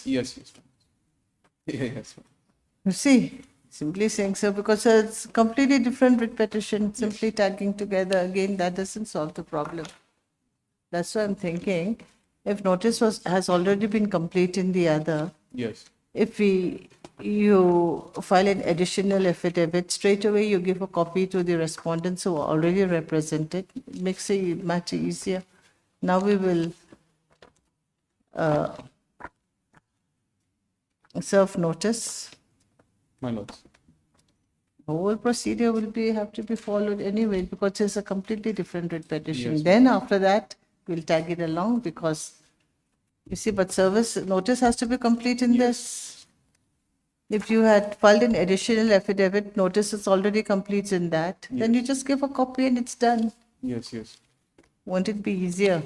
Yes, yes. Yes. You see, simply saying so because it's completely different with petition, simply tagging together again, that doesn't solve the problem. That's why I'm thinking, if notice has already been complete in the other, Yes. if you file an additional affidavit, straight away you give a copy to the respondents who are already represented. It makes the matter easier. Now we will serve notice. My lords. The whole procedure will have to be followed anyway because it's a completely different writ petition. Yes. Then after that, we'll tag it along because you see, but service notice has to be complete in this. If you had filed an additional affidavit, notice is already complete in that. Then you just give a copy and it's done. Yes, yes. Won't it be easier?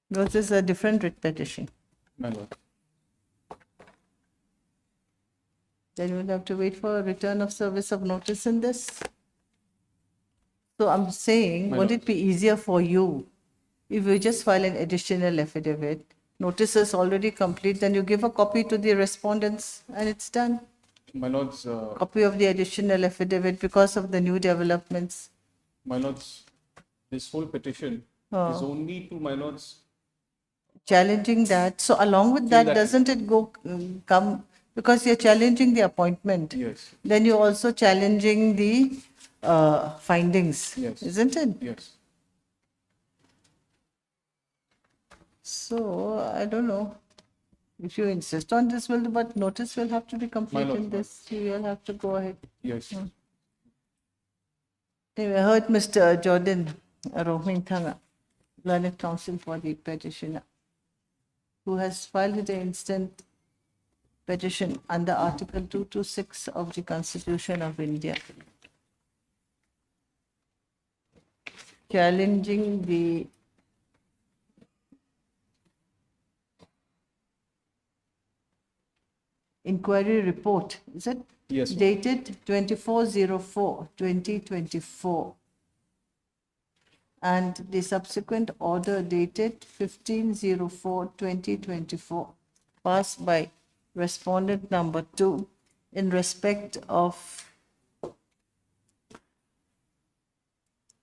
Because it's a different writ petition. My lord. Then we'll have to wait for a return of service of notice in this. So I'm saying, My won't lord. it be easier for you if you just file an additional affidavit? Notice is already complete, then you give a copy to the respondents and it's done. My lords, Copy of the additional affidavit because of the new developments. my lords, this whole petition is only to my lords. Challenging that. So along with that, that- doesn't it come, because you're challenging the appointment? Yes. Then you're also challenging the findings, Yes. isn't it? Yes. So I don't know. If you insist on this, but notice will have to be complete lord, in this. You will have to go ahead. Yes. Anyway, I heard Mr. Jordan Rohmin Thanga, learned counsel for the petitioner, who has filed the instant petition under Article 226 of the Constitution of India, challenging the inquiry report, is it? Yes. Dated 24/04/2024 and the subsequent order dated 15/04/2024 passed by respondent number 2 in respect of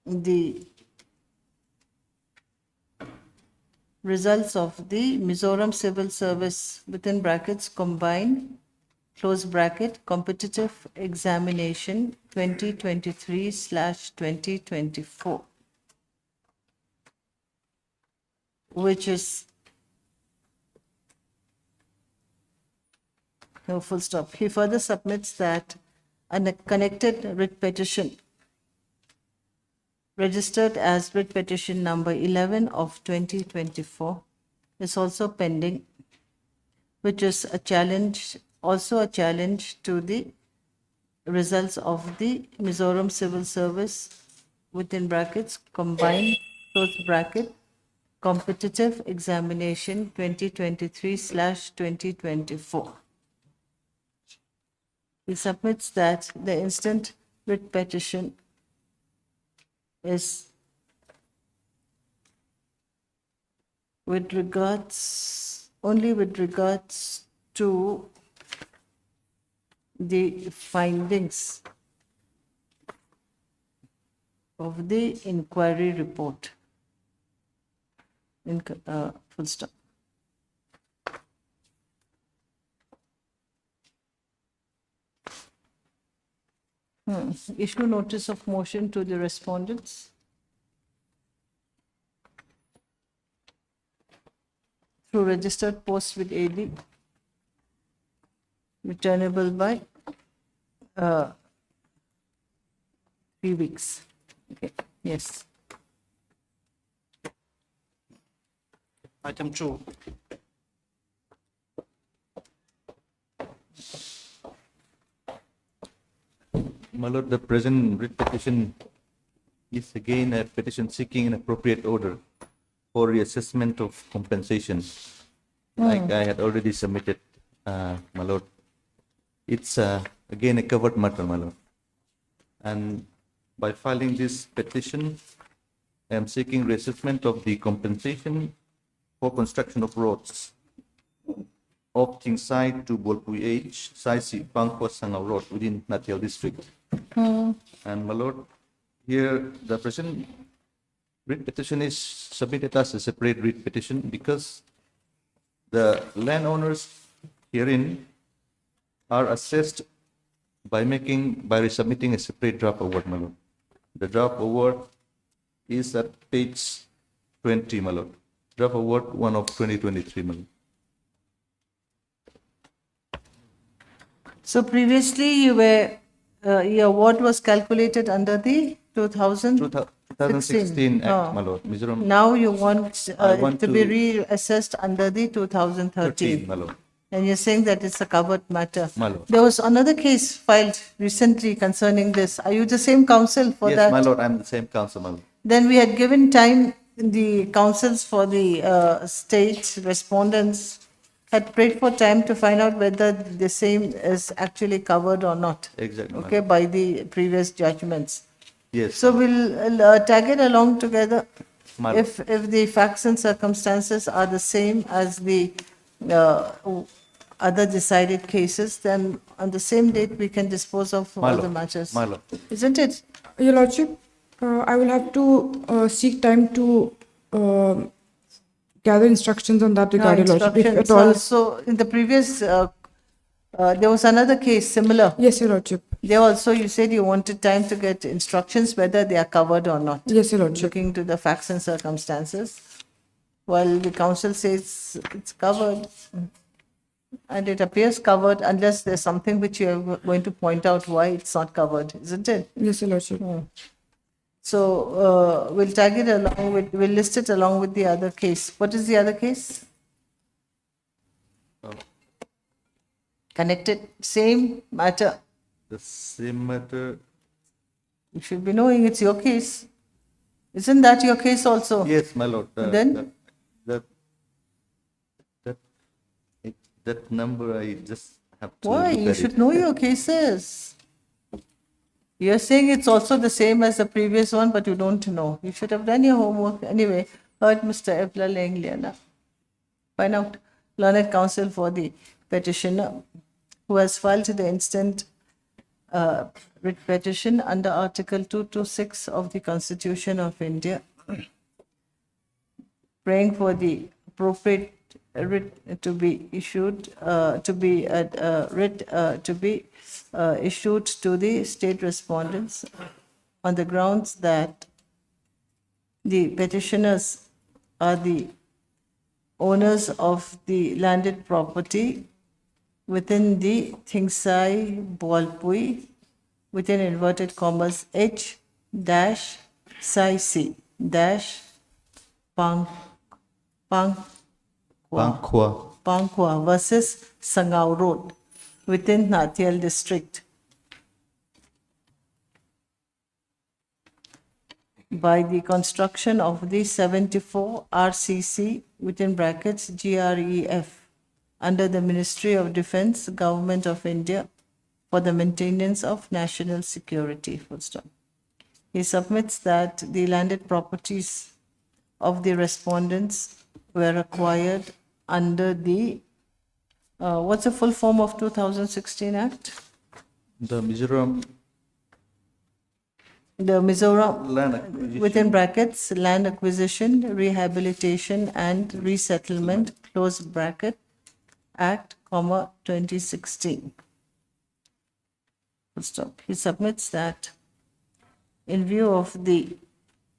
the results of the Mizoram Civil Service within brackets combined close bracket competitive examination 2023/2024, which is no full stop. He further submits that a connected writ petition registered as writ petition number 11 of 2024 is also pending, which is a challenge to the results of the Mizoram Civil Service within brackets combined close bracket competitive examination 2023/2024. He submits that the instant writ petition is only with regards to the findings of the inquiry report. Full stop. Issue notice of motion to the respondents through registered post with AD, returnable by 3 weeks. Okay. Yes. Item 2. My lord, the present writ petition is again a petition seeking an appropriate order for reassessment of compensation. Like I had already submitted, my lord. It's again a covered matter, my lord. And by filing this petition, I am seeking reassessment of the compensation for construction of roads of Chingsai to Bolpui H, Sai Si, Pangkwa Sangao Road within Natil district. And my lord, here the present writ petition is submitted as a separate writ petition because the landowners herein are assessed by resubmitting a separate draft award, my lord. The draft award is at page 20, my lord. Draft award 1 of 2023, my lord. So previously you were, your award was calculated under the 2016 Act, Oh. my lord. Mizoram Now you want I it want to be to- reassessed under the 13, 2013. my lord. And you're saying that it's a covered matter. My lord. There was another case filed recently concerning this. Are you the same counsel for Yes, that? my lord, I'm the same counsel, my lord. Then we had given time, the counsels for the state respondents had prayed for time to find out whether the same is actually covered or not. Exactly, my Okay, lord. by the previous judgments. Yes, So we'll tag it along together. my lord. If the facts and circumstances are the same as the uh, other decided cases, then on the same date we can dispose of My all the lord. matters. My lord. Isn't it? Your Lordship, I will have to seek time to gather instructions on that regard, Your Lordship, if at Instructions. all. So in the previous, there was another case similar. Yes, Your Lordship. There also, you said you wanted time to get instructions whether they are covered or not. Yes, Your Lordship. Looking to the facts and circumstances. While the council says it's covered, and it appears covered unless there's something which you are going to point out why it's not covered, isn't it? Yes, Your Lordship. So we'll tag it along with, we'll list it along with the other case. What is the other case? Connected, same matter. The same matter. You should be knowing it's your case. Isn't that your case also? Yes, my lord. Then? That number I just have to Why? look You at should it. know your cases. You're saying it's also the same as the previous one, but you don't know. You should have done your homework. Anyway, heard Mr. Evla Lengliana. Find out, learned counsel for the petitioner who has filed the instant writ petition under Article 226 of the Constitution of India, praying for the appropriate writ to be issued, issued to the state respondents on the grounds that the petitioners are the owners of the landed property within the Thingsai Bolpui, within inverted commas, H dash Sai C dash Pangkwa versus Sangao Road within Nathial district by the construction of the 74 RCC within brackets GREF under the Ministry of Defence, Government of India, for the maintenance of national security. Full stop. He submits that the landed properties of the respondents were acquired under the, what's the full form of 2016 Act? The Mizoram The Mizoram, land acquisition. within brackets, land acquisition, rehabilitation and resettlement, close bracket, Act, 2016. Full stop. He submits that in view of the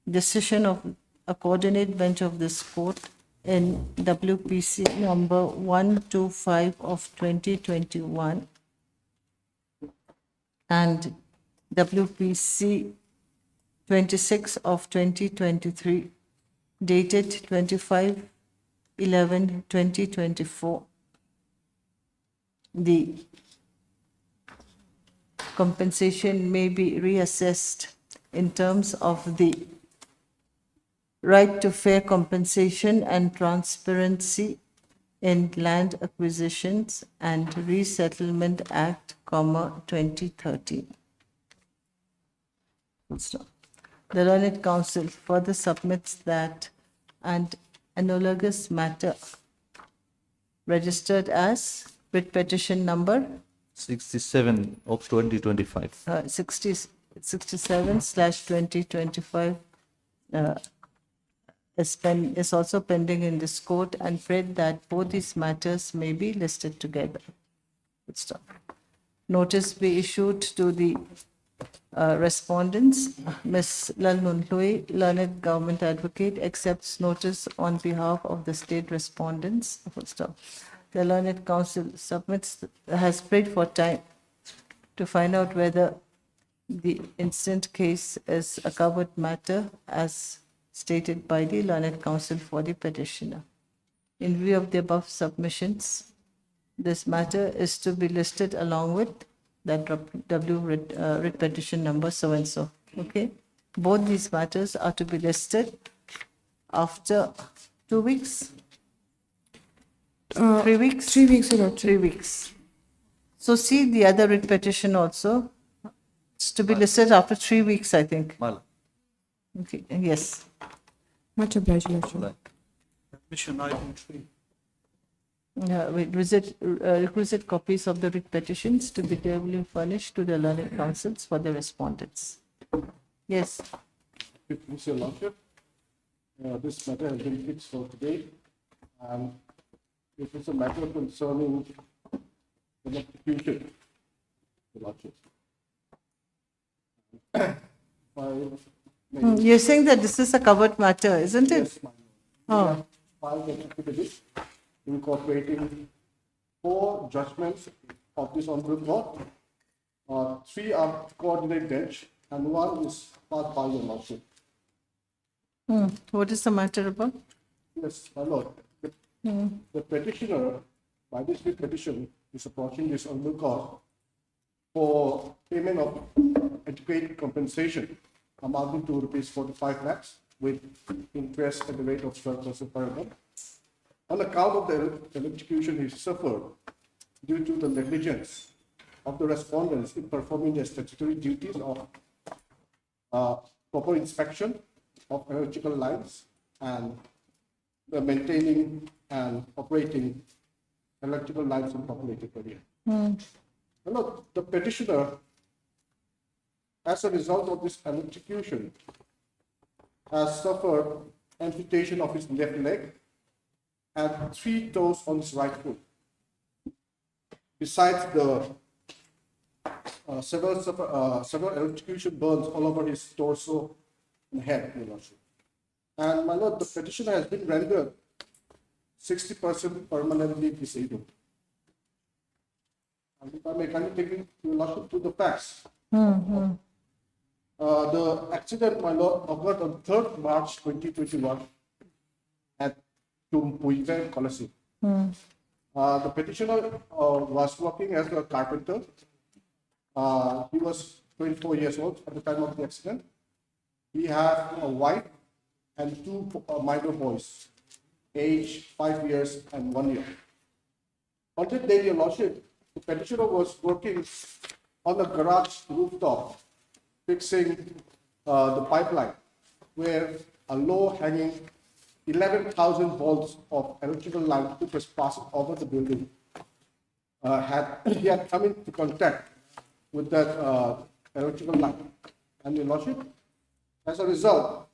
decision of a coordinate bench of this court in WPC number 125 of 2021 and WPC 26 of 2023 dated 25/11/2024, the compensation may be reassessed in terms of the right to fair compensation and transparency in Land Acquisitions and Resettlement Act, 2013. Full stop. The learned counsel further submits that an analogous matter registered as writ petition number 67 of 2025. 67/2025 is also pending in this court, and prayed that both these matters may be listed together. Good stuff. Notice be issued to the respondents. Ms. Lalnun Hlui, learned government advocate, accepts notice on behalf of the state respondents. Full stop. The learned counsel has prayed for time to find out whether the instant case is a covered matter as stated by the learned counsel for the petitioner. In view of the above submissions, this matter is to be listed along with that writ petition number so and so. Okay? Both these matters are to be listed after 2 weeks, 3 weeks, 3 weeks ago. 3 weeks. So see the other writ petition also. It's to be listed after 3 weeks, I think. Mal. Okay, yes. Much obliged, Your Worship. Mission item 3. Requisite copies of the writ petitions to be duly furnished to the learned counsels for the respondents. Yes. With Your Lordship, this matter has been fixed for today, and it is a matter concerning electrocution, Your Lordship. You're saying that this is a covered matter, isn't it? Yes, my lord. We have filed an affidavit incorporating 4 judgments of this honorable court. 3 are coordinate bench, and 1 is passed by Your Lordship. What is the matter about? Yes, my lord. The petitioner, by this writ petition, is approaching this honorable court for payment of adequate compensation amounting to rupees 45 lakhs with interest at the rate of 12% per annum on account of the electrocution he suffered due to the negligence of the respondents in performing their statutory duties of proper inspection of electrical lines and the maintaining and operating electrical lines in populated area. The petitioner, as a result of this electrocution, has suffered amputation of his left leg and 3 toes on his right foot. Besides the several electrocution burns all over his torso and head, Your Lordship. And my lord, the petitioner has been rendered 60% permanently disabled. And if I may kindly take Your Lordship to the facts. The accident, my lord, occurred on 3rd March 2021 at Tumpuive Colosseum. The petitioner was working as a carpenter. He was 24 years old at the time of the accident. He had a wife and 2 minor boys, aged 5 years and 1 year. On that day, Your Lordship, the petitioner was working on the garage rooftop, fixing the pipeline, where a low-hanging 11,000 volts of electrical line which was passing over the building he had come into contact with that electrical line. And Your Lordship, as a result,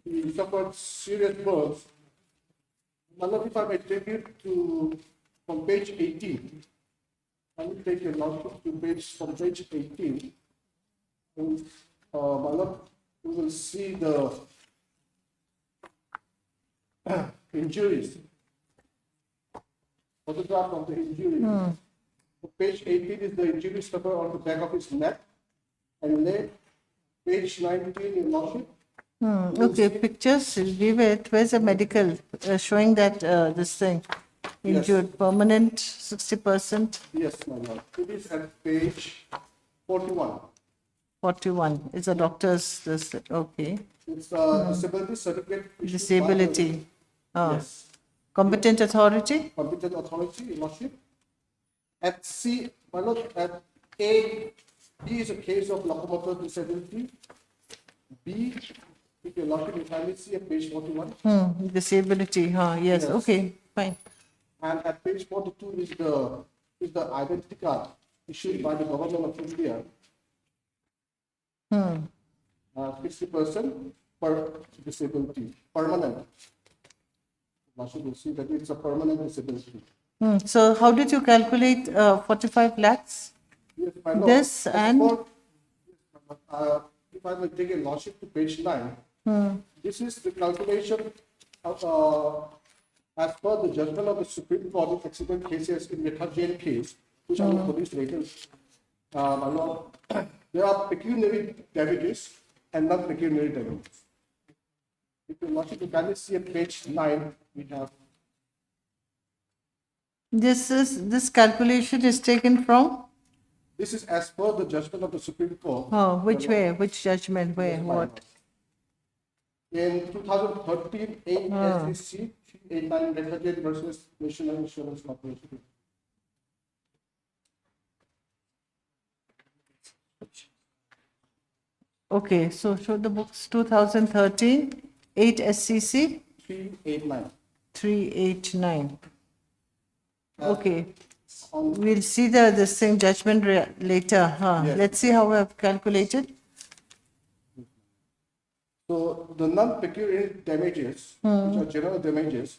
he suffered serious burns. My Lord, if I may take you from page 18. I will take Your Lordship to from page 18. And, my Lord, we will see the injuries. Photograph of the injuries. So page 18 is the injury suffered on the back of his neck and leg. Page 19, Your Lordship. Okay, pictures, give it. Where's the medical showing that this thing injured, permanent, 60%? Yes, my lord. It is at page 41. 41. It's a doctor's, this, okay. It's disability certificate. issued by Disability. the- Yes. Competent authority? Competent authority, Your Lordship. At C, my lord, at A, B is a case of locomotor disability. B, if your lordship, if I may see at page 41, Disability, yes, Yes. okay, fine. and at page 42 is the identity card issued by the government of India. 60% per disability, permanent. Lordship will see that it's a permanent disability. So how did you calculate 45 lakhs? Yes, I know. This As and- for, if I may take a lordship to page 9, this is the calculation of, as per the judgment of the Supreme Court of accident cases in Methadone case, which I will produce later. My lord, there are pecuniary damages and non-pecuniary damages. If you lordship, you can see at page 9, we have This calculation is taken from? this is as per the judgment of the Supreme Court. Which way? Which judgment? Where? Yes, my What? lord. In 2013, ASC 389 Methadone versus National Insurance Corporation. Okay, so show the books 2013, 8 SCC 389. 389. Okay, On, we'll see this thing judgment later. Yes. Let's see how we have calculated. so the non-pecuniary damages, which are general damages,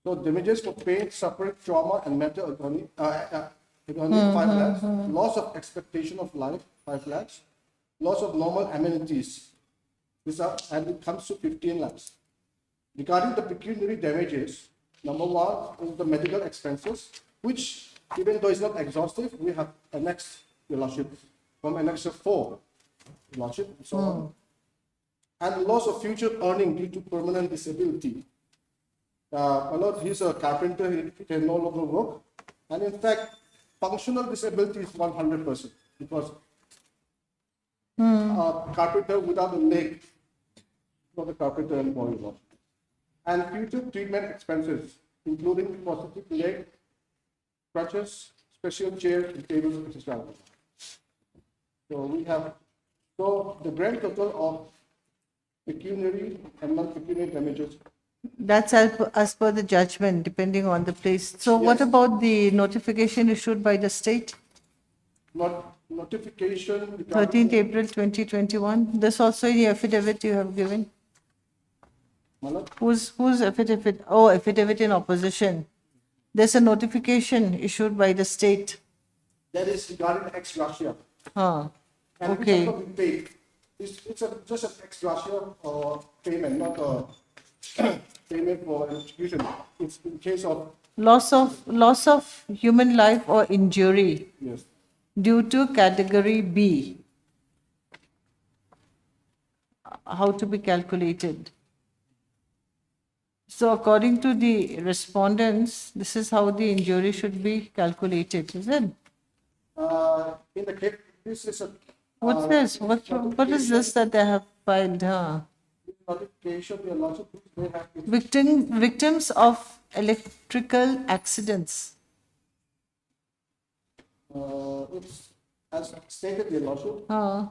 so damages for pain, suffering, trauma, and mental agony, 5 lakhs, loss of expectation of life, 5 lakhs, loss of normal amenities, and it comes to 15 lakhs. Regarding the pecuniary damages, number 1 is the medical expenses, which even though it's not exhaustive, we have annexed, Your Lordship, from Annex 4, Your Lordship, and so on. And loss of future earning due to permanent disability. My Lord, he's a carpenter, he can no longer work. And in fact, functional disability is 100% because a carpenter without a leg, not a carpenter anymore, Your Lordship. And future treatment expenses, including prosthetic leg, crutches, special chair, and tables, etc. So we have, so the grand total of pecuniary and non-pecuniary damages. That's as per the judgment, depending on the place. So what Yes. about the notification issued by the state? Notification. regarding- 13th April 2021. This also in the affidavit you have given. My Lord, Whose affidavit? Oh, affidavit in opposition. There's a notification issued by the state. that is regarding ex gratia. Huh. And which Okay. has not been paid. It's just an ex gratia payment, not a payment for execution. It's in case of, Loss of human life or injury yes, due to category B. How to be calculated? So according to the respondents, this is how the injury should be calculated, is it? in the case, this is a. What's this? What is this that they have filed? Notification, Your Lordship, they have. Victims of electrical accidents. It's as stated, Your Lordship, Huh.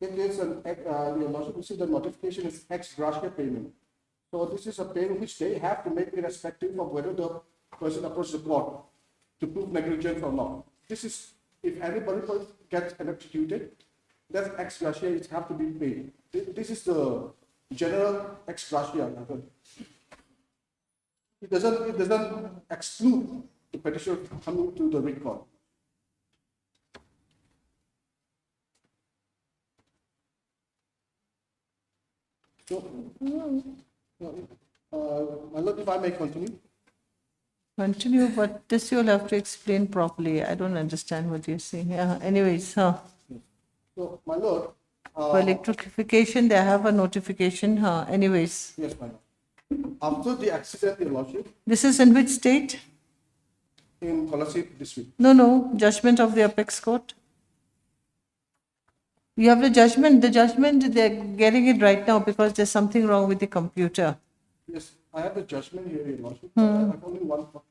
it is Your Lordship, you see the notification is ex gratia payment. So this is a payment which they have to make irrespective of whether the person approaches the court to prove negligence or not. This is, if anybody gets electrocuted, that's ex gratia, it have to be paid. This is the general ex gratia method. It doesn't exclude the petition coming to the record. So, my Lord, if I may continue. Continue, but this you'll have to explain properly. I don't understand what you're saying. Yeah. Anyways, So, my Lord, for electrification, they have a notification. Anyways, yes, my Lord. After the accident, Your Lordship, this is in which state? in Colossi district, No, judgment of the apex court. You have the judgment. The judgment, they're getting it right now because there's something wrong with the computer. yes, I have the judgment here, Your Lordship. But I have only one copy.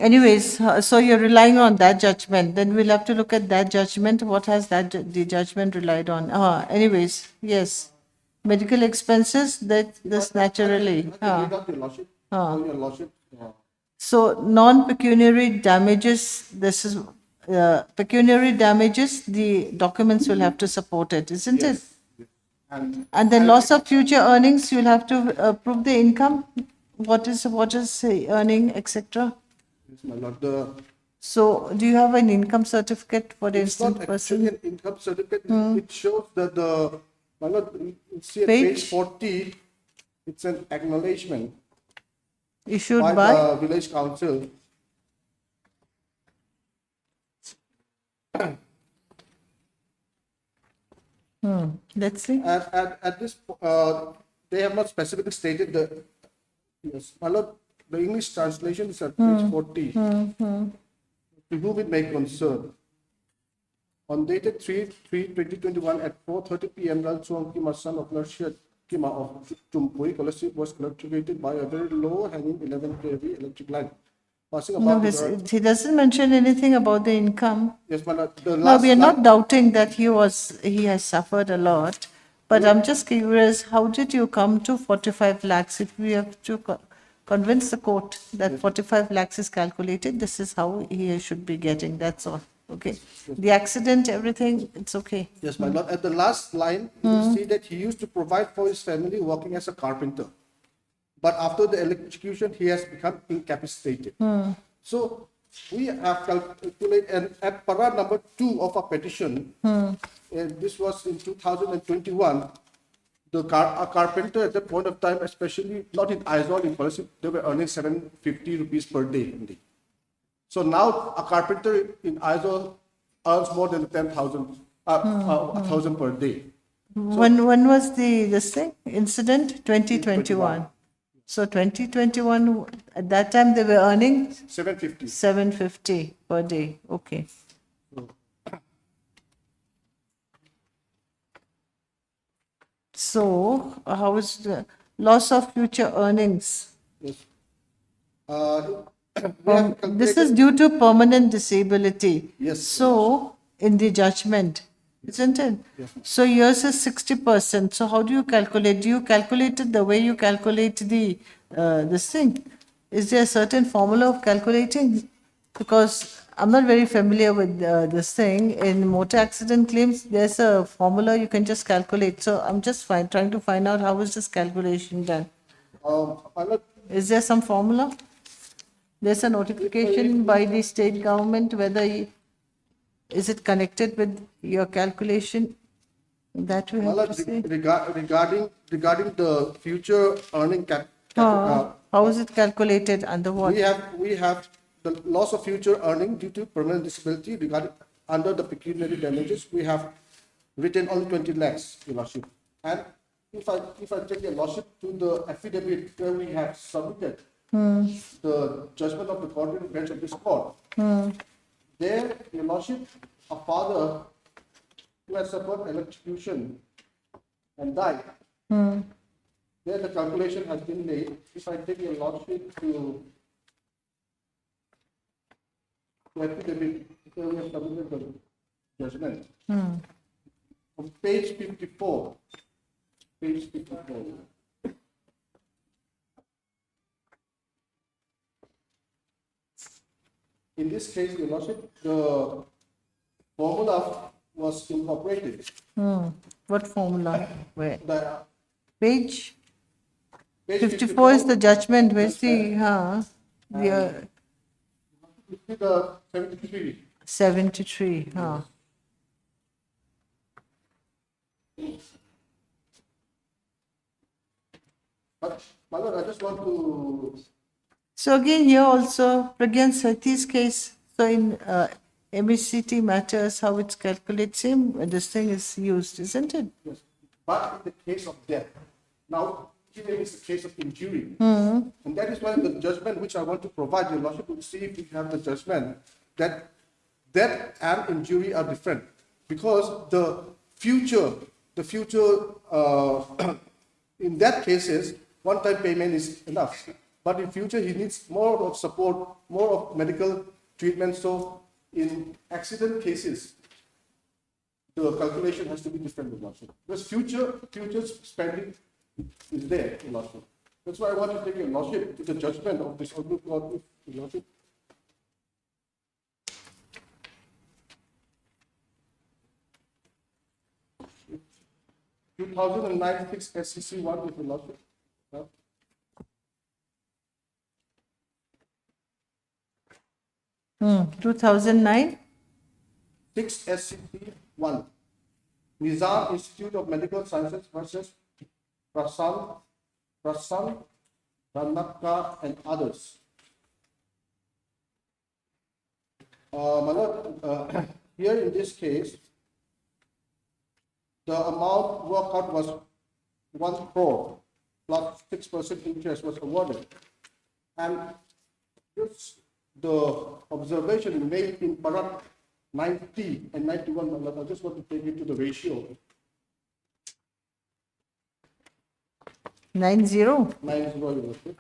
Anyways, so you're relying on that judgment. Then we'll have to look at that judgment. What has the judgment relied on? Anyways, yes. Medical expenses, that's naturally. I can read out your lordship. So your lordship. So non-pecuniary damages, this is pecuniary damages, the documents will have to support it, isn't it? And then loss of future earnings, you'll have to prove the income. What is the earning, etc. Yes, my lord. So do you have an income certificate for the It's not instant actually person? an income certificate. It shows that my lord, you see at Page? page 40, it's an acknowledgement Issued by by? the village council. Let's see. At this, they have not specifically stated the, yes, my lord, the English translation is at page 40. To whom it may concern. On dated 3/3/2021 at 4:30 p.m., Lal Chuang Kima, son of Lordship Kima of Tumpui, Scholarship was electrocuted by a very low hanging 11 kV electric line. Passing No, about he doesn't mention anything about the income. yes, my lord, the No, last we are line- not doubting that he has suffered a lot, but I'm just curious, how did you come to 45 lakhs? If we have to convince the court that 45 lakhs is calculated, this is how he should be getting, that's all. Okay. The accident, everything, it's okay. Yes, my lord. At the last line, you see that he used to provide for his family working as a carpenter. But after the electrocution, he has become incapacitated. So we have calculated, and at para number 2 of our petition, and this was in 2021, a carpenter at that point of time, especially not in Aizawl, in policy, they were earning 750 rupees per day only. So now a carpenter in Aizawl earns more than 10,000, 1,000 per day. When was this thing, incident? 2021. So 2021, at that time they were earning 750. 750 per day, okay. So how is the loss of future earnings? Yes. We have This is calculated- due to permanent disability. Yes. So, in the judgment, isn't it? Yes. So yours is 60%. So how do you calculate? Do you calculate it the way you calculate this thing? Is there a certain formula of calculating? Because I'm not very familiar with this thing. In motor accident claims, there's a formula you can just calculate. So I'm just trying to find out how is this calculation done. my lord, Is there some formula? There's a notification by the state government whether is it connected with your calculation that we my have lord, to say? regarding the future earning How is it calculated under what? we have the loss of future earning due to permanent disability regarding under the pecuniary damages. We have written only 20 lakhs, Your Lordship. And if I take your Lordship to the affidavit where we have submitted the judgment of the court bench of this court, there, Your Lordship, a father who has suffered electrocution and died. There the calculation has been made. If I take your Lordship to affidavit where we have submitted the judgment, on page 54, page 54. In this case, Your Lordship, the formula was incorporated. What formula? Where? The Page page 54 is the judgment. Where's the You see the 73. 73? But, my lord, I just want to. So again, here also, Pragyan Sethi's case, so in MHCT matters, how it's calculated, same, this thing is used, isn't it? Yes. But in the case of death, now here is the case of injury. And that is why the judgment which I want to provide Your Lordship will see if you have the judgment that death and injury are different. Because the future, in that cases, one-time payment is enough. but in future he needs more of support, more of medical treatment. So in accident cases, the calculation has to be different, Your Lordship. Because future spending is there, Your Lordship. That's why I want to take Your Lordship to the judgment of this Honorable Court, Your Lordship. Two 2009 6 SCC 1 with Your Lordship. Yeah. 2009? 6 SCP 1. Nizam Institute of Medical Sciences versus Prasan, Ranaka and others. My Lord, here in this case, the amount worked out was 1 crore plus 6% interest was awarded. And this, the observation made in Parat 90 and 91, my Lord, I just want to take you to the ratio. 90? 90, Your Lordship.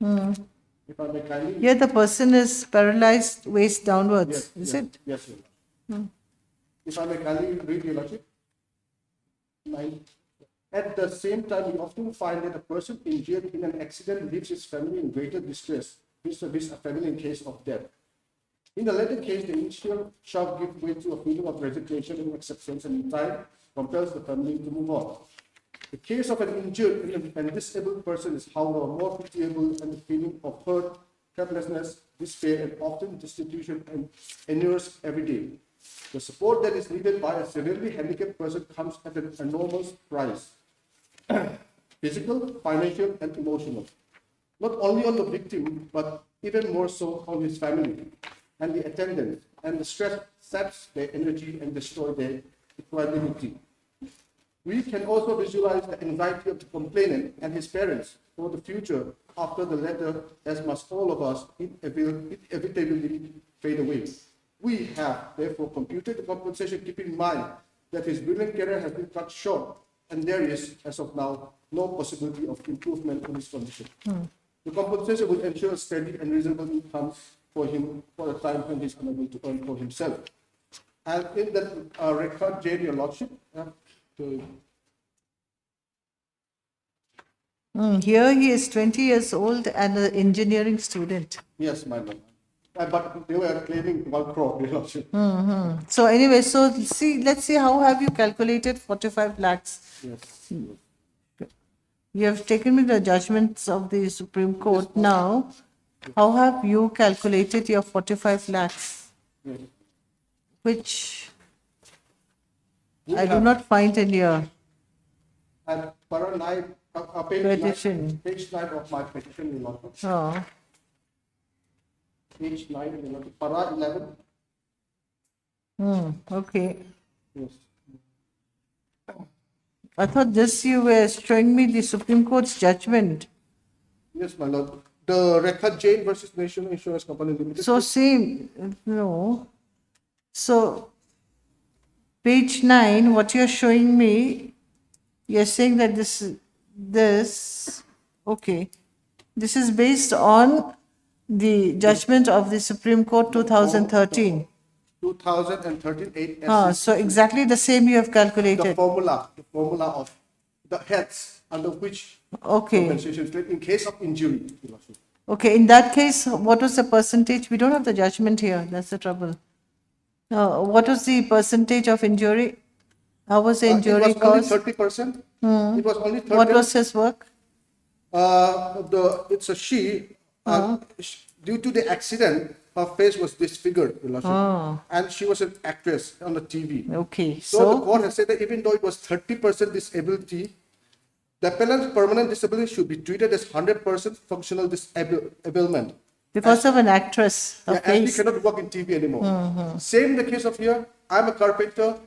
If I may kindly. Here the person is paralyzed waist downwards, Yes, is yes, it? Yes, Your Lordship. If I may kindly read, Your Lordship. At the same time, we often find that a person injured in an accident leaves his family in greater distress vis-a-vis a family in case of death. In the latter case, the initial shock gives way to a feeling of resignation and acceptance, and in time compels the family to move on. The case of an injured and disabled person is, however, more pitiable, and the feeling of hurt, helplessness, despair, and often destitution and endures every day. The support that is needed by a severely handicapped person comes at an enormous price. Physical, financial, and emotional. Not only on the victim, but even more so on his family and the attendants, and the stress saps their energy and destroy their equanimity. We can also visualize the anxiety of the complainant and his parents for the future after the letter, as must all of us inevitably fade away. We have therefore computed the compensation, keeping in mind that his brilliant career has been cut short, and there is, as of now, no possibility of improvement in his condition. The compensation will ensure steady and reasonable income for him for a time when he is unable to earn for himself. And in that record, Jane, Your Lordship, Here he is 20 years old and an engineering student. yes, my Lord. But they were claiming 1 crore, Your Lordship. So anyway, so let's see how have you calculated 45 lakhs. Yes. You have taken me the judgments of the Supreme Court. Now, how have you calculated your 45 lakhs? Yes. Which We I do have- not find in your And para 9, petition. page 9 of my petition, Your Lordship. Oh, Page 9, Your Lordship. Para 11. okay. Yes. I thought this you were showing me the Supreme Court's judgment. Yes, my Lord. The record Jane versus National Insurance Company Limited. So same, no. So page 9, what you're showing me, you're saying that okay, this is based on the judgment of the Supreme Court 2013. 2013 8 So exactly the same you have the calculated. formula of the heads under which Okay, compensation is paid in case of injury. Your Lordship. okay, in that case, what was the percentage? We don't have the judgment here, that's the trouble. What was the percentage of injury? How was the injury It was only caused? 30%. It was only 30%. What was his work? It's a she. Due to the accident, her face was disfigured, Your Lordship. And she was an actress on the TV. Okay, So the so, court has said that even though it was 30% disability, the appellant's permanent disability should be treated as 100% functional disablement. because of an actress, Yeah, okay. and he cannot work in TV anymore. Same in the case of here. I'm a carpenter.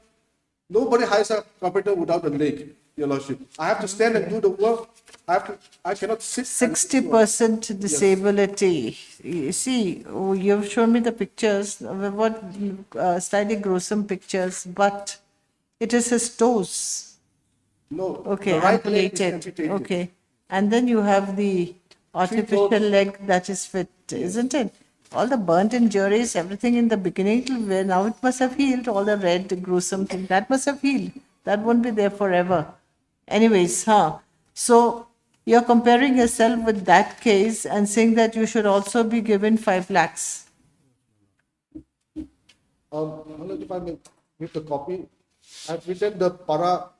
Nobody hires a carpenter without a leg. Your Lordship. I have to stand and do the work. I cannot sit. and do the work. 60% disability. You see, oh, you've shown me the pictures, what slightly gruesome pictures, but it is his toes. No. Okay, the right leg is amputated. amputated. Okay. And then you have the artificial toes. leg that is fit, isn't it? All the burnt injuries, everything in the beginning, till where now it must have healed, all the red, gruesome thing, that must have healed. That won't be there forever. Anyways, so you're comparing yourself with that case and saying that you should also be given 5 lakhs. If I may give the copy, I've written the para.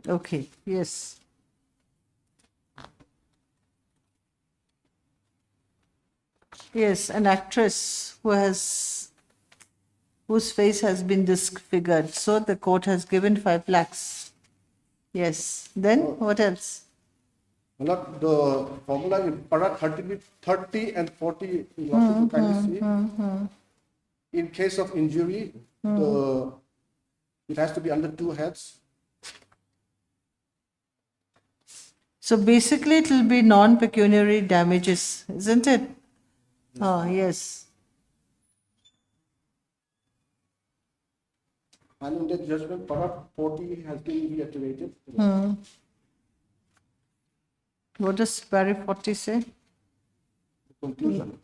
Okay, yes. Yes, an actress whose face has been disfigured. So the court has given 5 lakhs. Yes. Then what else? The formula in para 30 and 40, you want to kindly see. In case of injury, it has to be under 2 heads. So basically it will be non-pecuniary damages, isn't it? Oh, yes. And in the judgment, para 40 has been reiterated. What does Parry 40 say? Conclusion.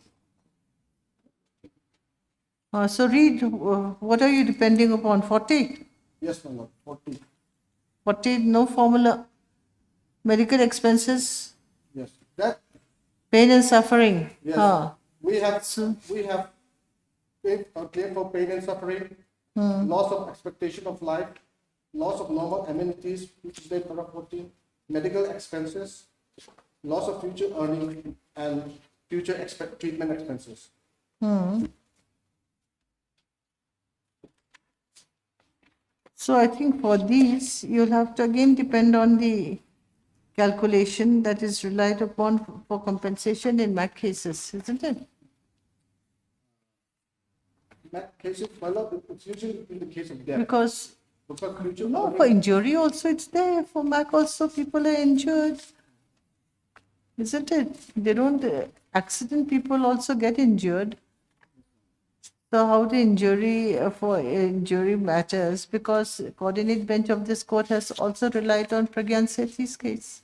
So read, what are you depending upon? 40? Yes, my lord. 40. 40, no formula. Medical expenses, Yes. That pain and suffering. yes. We have claim for pain and suffering, loss of expectation of life, loss of normal amenities, which is para 14, medical expenses, loss of future earning, and future treatment expenses. So I think for these, you'll have to again depend on the calculation that is relied upon for compensation in MAC cases, isn't it? In that cases, my lord, it's usually in the case of death. Because Future no, earning- for injury also it's there. For MAC also people are injured, isn't it? They don't, accident people also get injured. So how the injury for injury matters, because coordinate bench of this court has also relied on Pragyan Sethi's case.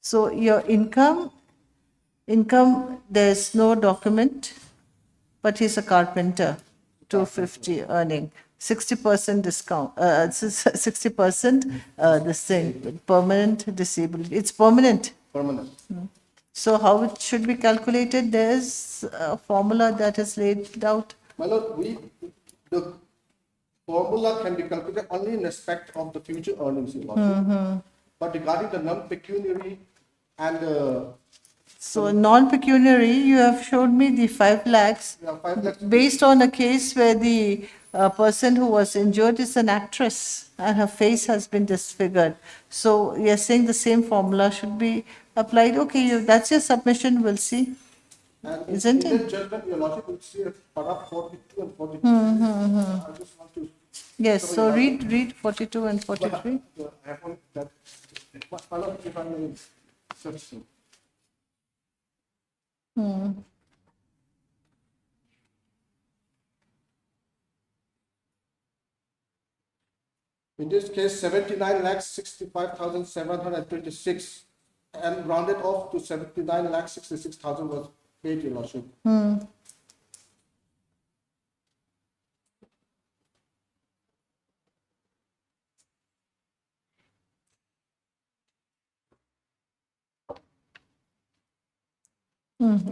So your income, there's no document, but he's a carpenter, 250 earning, 60% discount, 60% this thing, permanent disability. It's permanent. permanent. So how it should be calculated? There's a formula that is laid out. My lord, the formula can be calculated only in respect of the future earnings, Your Lordship. But regarding the non-pecuniary and So non-pecuniary, you have showed me the 5 lakhs 5 lakhs, based on a case where the person who was injured is an actress and her face has been disfigured. So you're saying the same formula should be applied. Okay, that's your submission, we'll see. and Isn't in it? the judgment, Your Lordship will see para 42 and 43. I just want to. Yes, so read 42 and 43. I have one that. My lord, if I may search. In this case, 79 lakhs 65,726 and rounded off to 79 lakhs 66,000 was paid, Your Lordship.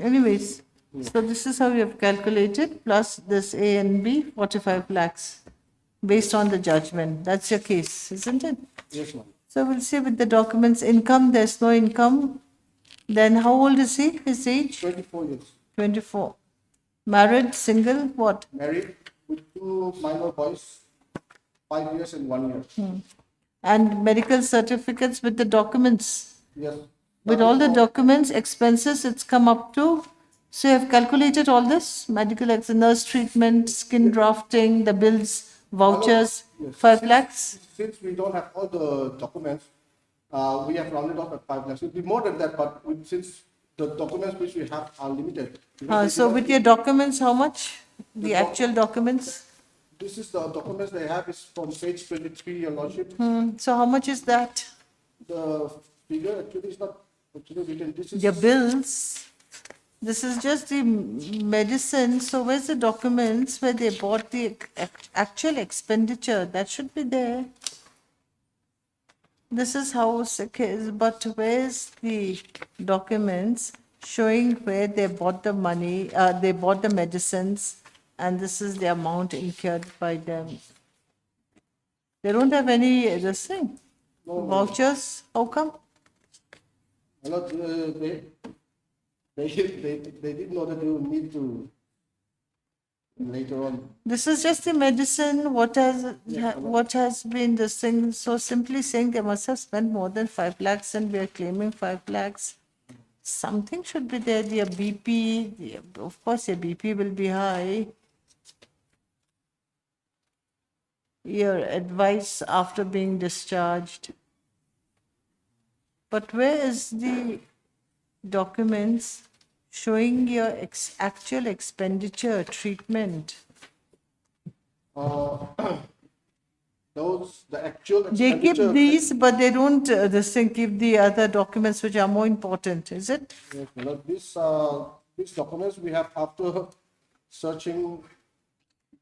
Anyways, so this is how you have calculated, plus this A and B, 45 lakhs. based on the judgment. That's your case, isn't it? Yes, ma'am. So we'll see with the documents, income, there's no income. Then how old is he? His age? 24 years. 24. Married, single, what? Married with 2 minor boys, 5 years and 1 year. And medical certificates with the documents. Yes. With all the documents, expenses, it's come up to. So you have calculated all this? Medical, nurse treatment, skin drafting, the bills, vouchers, Yes. 5 lakhs? Since we don't have all the documents, we have rounded off at 5 lakhs. It will be more than that, but since the documents which we have are limited. So with your documents, how much? The actual documents? This is the documents they have is from page 23, Your Lordship. So how much is that? The figure actually is not actually written. This is Your bills. This is just the medicine. So where's the documents where they bought the actual expenditure? That should be there. This is how sick is, but where's the documents showing where they bought the money, they bought the medicines, and this is the amount incurred by them. They don't have any, this thing, vouchers, how come? well, they didn't know that they would need to later on. This is just the medicine, what has been this thing, so simply saying they must have spent more than 5 lakhs and we are claiming 5 lakhs. Something should be there, your BP, of course your BP will be high. Your advice after being discharged. But where is the documents showing your actual expenditure, treatment? The actual They keep expenditure. these, but they don't this thing keep the other documents which are more important, is it? Yes, well, these documents we have after searching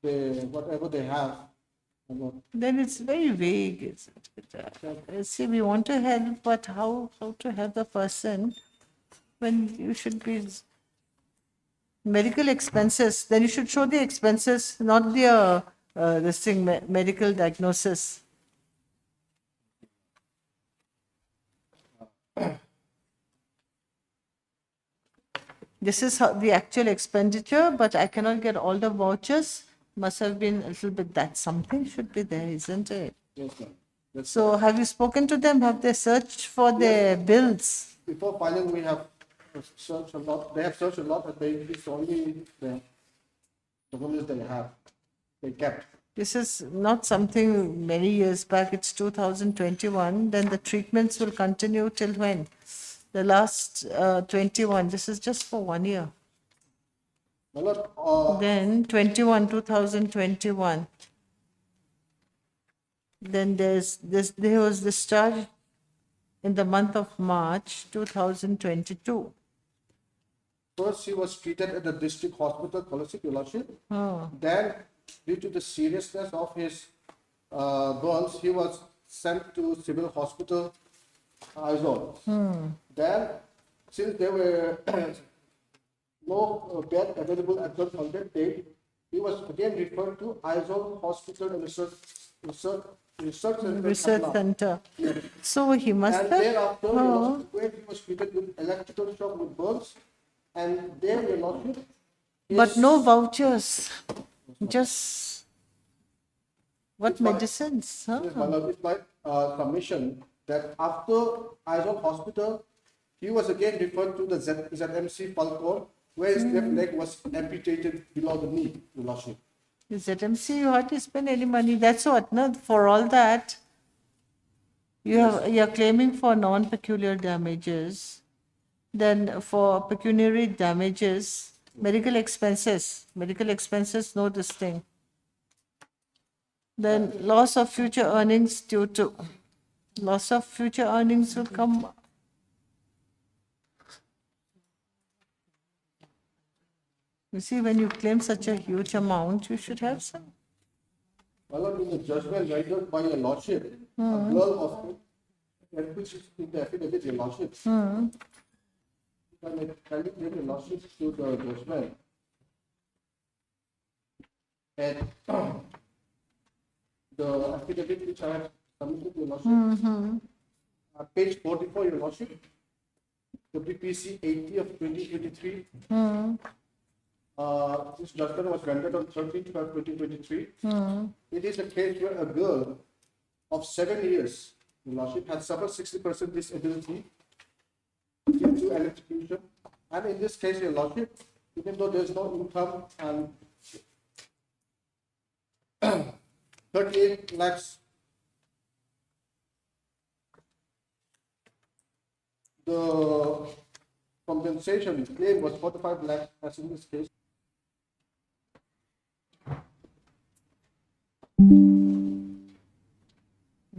whatever they have. Then it's very vague. Isn't it? See, we want to help, but how to help the person when you should be medical expenses? Then you should show the expenses, not the this thing medical diagnosis. This is how the actual expenditure, but I cannot get all the vouchers. Must have been a little bit that something should be there, isn't it? Yes, ma'am. That's So have you spoken to them? Have they searched for their bills? before filing, we have searched a lot. They have searched a lot, but it's only the documents they have. They kept. This is not something many years back. It's 2021. Then the treatments will continue till when? The last 21. This is just for 1 year. Then 2021. Then there was discharge in the month of March 2022. First, he was treated at the district hospital, Colossi, Your Lordship. Oh. Then, due to the seriousness of his burns, he was sent to civil hospital, Aizawl. Then, since there were no bed available at on that date, he was again referred to Aizawl Hospital and Research Center. So he must And have. thereafter, where he was treated with electrical shock with burns, and there, Your Lordship, But no vouchers. Just what medicines? Huh? Yes, my Lord, it's my submission that after Aizawl Hospital, he was again referred to the ZMC Falcon, where his left leg was amputated below the knee, Your Lordship. The ZMC, you hardly spend any money. That's what, no? For all that, you're claiming for non-peculiar damages. Then for pecuniary damages, medical expenses, know this thing. Then loss of future earnings due to loss of future earnings will come. You see, when you claim such a huge amount, you should have some. My Lord, in the judgment rendered by Your Lordship, a blur of which is in the affidavit, Your Lordship. Can you give Your Lordship to the judgment? And the affidavit which I have submitted, Your Lordship, page 44, Your Lordship, WPC 80 of 2023. This judgment was rendered on 13/12/2023. It is a case where a girl of 7 years, Your Lordship, had suffered 60% disability due to electrocution. And in this case, Your Lordship, even though there is no income and 38 lakhs, the compensation claim was 45 lakhs, as in this case.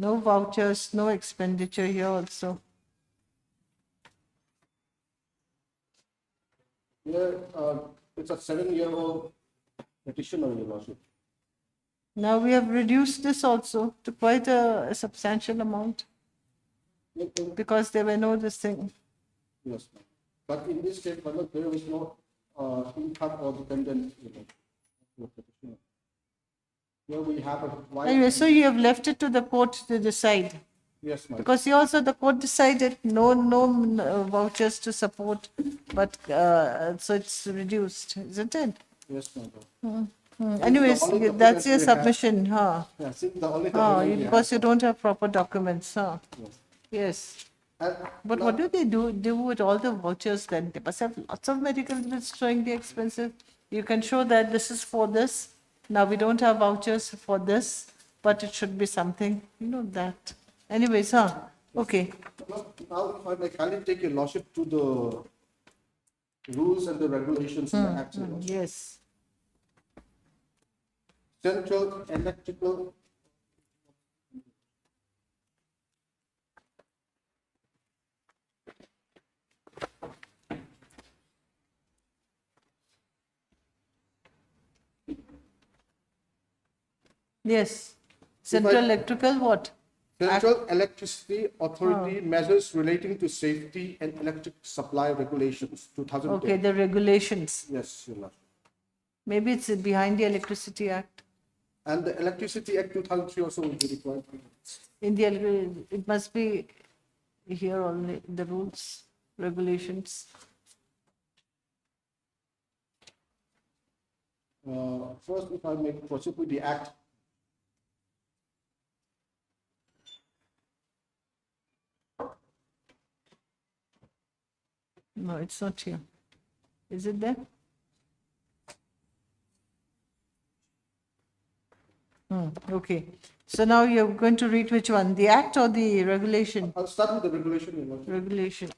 No vouchers, no expenditure here also. Here, it's a 7-year-old petitioner, Your Lordship. Now we have reduced this also to quite a substantial amount because there were no this thing. Yes, ma'am. But in this case, madam, there is no income or dependent, petitioner. Here we have a wife. Anyway, so you have left it to the court to decide. Yes, ma'am. Because the court decided no vouchers to support, but so it's reduced, isn't it? Yes, madam. Anyways, the only that's your documents we have. submission, huh? Yeah, since the only Oh, document we because you have. don't have proper documents, huh? Yes. Yes. And But what do they do with all the vouchers then? They must have lots of medical bills showing the expensive. You can show that this is for this. Now we don't have vouchers for this, but it should be something, that. Anyways, huh? Okay. now, if I may kindly take your lordship to the rules and the regulations in the Act, Your Lordship. Yes. Central Electrical Yes. Central Electrical what? Central Electricity Authority measures relating to safety and electric supply regulations, 2010. Okay, the regulations. Yes, Your Lordship. Maybe it's behind the Electricity Act. And the Electricity Act 2003 also will be required. In the, it must be here only, the rules, regulations. First, if I may proceed with the Act. No, it's not here. Is it there? Okay. So now you're going to read which one? The Act or the regulation? I'll start with the regulation, Your Lordship. Regulation.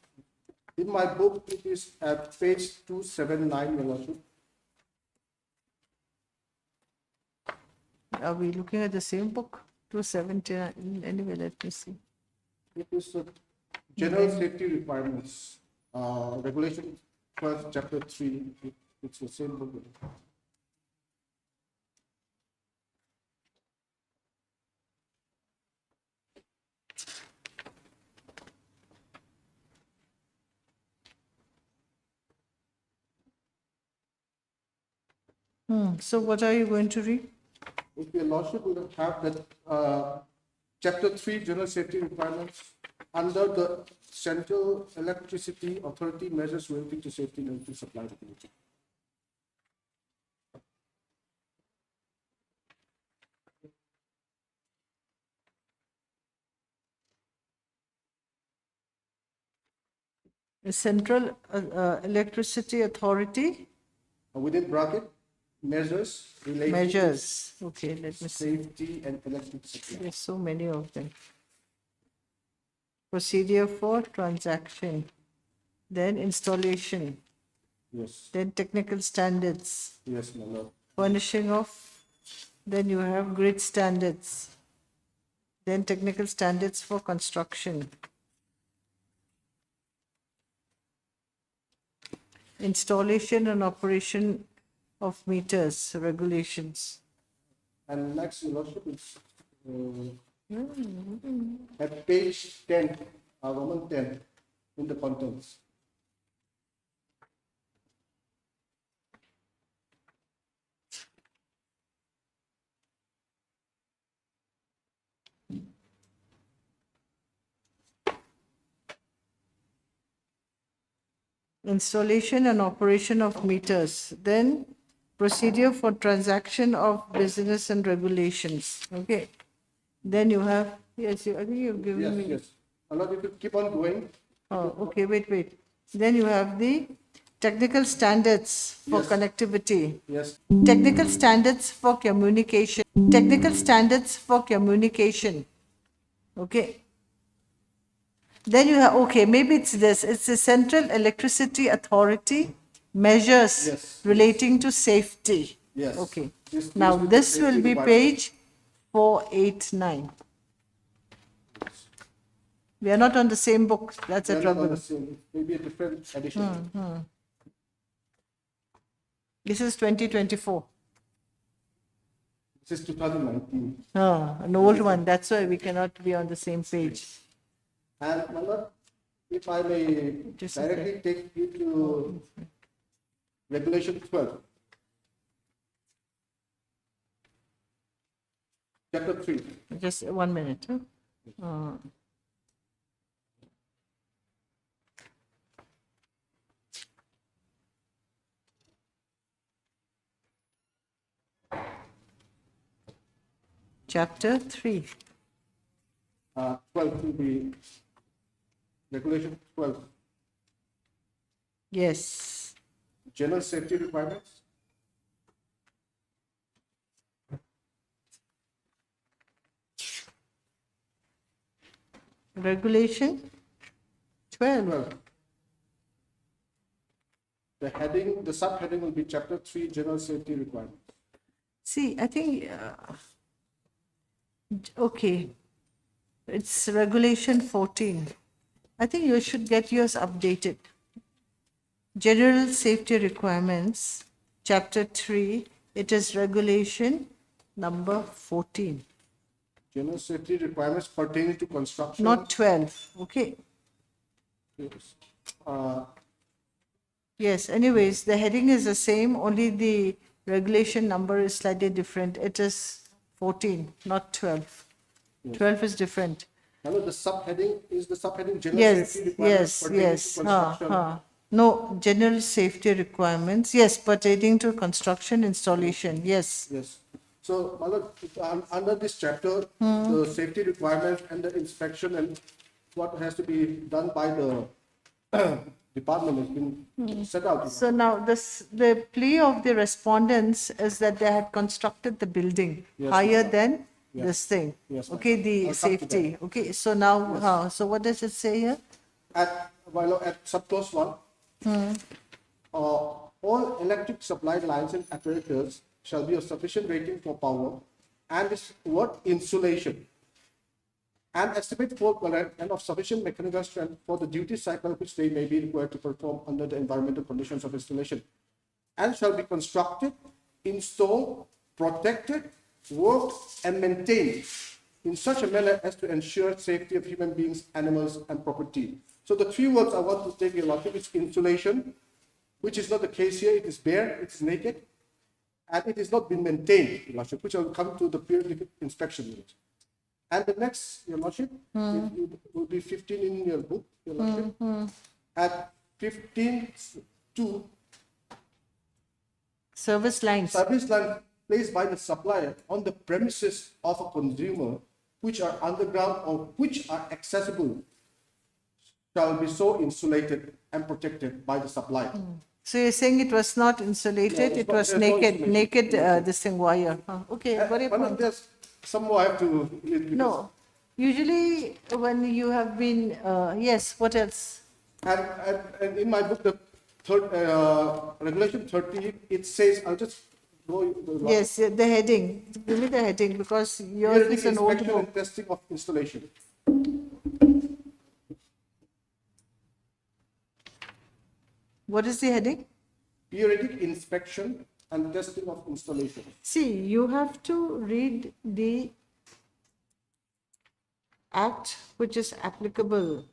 In my book, it is at page 279, Your Lordship. Are we looking at the same book? 279. Anyway, let me see. It is General Safety Requirements, Regulation 12, Chapter 3. It's the same book. So what are you going to read? If your lordship would have that chapter 3 general safety requirements under the Central Electricity Authority measures relating to safety and electric supply regulation. The Central Electricity Authority Within bracket, measures relating measures. Okay, let me to see. safety and electric supply. There's so many of them. Procedure for transaction, then installation, Yes, then technical standards, yes, my lord. furnishing of, then you have grid standards, then technical standards for construction, installation and operation of meters, regulations. And next, your lordship is at page 10, Roman 10, in the contents. installation and operation of meters, then procedure for transaction of business and regulations. Okay. Then you have, yes, I think you've given Yes, me. yes. Allah, if you keep on going, Oh, okay, wait. Then you have the technical standards for Yes. connectivity. yes, Technical standards for communication. Technical standards for communication. Okay. Then you have, okay, maybe it's this. It's the Central Electricity Authority measures Yes. relating to safety. Yes. Okay. This Now, deals with the this safety will be requirements. page 489. We are not on the same book. That's they a are not on trouble. the same, maybe a different edition. This is 2024. This is 2019. An old one. That's why we cannot be on the same page. And Malad, if I may Just a directly take you to Regulation 12, Chapter 3. Just 1 minute. Chapter 3. 12 will be Regulation 12, Yes. General Safety Requirements. Regulation 12. 12. The heading, the subheading will be Chapter 3, General Safety Requirements. See, I think, okay, it's Regulation 14. I think you should get yours updated. General Safety Requirements, Chapter 3, it is Regulation number 14, General Safety Requirements pertaining to construction. not 12, okay? Uh, Yes, anyways, the heading is the same, only the regulation number is slightly different. It is 14, not 12. 12 is different. Hello, the subheading is the subheading General Yes, Safety Requirements yes, pertaining yes. to construction. No, general safety requirements, yes, pertaining to construction installation, yes. Yes. So, Malad, under this chapter, Hmm. the safety requirements and the inspection and what has to be done by the department has been set out. So now the plea of the respondents is that they had constructed the building Yes, higher ma'am. than Yes. this thing. Yes, ma'am. Okay, I'll the come to safety. Okay, so now, so what does it say here? At subclause 1, all electric supply lines and apparatus shall be of sufficient rating for power and this word insulation and estimate for current and of sufficient mechanical strength for the duty cycle which they may be required to perform under the environmental conditions of installation and shall be constructed, installed, protected, worked and maintained in such a manner as to ensure safety of human beings, animals and property. So the three words I want to take a lot of is insulation, which is not the case here. It is bare, it's naked, and it is not been maintained, Your Lordship, which I will come to the periodic inspection unit. And the next, Your Lordship, it will be 15 in your book, Your Lordship. At 15.2, Service lines. service line placed by the supplier on the premises of a consumer, which are underground or which are accessible, shall be so insulated and protected by the supplier. So you're saying it was not insulated, No, it it's not- was there's no naked, insulation. this thing wire. Okay, very One of point. there's some more I have to because- No, usually when you have been, yes, what else? And in my book, the third regulation 30, it says, I'll just go. Yes, the heading. Give me the heading because yours is an old Inspection book. and testing of installation. What is the heading? Periodic inspection and testing of installation. See, you have to read the act which is applicable.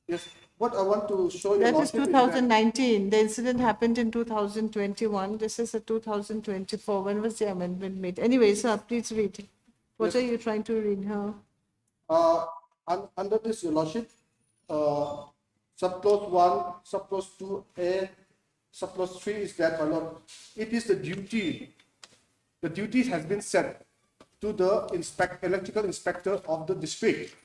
Yes, what I want to show you. That is Lordship, 2019. The incident happened in 2021. This is a 2024. When was the amendment made? Anyway, sir, please read. What are you trying to read here? Under this, Your Lordship, subclause 1, subclause 2A, subclause 3 is that, my lord, it is the duty. The duty has been set to the electrical inspector of the district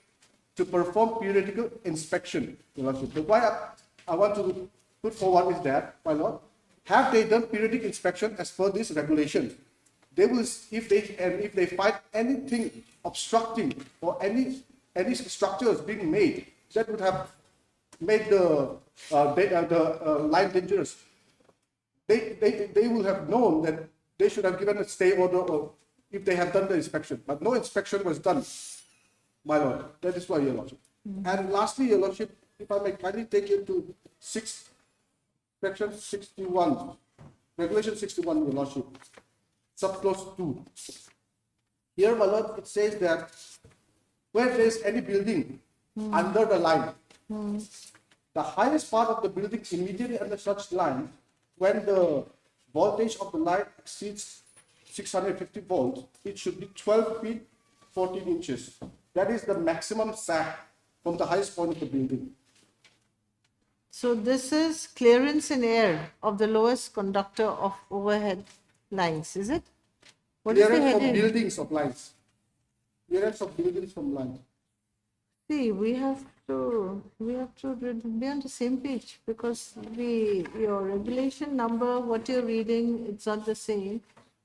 to perform periodical inspection, your lordship. The why I want to put forward is that, my lord, have they done periodic inspection as per this regulation? They will, if they find anything obstructing or any structures being made that would have made the line dangerous, they will have known that they should have given a stay order or if they have done the inspection, but no inspection was done, my lord. That is why, your lordship. And lastly, your lordship, if I may kindly take you to section 61, regulation 61, your lordship, subclause 2. Here, my lord, it says that where there is any building under the line, the highest part of the building immediately under such line, when the voltage of the line exceeds 650 volts, it should be 12 feet 14 inches. That is the maximum sag from the highest point of the building. So this is clearance in air of the lowest conductor of overhead lines, is it? What is the Clearance from heading? buildings of lines. Clearance of buildings from lines. See, we have to be on the same page because your regulation number, what you're reading, it's not the same.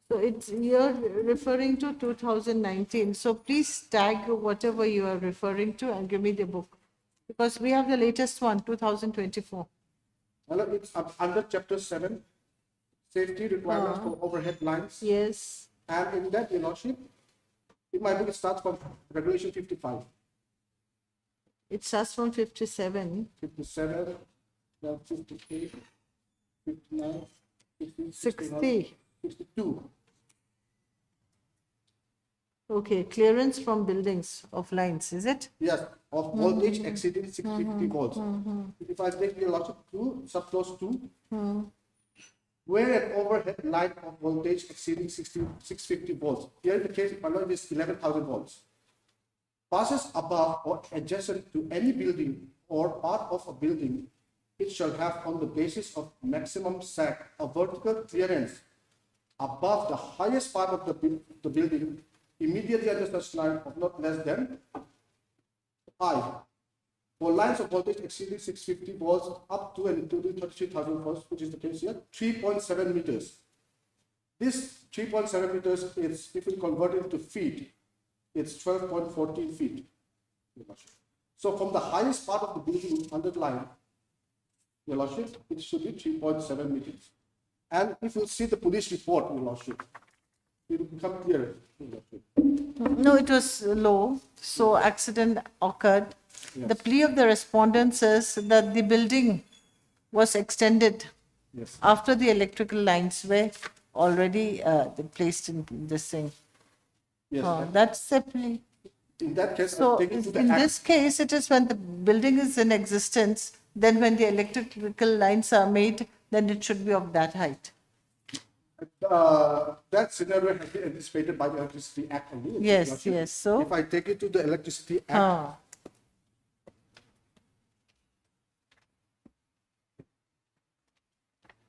So you're referring to 2019. So please tag whatever you are referring to and give me the book because we have the latest one, 2024. Well, it's under chapter 7, safety requirements for overhead lines. Yes. And in that, your lordship, in my book, it starts from regulation 55. It starts from 57. 57, then 58, 59, 60, 60. 62. Okay, clearance from buildings of lines, is it? Yes, of voltage exceeding 650 volts. If I take your lordship to subclause 2, where an overhead line of voltage exceeding 650 volts, here in the case, my lord, is 11,000 volts, passes above or adjacent to any building or part of a building, it shall have on the basis of maximum sag a vertical clearance above the highest part of the building immediately under such line of not less than 5. For lines of voltage exceeding 650 volts up to and including 33,000 volts, which is the case here, 3.7 meters. This 3.7 meters is, if we convert it to feet, it's 12.14 feet. So from the highest part of the building under the line, your lordship, it should be 3.7 meters. And if you see the police report, your lordship, it will become clearer. Your lordship. No, it was low, so accident occurred. Yes. The plea of the respondent says that the building was extended Yes. after the electrical lines were already placed in this thing. Yes. That's the plea. In that case, So I'll take it to the in act. this case, it is when the building is in existence, then when the electrical lines are made, then it should be of that height. That scenario has been anticipated by the Electricity Act only. Your Yes, lordship. yes. So, If I take it to the Electricity Act, ah,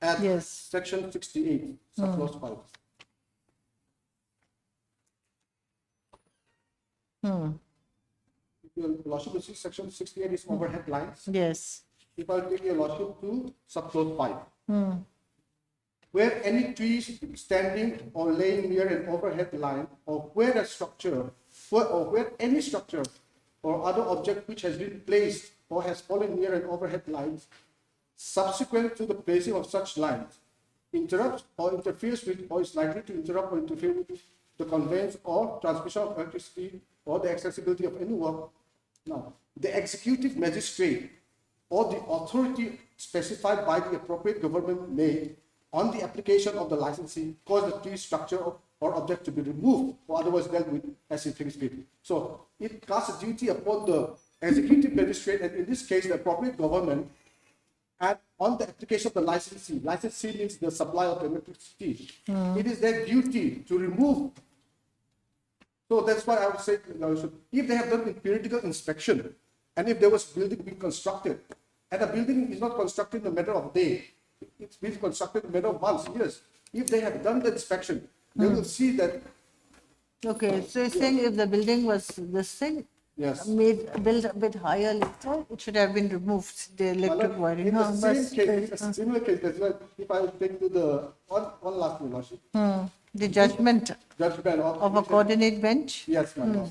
at yes. section 68, subclause 5. If your lordship will see section 68 is overhead lines. Yes. If I take your lordship to subclause 5, where any trees standing or laying near an overhead line, or where a structure, where any structure or other object which has been placed or has fallen near an overhead line, subsequent to the placing of such lines, interrupts or interferes with or is likely to interrupt or interfere with the conveyance or transmission of electricity or the accessibility of any work. Now, the executive magistrate or the authority specified by the appropriate government may, on the application of the licensee, cause the tree, structure, or object to be removed or otherwise dealt with as it thinks fit. So it casts a duty upon the executive magistrate, and in this case, the appropriate government, and on the application of the licensee means the supply of electricity, it is their duty to remove. So that's why I would say, if they have done periodical inspection, and if there was building being constructed, And a building is not constructed in a matter of day. It's been constructed in a matter of months, years. If they have done the inspection, they will see that, Okay, so you're saying if the building was this thing, yes. built a bit higher later, it should have been removed, the electric wiring. In Huh, the but- same case, in a similar case, that's why if I take to the, one last thing, Lordship, The judgment judgment of a coordinate bench, Yes, my lord.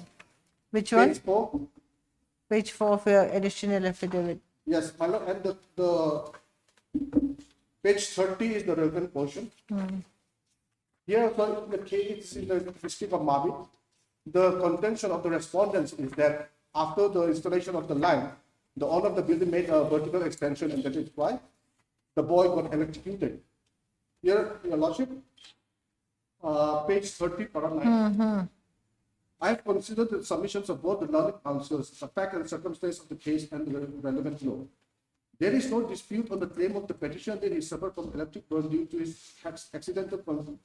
which one? Page 4, Page 4 of your additional affidavit. yes, my lord, and the page 30 is the relevant portion. Here, also, in the case in the district of Mabi, the contention of the respondents is that after the installation of the line, the owner of the building made a vertical extension, and that is why the boy got electrocuted. Here, your lordship, page 30, paragraph 9. I have considered the submissions of both the learned counsels, the fact and circumstance of the case, and the relevant law. There is no dispute on the claim of the petitioner that he suffered from electric burn due to his accidental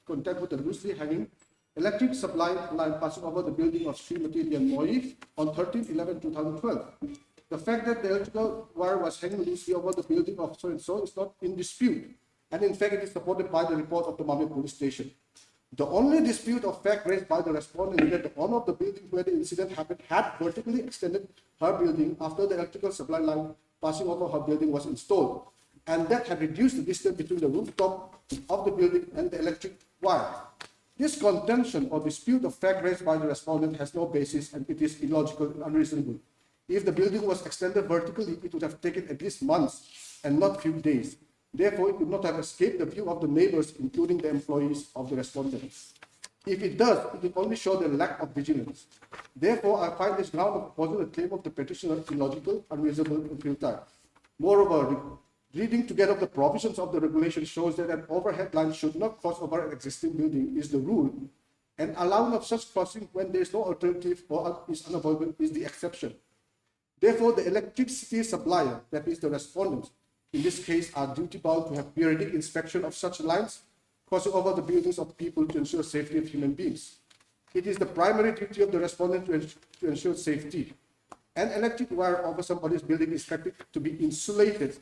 contact with a loosely hanging electric supply line passing over the building of Srimati and Moi on 13/11/2012. The fact that the electrical wire was hanging loosely over the building of so-and-so is not in dispute, and in fact it is supported by the report of the Mummy Police Station. The only dispute of fact raised by the respondent is that the owner of the building where the incident happened had vertically extended her building after the electrical supply line passing over her building was installed, and that had reduced the distance between the rooftop of the building and the electric wire. This contention or dispute of fact raised by the respondent has no basis, and it is illogical and unreasonable. If the building was extended vertically, it would have taken at least months and not few days. Therefore, it would not have escaped the view of the neighbors, including the employees of the respondents. If it does, it will only show the lack of vigilance. Therefore, I find this ground of opposing the claim of the petitioner illogical, unreasonable, and futile. Moreover, reading together the provisions of the regulation shows that an overhead line should not cross over an existing building is the rule, and allowing of such crossing when there is no alternative or is unavoidable is the exception. Therefore, the electricity supplier, that is the respondent, in this case, are duty-bound to have periodic inspection of such lines crossing over the buildings of people to ensure safety of human beings. It is the primary duty of the respondent to ensure safety. An electric wire over somebody's building is expected to be insulated,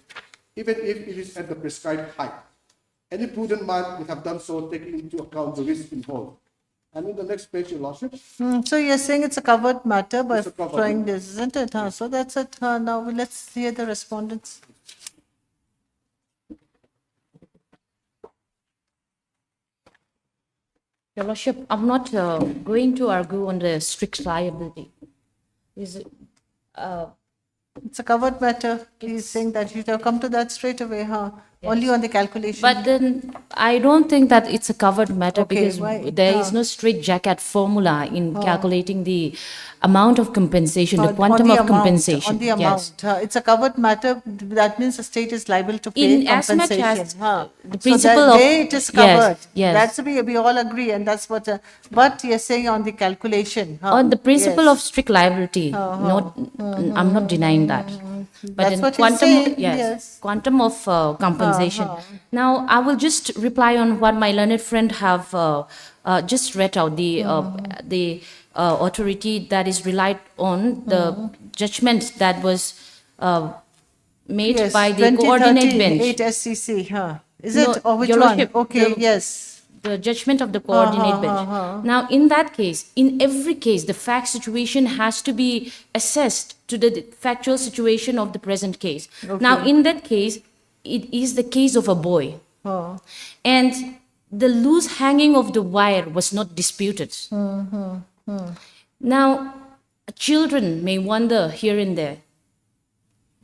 even if it is at the prescribed height. Any prudent man would have done so, taking into account the risk involved. And in the next page, Your Lordship, So you're saying it's a covered matter by It's a covered trying matter. this, isn't it? Huh? So that's it. Now let's hear the respondents. Your Lordship, I'm not going to argue on the strict liability. Is it, It's a covered matter. He's saying that you have come to that straight away, huh? Only on the calculation. but then I don't think that it's a covered matter Okay, because why? there is no strict jacket formula in calculating the amount of compensation, the On quantum the of amount, compensation. On the Yes. amount. It's a covered matter. That means the state is liable to pay In as much compensation. as huh? the So principle that of- way it is yes, covered. yes. That's we all agree, and that's what. But you're saying on the calculation. huh? On the principle Yes. of strict liability, not, I'm not denying that. But That's in what you're quantum, saying, yes, yes. quantum of compensation. Now, I will just reply on what my learned friend have just read out, the authority that is relied on, the judgment that was made Yes, by the coordinate 2013 bench. 8 SCC, huh? Is No, it? Or which Your one? Lordship, Okay, the- yes. The judgment of the coordinate bench. Now, in that case, in every case, the fact situation has to be assessed to the factual situation of the present case. Now, in that case, it is the case of a boy. Oh. And the loose hanging of the wire was not disputed. Now, children may wander here and there.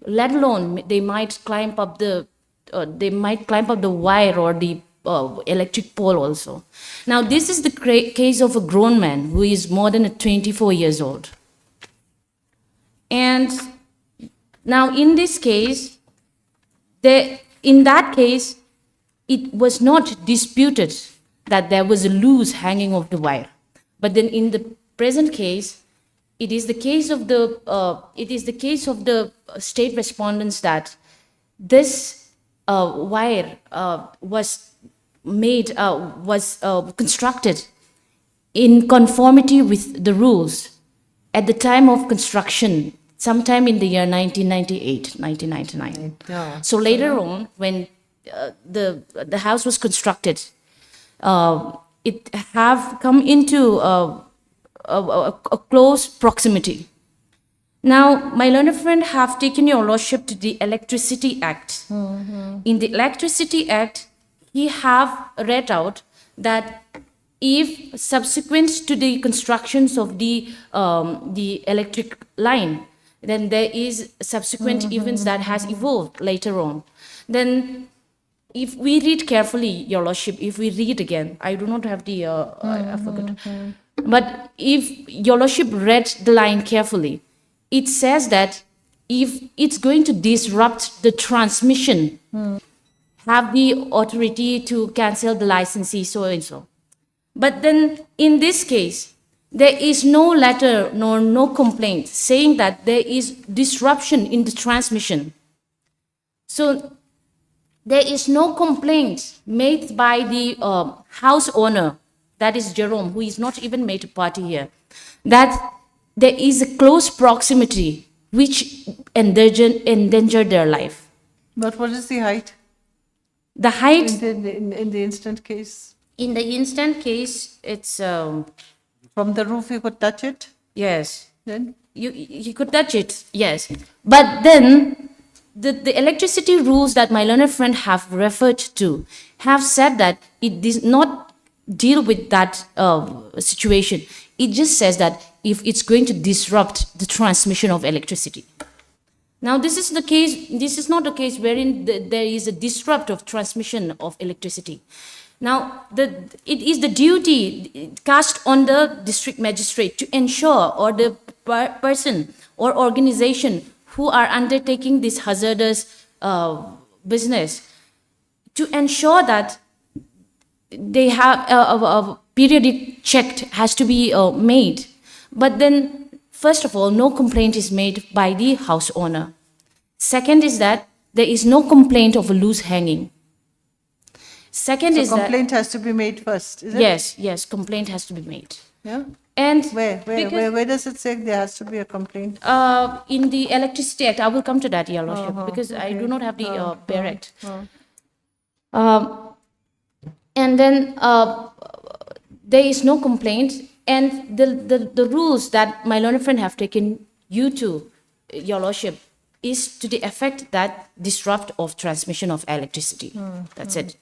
Let alone they might climb up the wire or the electric pole also. Now, this is the case of a grown man who is more than 24 years old. And now, in this case, in that case, it was not disputed that there was a loose hanging of the wire. But then, in the present case, it is the case of the state respondents that this wire was constructed in conformity with the rules at the time of construction sometime in the year 1998, 1999. Yeah. So later on, when the house was constructed, it have come into a close proximity. Now, my learned friend have taken your lordship to the Electricity Act. In the Electricity Act, he have read out that if subsequent to the constructions of the electric line, then there is subsequent events that has evolved later on. Then, if we read carefully, your lordship, if we read again, I do not have the, I forgot. But if your lordship read the line carefully, it says that if it's going to disrupt the transmission, have the authority to cancel the licensee, so and so. But then in this case, there is no letter nor no complaint saying that there is disruption in the transmission. So there is no complaint made by the house owner, that is Jerome, who is not even made a party here, that there is a close proximity which endangered their life. But what is the height The height, in the instant case? in the instant case, it's, From the roof, you could touch it, yes, then? you could touch it, yes. But then, the electricity rules that my learned friend have referred to have said that it does not deal with that situation. It just says that if it's going to disrupt the transmission of electricity. Now, this is the case. This is not the case wherein there is a disrupt of transmission of electricity. Now, it is the duty cast on the district magistrate to ensure, or the person or organization who are undertaking this hazardous business, to ensure that they have a periodic check has to be made. But then, first of all, no complaint is made by the house owner. Second is that there is no complaint of a loose hanging. Second So is that, complaint has to be made first, is it? yes, complaint has to be made. Yeah? And Where does it say there has to be a complaint? in the Electricity Act, I will come to that, Your Lordship, because I do not have the bare act. And then there is no complaint, and the rules that my learned friend have taken you to, Your Lordship, is to the effect that disrupt of transmission of electricity. That's it.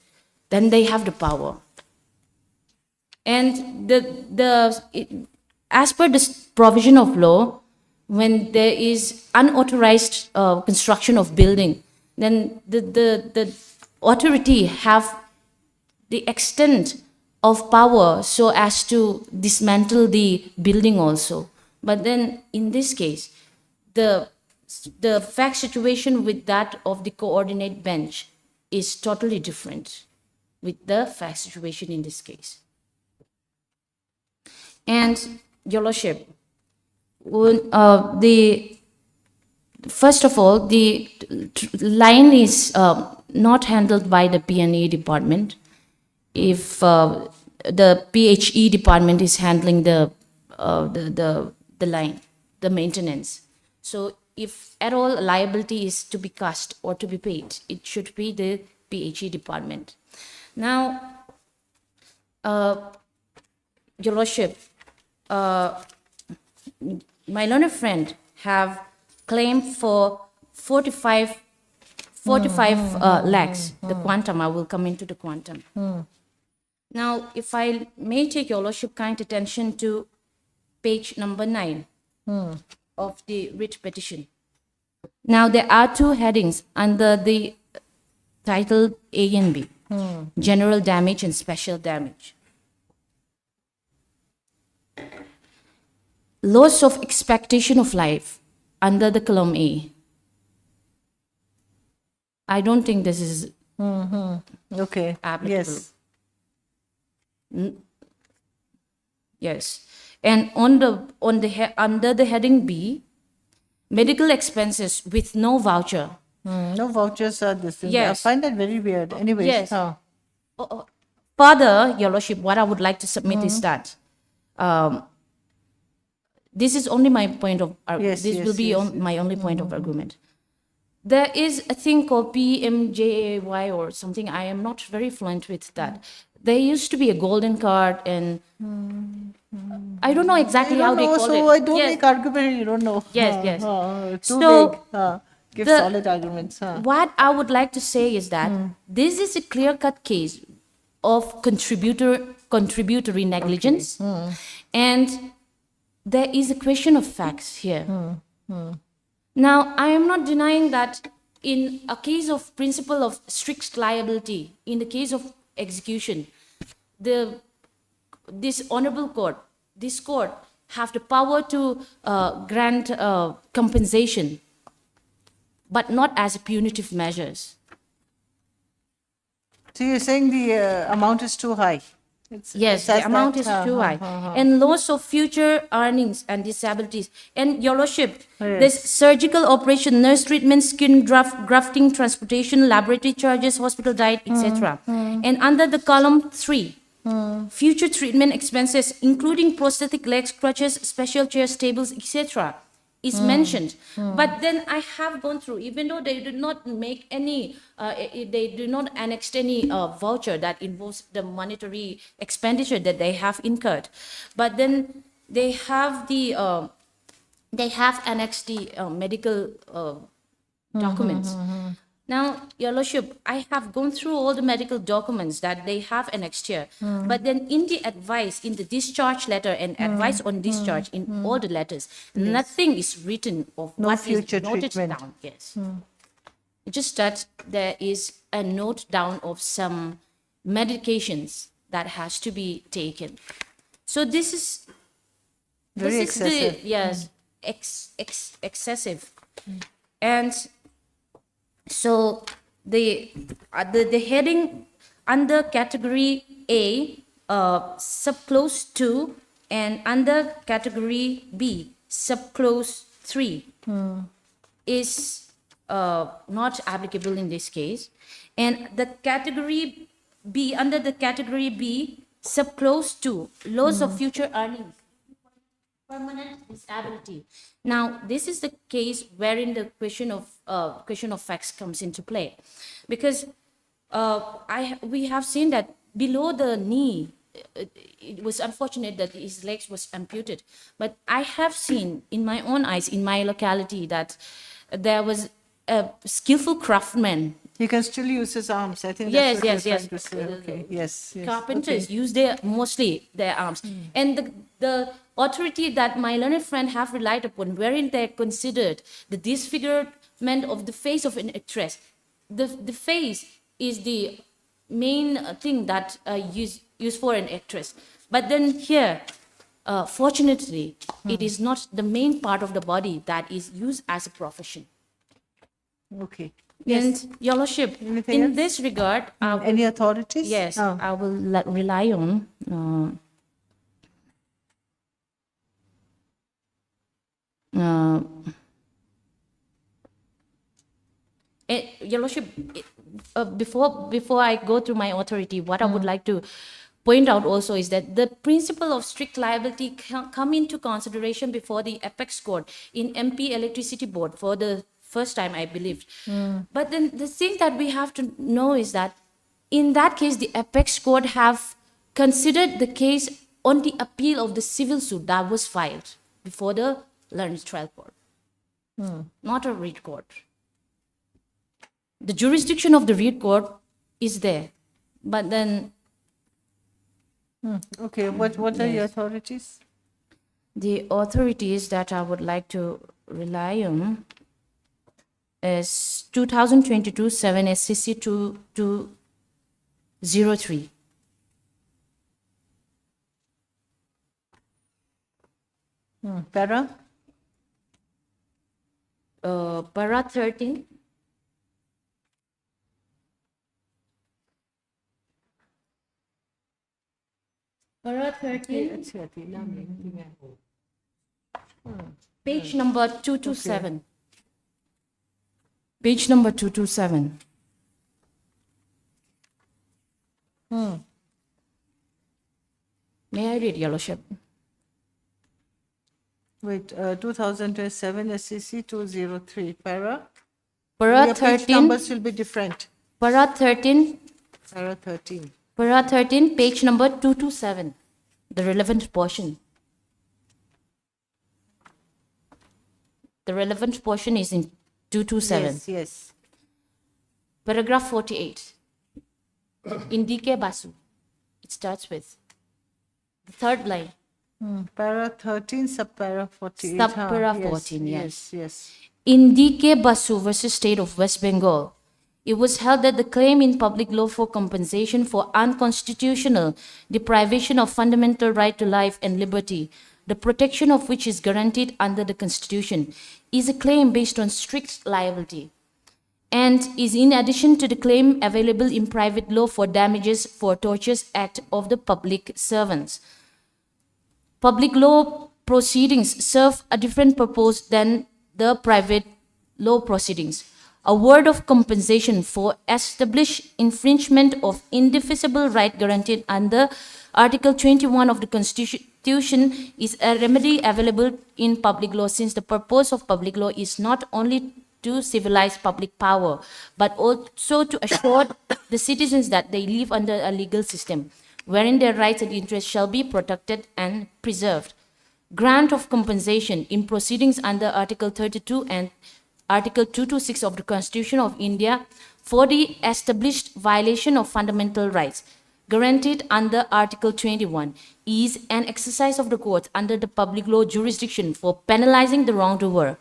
Then they have the power. And as per this provision of law, when there is unauthorized construction of building, then the authority have the extent of power so as to dismantle the building also. But then in this case, the fact situation with that of the coordinate bench is totally different with the fact situation in this case. And Your Lordship, first of all, the line is not handled by the P&E department. If the PHE department is handling the line, the maintenance. So if at all liability is to be cast or to be paid, it should be the PHE department. Now, Your Lordship, my learned friend have claimed for 45 lakhs, the quantum. I will come into the quantum. Now, if I may take Your Lordship kind attention to page number 9 of the writ petition. Now, there are two headings under the title A and B, general damage and special damage. Loss of expectation of life under the column A. I don't think this is Okay, applicable. yes. Yes. And under the heading B, medical expenses with no voucher. No vouchers are this thing. Yes. I find that very weird. Anyways. Yes. Further, Your Lordship, what I would like to submit is that this is only my point of Yes, this yes, will be yes, my only point of argument. There is a thing called PMJAY or something. I am not very fluent with that. There used to be a golden card, and I don't know exactly I how don't they know, call so it. I don't Yes. make argument, you don't know. Yes, yes. Too So, big. Give the- solid arguments. What I would like to say is that this is a clear-cut case of contributory negligence, and there is a question of facts here. Now, I am not denying that in a case of principle of strict liability, in the case of execution, this honorable court, this court have the power to grant compensation, but not as punitive measures. So you're saying the amount is too high? Yes, the amount is too high. And loss of future earnings and disabilities. And Your Lordship, there's surgical operation, nurse treatment, skin grafting, transportation, laboratory charges, hospital diet, etc. And under the column 3, future treatment expenses, including prosthetic legs, crutches, special chairs, tables, etc., is mentioned. But then I have gone through, even though they did not make any, they do not annex any voucher that involves the monetary expenditure that they have incurred. But then they have annexed the medical documents. Now, Your Lordship, I have gone through all the medical documents that they have annexed here. But then in the advice, in the discharge letter and advice on discharge, in all the letters, nothing is written of No what is future noted treatment. down. Yes. Just that there is a note down of some medications that has to be taken. So this is Very this is excessive. the yes excessive, and so the heading under category A, subclause 2, and under category B, subclause 3 is not applicable in this case. And the category B, under the category B, subclause 2, loss of future earnings, permanent disability. Now, this is the case wherein the question of facts comes into play, because we have seen that below the knee, it was unfortunate that his legs was amputated. But I have seen in my own eyes, in my locality, that there was a skillful craftsman. He can still use his arms. I think Yes, that's what yes, you're yes. trying to say. Okay. Yes. Yes. Carpenters Okay. use mostly their arms. And the authority that my learned friend have relied upon, wherein they considered the disfigurement of the face of an actress. The face is the main thing that used for an actress. But then here, fortunately, it is not the main part of the body that is used as a profession. Okay. Yes. And Your Lordship, Anything in else? this regard, I will, Any authorities? yes, Oh. I will rely on Your Lordship, before I go through my authority, what I would like to point out also is that the principle of strict liability come into consideration before the apex court in MP Electricity Board for the first time, I believe. But then the thing that we have to know is that in that case, the apex court have considered the case on the appeal of the civil suit that was filed before the learned trial court, not a reed court. The jurisdiction of the reed court is there, but then Okay. What are your authorities? the authorities that I would like to rely on is 2022 7 SCC 2203. Para? Para 13. Para 13. Page number 227. Page number 227. May I read, Your Lordship? Wait, 2027 SCC 203, para? Para Your page 13, numbers will be different. para 13, Para 13. para 13, page number 227, the relevant portion. The relevant portion is in 227. Yes, yes. Paragraph 48. In DK Basu, it starts with the third line. Para 13, subpara 48. Subpara huh? 14, yes. Yes. In DK Basu versus State of West Bengal, it was held that the claim in public law for compensation for unconstitutional deprivation of fundamental right to life and liberty, the protection of which is guaranteed under the Constitution, is a claim based on strict liability and is in addition to the claim available in private law for damages for tortious act of the public servants. Public law proceedings serve a different purpose than the private law proceedings. Award of compensation for established infringement of indefeasible right guaranteed under Article 21 of the Constitution is a remedy available in public law, since the purpose of public law is not only to civilize public power, but also to assure the citizens that they live under a legal system wherein their rights and interests shall be protected and preserved. Grant of compensation in proceedings under Article 32 and Article 226 of the Constitution of India for the established violation of fundamental rights guaranteed under Article 21 is an exercise of the courts under the public law jurisdiction for penalizing the wrongdoer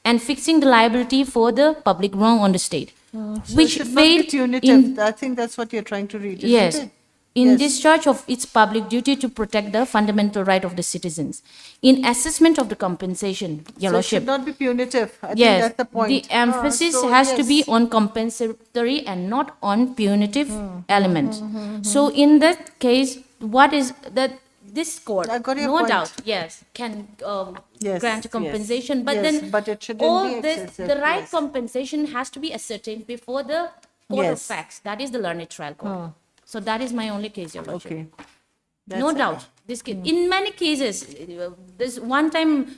and fixing the liability for the public wrong on the state, So which it should not be failed punitive. in I think that's what you're trying to read, isn't yes, it? in Yes. discharge of its public duty to protect the fundamental right of the citizens. In assessment of the compensation, Your So it should Lordship, not be punitive. I think yes, that's the point. the emphasis So has to be yes. on compensatory and not on punitive element. So in that case, what is that? This court, I got your no point. doubt, yes, can Yes, grant yes, compensation, but yes, then but it shouldn't all be this, excessive, the right yes. compensation has to be ascertained before the court of Yes. facts. That is the learned trial court. So that is my only case, Your Lordship. Okay. No doubt. This case, in many cases, this one-time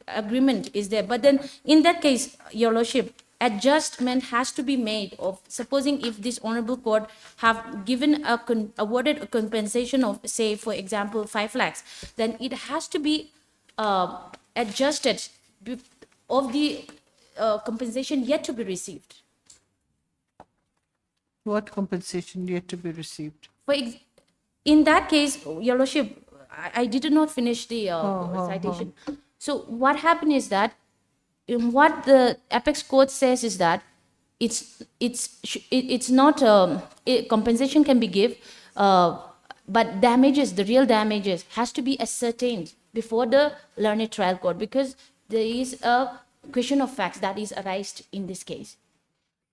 agreement is there. But then, in that case, Your Lordship, adjustment has to be made of. Supposing if this honorable court have given awarded a compensation of, say, for example, 5 lakhs, then it has to be adjusted of the compensation yet to be received. What compensation yet to be received? In that case, Your Lordship, I did not finish the citation. So what happened is that what the apex court says is that it's not compensation can be given, but damages, the real damages, has to be ascertained before the learned trial court, because there is a question of facts that is arised in this case.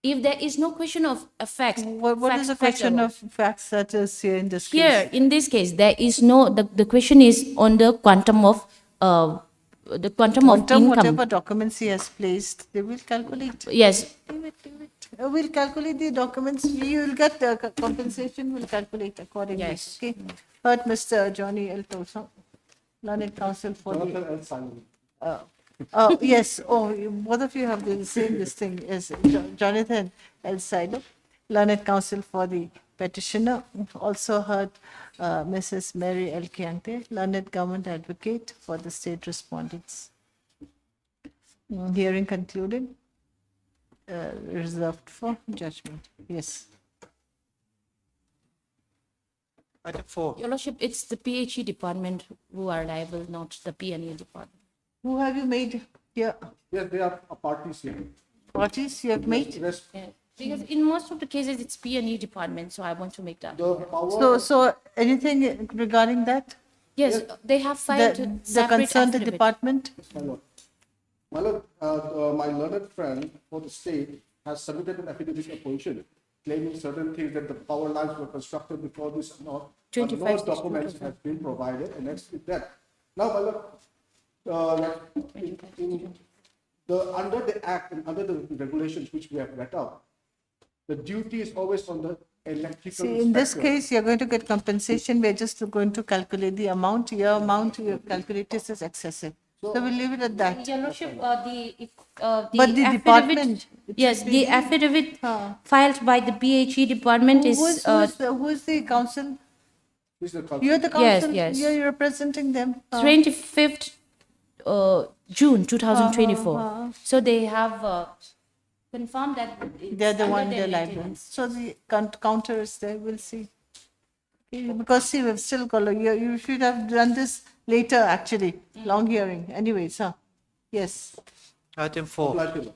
If there is no question of facts, What is the question of facts that is here in this here, case? in this case, there is no, the question is on the quantum of Quantum, income. whatever documents he has placed, they will calculate. Yes, Leave it. We'll calculate the documents. We will get the compensation. We'll calculate accordingly. Yes. Okay. Heard Mr. Johnny L. Tolson, learned counsel for the. Jonathan L. Simon. Oh, yes. Oh, both of you have the same this thing. Yes, Jonathan L. Silo, learned counsel for the petitioner. Also heard Mrs. Mary L. Kiante, learned government advocate for the state respondents. Hearing concluded. Reserved for judgment. Yes. Item 4. Your Lordship, it's the PHE department who are liable, not the PNE department. Who have you made here? Yes, they are parties here. Parties you have made? Rest, Yeah. Because in most of the cases, it's PNE department, so I want to make that. the power. So anything regarding that? Yes, they have filed The separate concerned affidavit. department? My lord. My lord, my learned friend for the state has submitted an affidavit of opposition claiming certain things that the power lines were constructed before this and all. But 25 no documents have been provided, and next with that. Now, my lord, under the act and under the regulations which we have read out, the duty is always on the electrical See, in this inspector. case, you're going to get compensation. We're just going to calculate the amount. Your amount you have calculated is excessive. So we'll leave it at that. Your Lordship, But the affidavit, department, it yes, should be the the- affidavit Huh. filed by the PHE department is, Who is the council? Who's the council? You're the Yes, council. yes. You're representing them. 25th June 2024. So they have confirmed that it's They're the under one their they're liable. maintenance. So the counter is there. We'll see. Okay, because see, we've still got. You should have done this later. Actually, long hearing. Anyways, yes. Item 4. Apply to law.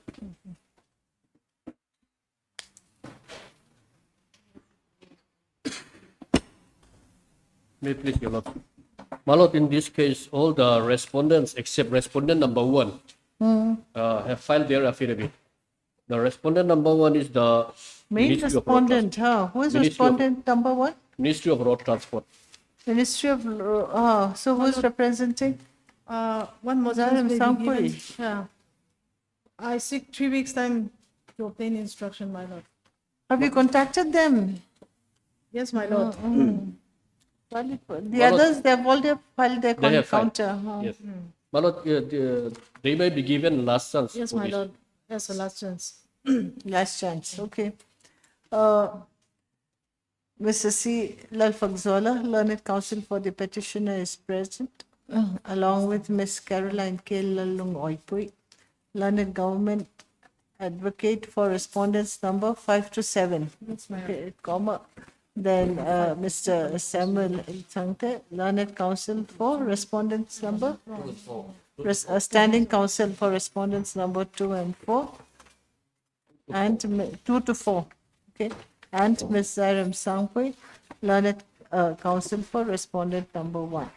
May I please, Your Lord. My Lord, in this case, all the respondents except respondent number 1 have filed their affidavit. The respondent number 1 is the Main Ministry of Road respondent, Who is Ministry of- respondent number one? Ministry of Road Transport. Ministry of. So who's representing? One more Zaram chance may be Sampuri. given. Yeah. I seek 3 weeks' time to obtain instruction, my lord. Have you contacted them? Yes, my lord. The others, they have already filed their They have filed. counter. Yes. My Lord, they may be given last chance. Yes, for my this. lord. Yes, the last chance. Last chance, okay. Mr. C. Lalfagzola, learned counsel for the petitioner, is present, along with Miss Caroline K. Lalung Oipui, learned government advocate for respondents number 5 to 7. Okay, comma. Then Mr. Samuel Tangte, learned counsel for respondents number standing counsel for respondents number 2 and 4. And 2 to 4, okay, and Ms. Zaram Sangpui, learned counsel for respondent number 1.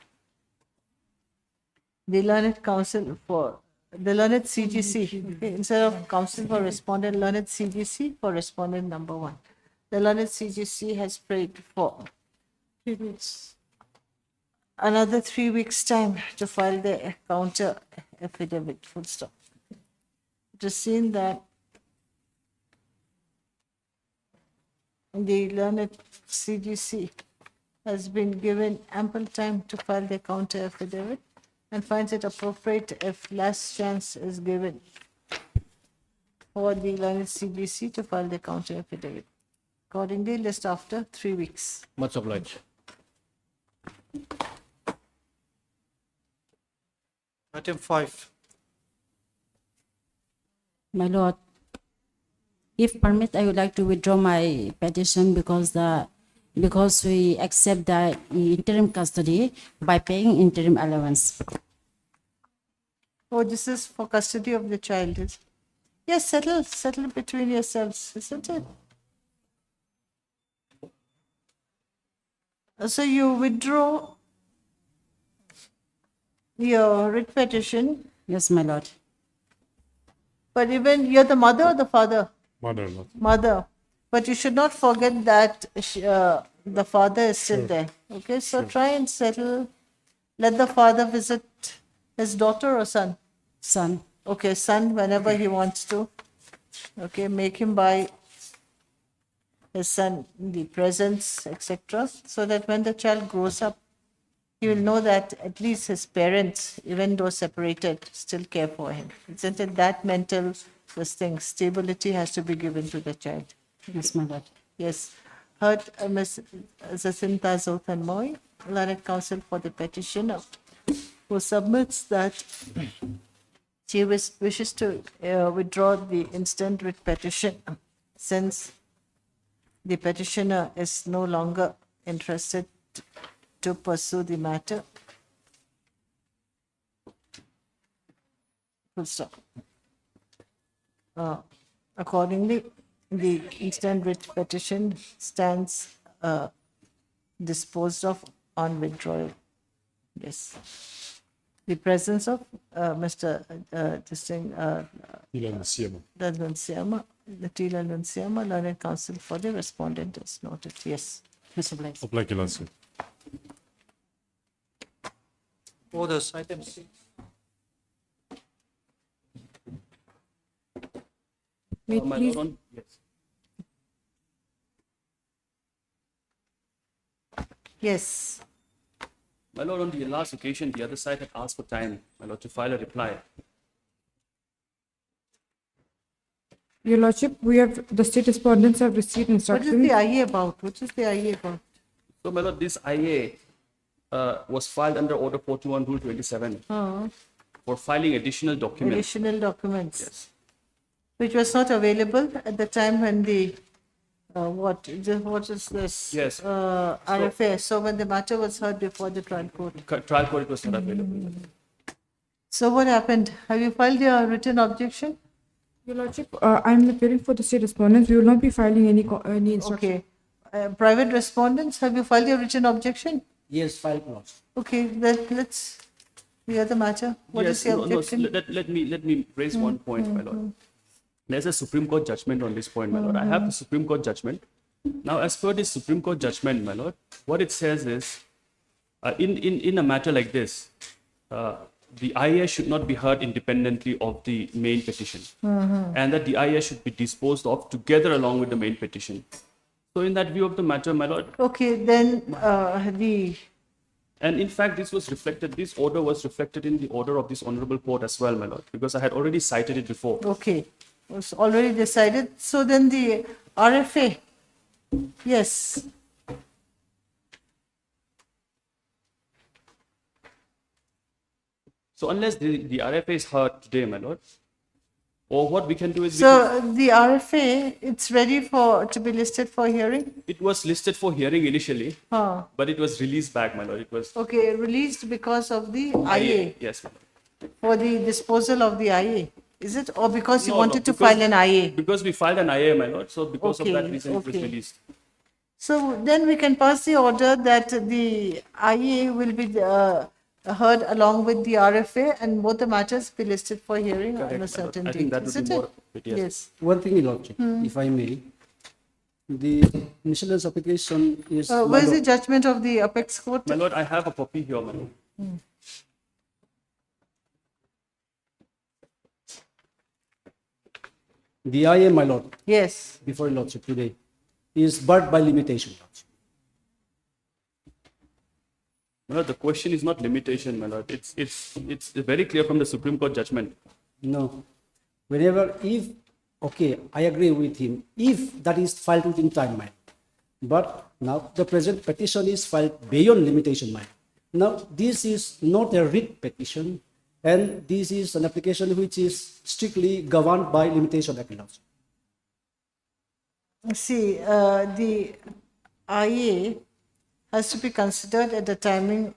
The learned counsel for the learned CGC, okay, instead of counsel for respondent, learned CGC for respondent number 1. The learned CGC has prayed for 3 weeks. another 3 weeks' time to file the counter affidavit. Full stop. It is seen that the learned CGC has been given ample time to file their counter affidavit and finds it appropriate if last chance is given for the learned CGC to file their counter affidavit. Accordingly, list after 3 weeks. Much obliged. Item 5. My Lord, if permit, I would like to withdraw my petition because we accept the interim custody by paying interim allowance. Oh, this is for custody of the child. Yes, settle between yourselves, isn't it? So you withdraw your writ petition, Yes, my Lord. but even you're the mother or the father? Mother, not Mother. But you should not forget that the father is still there. Okay, so try and settle. Let the father visit his daughter or son. Son. Okay, son, whenever he wants to. Okay, make him buy his son the presents, etc., so that when the child grows up, he will know that at least his parents, even though separated, still care for him. Isn't it that mental, this thing, stability has to be given to the child? Yes, my Lord. Yes. Heard Ms. Jacinta Zothan Moy, learned counsel for the petitioner, who submits that she wishes to withdraw the instant writ petition since the petitioner is no longer interested to pursue the matter. Full stop. Accordingly, the instant writ petition stands disposed of on withdrawal. Yes. The presence of Mr. Ilan Siama. Lanunciama, the T. Lanunciama, learned counsel for the respondent is noted. Yes. Mr. Blake. Apply Kilansi. Orders. Item 6. May My please, Lord, yes. Yes. My lord, on the last occasion, the other side had asked for time, my lord, to file a reply. Your Lordship, we have, the state respondents have received What is instructions. the IA about? What is the IA about? So, my lord, this IA was filed under Order 41, Rule 27 for filing additional documents. Additional documents. Yes. Which was not available at the time when the, what is this? Yes. RFA. So when the matter was heard before the trial court. Trial court, it was not available. So what happened? Have you filed your written objection? Your Lordship, I'm appearing for the state respondents. We will not be filing any instructions. Okay. Private respondents, have you filed your written objection? Yes, filed clause. Okay, then let's hear the matter. What is your objection? Let me raise one point, my lord. There's a Supreme Court judgment on this point, my lord. I have the Supreme Court judgment. Now, as per this Supreme Court judgment, my lord, what it says is, in a matter like this, the IA should not be heard independently of the main petition, and that the IA should be disposed of together along with the main petition. So, in that view of the matter, my lord, Okay, then and in fact, this order was reflected in the order of this honorable court as well, my lord, because I had already cited it before. okay, was already decided. So then the RFA, yes. So unless the RFA is heard today, my lord, or what we can do is, So the RFA, it's ready to be listed for hearing? it was listed for hearing initially, Huh. but it was released back, my lord. It was Okay, released because of the IA, Yes, my lord. for the disposal of the IA. Is it? Or because you No, wanted to because- file an IA? Because we filed an IA, my lord. So because of that Okay, reason, it was okay. released. So then we can pass the order that the IA will be heard along with the RFA and both the matters be listed for hearing Correct, on my a lord. certain I date. think that would Isn't be more it? of it, yes. One thing, Your Lordship, if I may. The initial application is. my Where is the lord- judgment of the apex court? My lord, I have a copy here, my lord. The IA, my lord, Yes. before Your Lordship today, is barred by limitation, Lordship. My lord, the question is not limitation, my lord. It's very clear from the Supreme Court judgment. No. Whenever, if, okay, I agree with him, if that is filed within time, man. But now the present petition is filed beyond limitation, man. Now, this is not a writ petition, and this is an application which is strictly governed by limitation act. See, the IA has to be considered at the time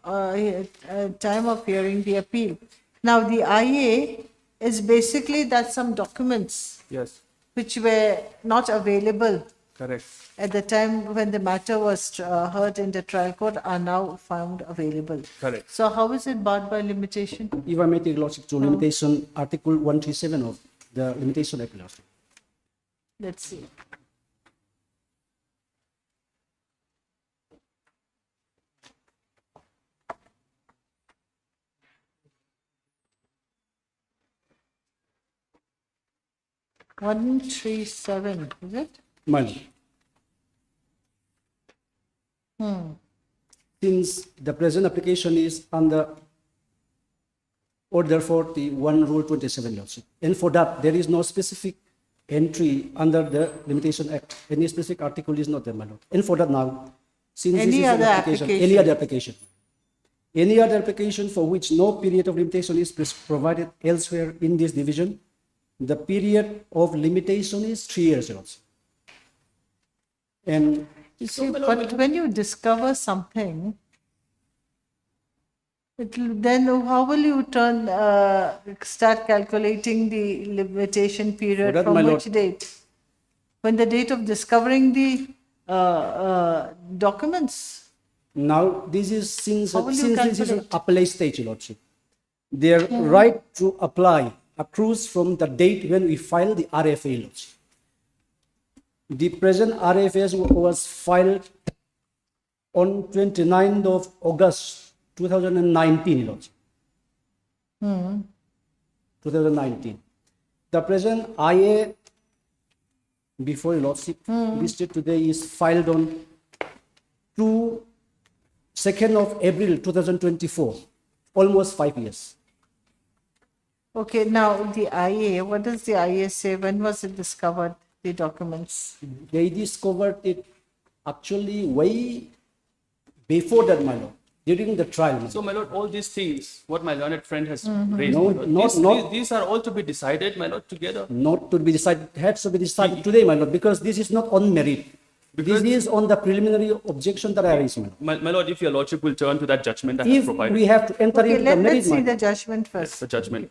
of hearing the appeal. Now, the IA is basically that some documents Yes, which were not available correct. at the time when the matter was heard in the trial court are now found available. Correct. So how is it barred by limitation? If I may take Lordship to limitation, Article 137 of the limitation act. Lordship. Let's see. One, 137, is it? My lord. Since the present application is under Order 41, Rule 27, Lordship, and for that there is no specific entry under the Limitation Act. Any specific article is not there, my lord. And for that now, since Any this is an other application, any other application, any other application for which no period of limitation is provided elsewhere in this division, the period of limitation is 3 years, Lordship. And You see, but when you discover something, then how will you start calculating the limitation period that, from my which lord- date? When the date of discovering the documents? now, this is since How will you this is an calculate? appellate stage, Lordship. Their right to apply accrues from the date when we file the RFA, Lordship. The present RFA was filed on 29th of August 2019, Lordship. 2019. The present IA before Lordship listed today is filed on 2 2nd of April 2024, almost 5 years. Okay, now the IA, what does the IA say? When was it discovered, the documents? They discovered it actually way before that, my lord, during the trial. My lord. So, my lord, all these things, what my learned friend has raised, No, my lord, not- these are all to be decided, my lord, together. Not to be decided, has to be decided today, my lord, because this is not on merit. Because- This is on the preliminary objection that I raised, my lord. My lord, if your lordship will turn to that judgment I have If provided, we have to enter Okay, into the merit, let's see my the lord, judgment first. the judgment.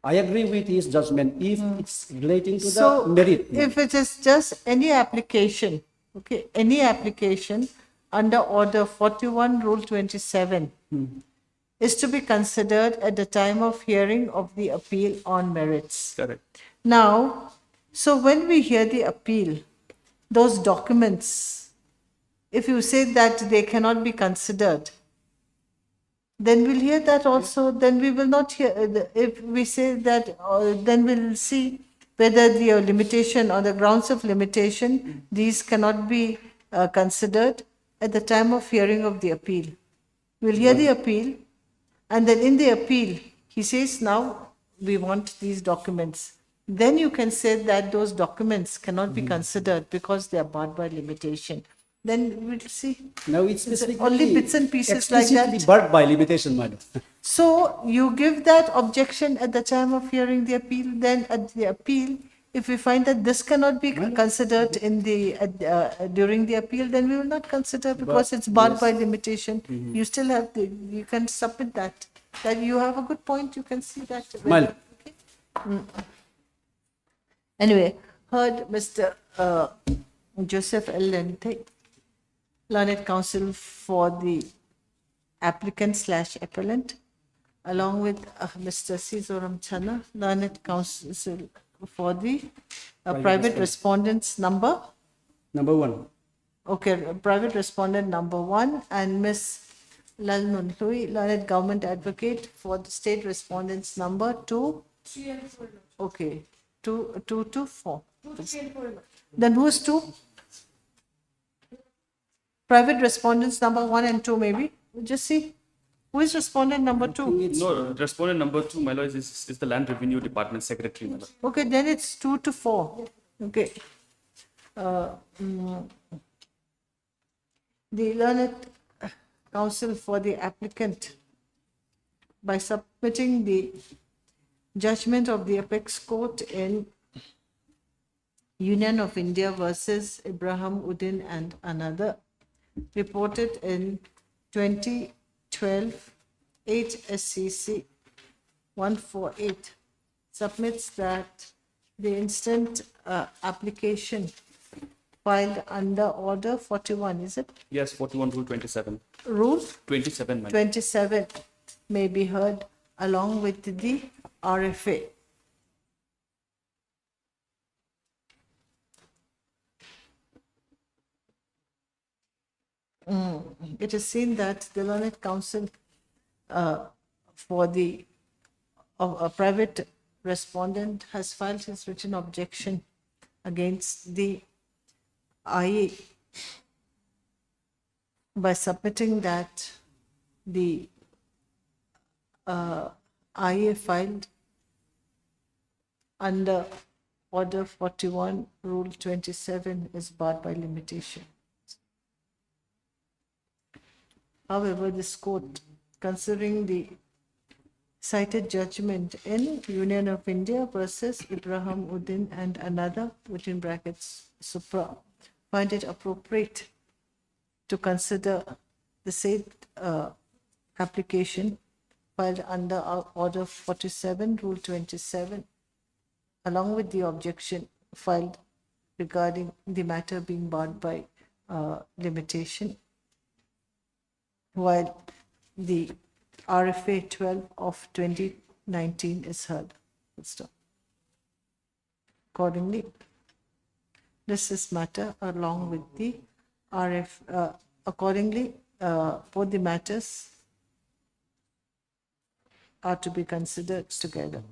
I agree with his judgment if it's relating to So, the merit. if it is just any application, okay, any application under Order 41, Rule 27 is to be considered at the time of hearing of the appeal on merits. Correct. Now, so when we hear the appeal, those documents, if you say that they cannot be considered, then we'll hear that also, then we will not hear, if we say that, then we'll see whether the limitation or the grounds of limitation, these cannot be considered at the time of hearing of the appeal. We'll hear the appeal, and then in the appeal, he says, now we want these documents. Then you can say that those documents cannot be considered because they are barred by limitation. Then we'll see. Now it's It's specifically only bits and pieces like explicitly that. barred by limitation, my lord. So you give that objection at the time of hearing the appeal, then at the appeal, if we find that this cannot be considered in the, during the appeal, then we will not consider because it's barred by limitation. You still have, you can submit that. That you have a good point, you can see that. Well- Okay. Anyway, heard Mr. Joseph L. Lente, learned counsel for the applicant / appellant, along with Mr. C. Zoram Chana, learned counsel for the private respondents number. Number 1. Okay, private respondent number 1, and Ms. Lalnun Louis, learned government advocate for the state respondents number 2. Okay, 2 to 4. Then who's 2? Private respondents number 1 and 2 maybe. We'll just see. Who is respondent number 2? No, respondent number 2, my lord, is the Land Revenue Department Secretary, my lord. Okay, then it's 2 to 4. Okay. The learned counsel for the applicant, by submitting the judgment of the apex court in Union of India versus Ibrahim Uddin and another, reported in 2012 8 SCC 148, submits that the instant application filed under Order 41, is it? Yes, 41 Rule 27. Rule 27, my lord. 27 may be heard along with the RFA. It is seen that the learned counsel for the a private respondent has filed his written objection against the IA by submitting that the IA filed under Order 41, Rule 27 is barred by limitation. However, this court, considering the cited judgment in Union of India versus Ibrahim Uddin and another, within brackets, Supra, find it appropriate to consider the said application filed under Order 47, Rule 27, along with the objection filed regarding the matter being barred by limitation, while the RFA 12 of 2019 is heard. Accordingly, this is matter along with the accordingly, both the matters are to be considered together.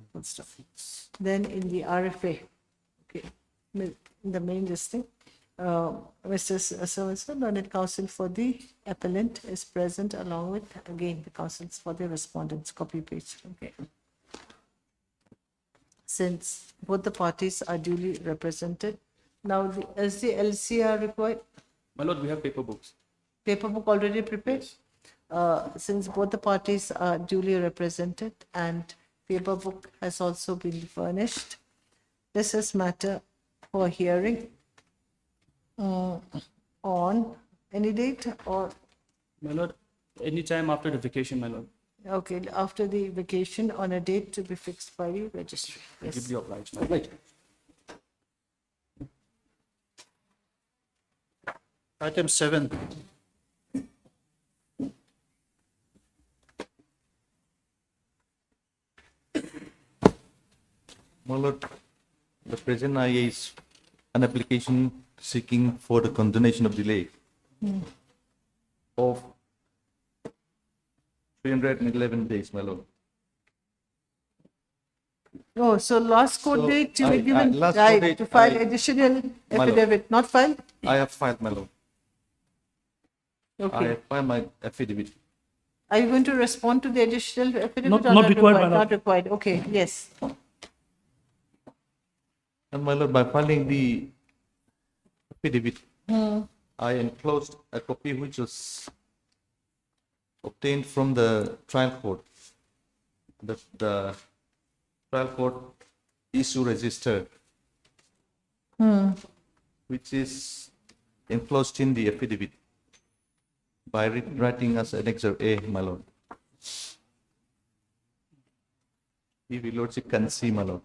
Then in the RFA, okay, in the main listing, Mr. Sylvester, learned counsel for the appellant is present along with, again, the counsels for the respondents, copy paste, okay. Since both the parties are duly represented, now, is the LCR required? My lord, we have paper books. Paper book already prepared? Since both the parties are duly represented and paper book has also been furnished, this is matter for hearing on any date or, My lord, anytime after the vacation, my lord. okay, after the vacation on a date to be fixed by the registry. Yes. Deeply obliged, my lord. Right. Item 7. My lord, the present IA is an application seeking for the condonation of delay of 311 days, my lord. Oh, so last court So, date to I- be given, last court right, date, to file I- additional lord. affidavit, not filed? I have filed, my lord. I Okay. have filed my affidavit. Are you going to respond to the additional affidavit? Not- or not required, my lord. Not required, okay, yes. And my lord, by filing the affidavit, I enclosed a copy which was obtained from the trial court. The trial court issue register, which is enclosed in the affidavit by writing as Annexure A, my lord. If your lordship can see, my lord,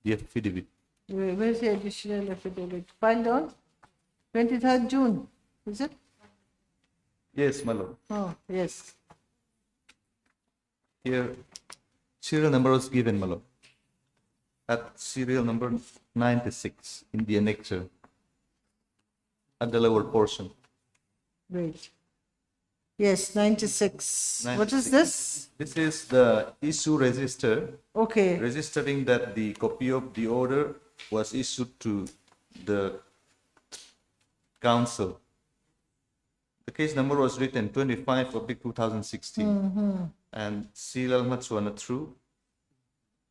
the affidavit. Where's the additional affidavit? Filed on 23rd June, is it? Yes, my lord. Oh, yes. Here, serial number was given, my lord. At serial number 96 in the annexure, at the lower portion. Great. Yes, 96. What is 96. this? This is the issue register, Okay, registering that the copy of the order was issued to the council. The case number was written 25 of 2016, and serial Matswana through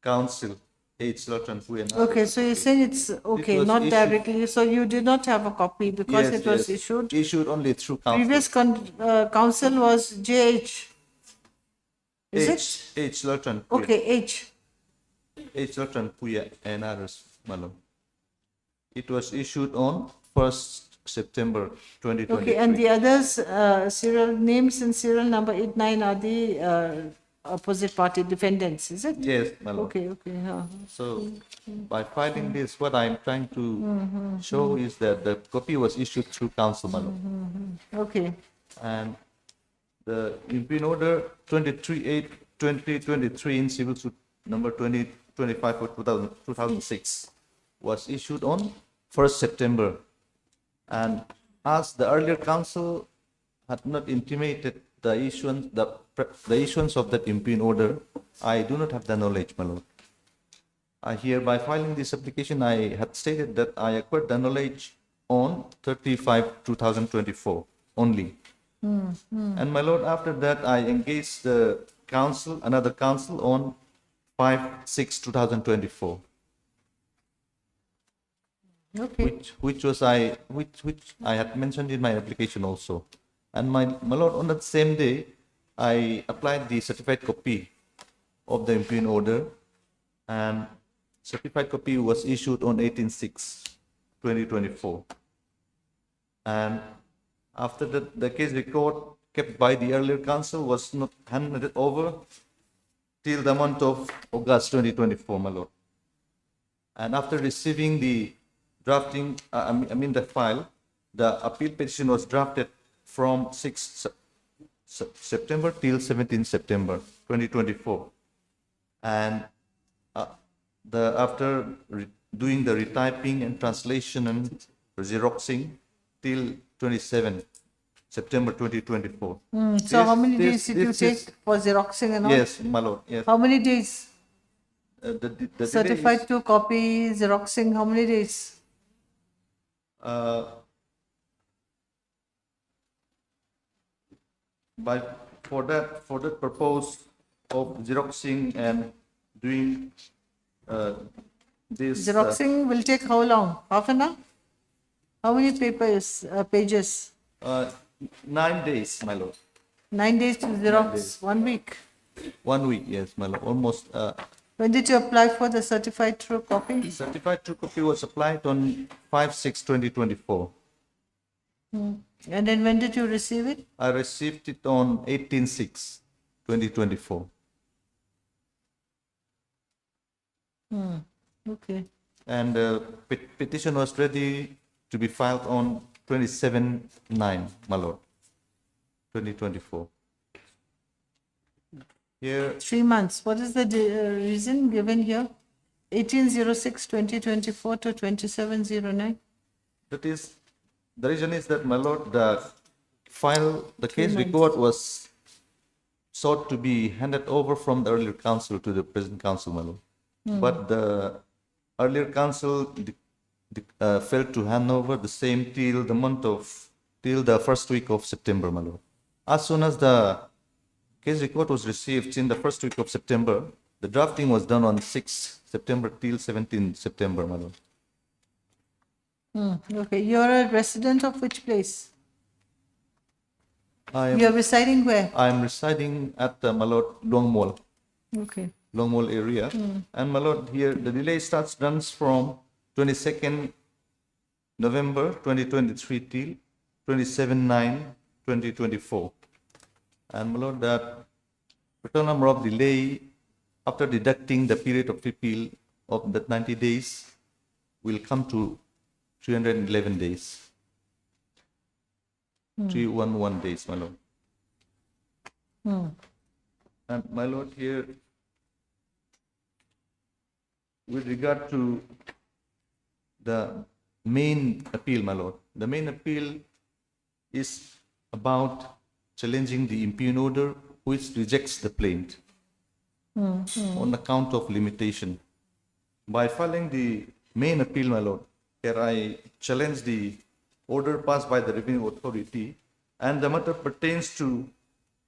council H. Lawton and okay, so you're saying it's, okay, was not issued- directly, so you did not have a copy because Yes, it was yes. issued? Issued only through council. Previous council was JH. Is it? H. Lawton. Okay, H. H. Lawton Puya and others, Malo. It was issued on 1st September 2023. Okay, and the others, serial names and serial number 89 are the opposite party defendants, is it? Yes, Malo. Okay, okay, So by filing this, what I'm trying to show is that the copy was issued through council, Malo. okay. And the impugn order 23/8/2023 in civil suit number 2025 for 2006 was issued on 1st September. And as the earlier council had not intimated the issuance of that impugn order, I do not have the knowledge, my lord. Hereby filing this application, I had stated that I acquired the knowledge on 35/2024 only. And my lord, after that, I engaged the council, another council, on 5/6/2024, Okay, which I had mentioned in my application also. And my lord, on that same day, I applied the certified copy of the impugn order, and certified copy was issued on 18/6/2024. And after that, the case record kept by the earlier council was not handed over till the month of August 2024, my lord. And after receiving the drafting, the file, the appeal petition was drafted from 6th September till 17th September 2024. And after doing the retyping and translation and xeroxing till 27 September 2024. so how many days This- did you this is- take for xeroxing and all? Yes, my lord, yes. How many days? The delay Certified to copy, xeroxing, how many days? Uh, by for that purpose of xeroxing and doing this Xeroxing will take how long? Half an hour? How many pages? 9 days, my lord. 9 days to Xerox, days. 1 week. 1 week, yes, my lord. Almost. When did you apply for the certified true copy? Certified true copy was applied on 5/6/2024. And then when did you receive it? I received it on 18/6/2024. Okay. And petition was ready to be filed on 27/9, my lord, 2024. Here, 3 months. What is the reason given here? 18/06/2024 to 27/09? that is, the reason is that, my lord, the case months. record was sought to be handed over from the earlier council to the present council, my lord. But the earlier council failed to hand over the same till the first week of September, my lord. As soon as the case record was received in the first week of September, the drafting was done on 6th September till 17th September, my lord. Okay. You're a resident of which place? I You're residing where? am residing at my lord, Luang Mall. Okay. Long Mall area. And my lord, here the delay runs from 22nd November 2023 till 27/9/2024. And my lord, that total number of delay after deducting the period of appeal of that 90 days will come to 311 days. 311 days, my lord. And my lord, here, with regard to the main appeal, my lord, the main appeal is about challenging the impugn order which rejects the plaint on account of limitation. By filing the main appeal, my lord, here I challenge the order passed by the revenue authority, and the matter pertains to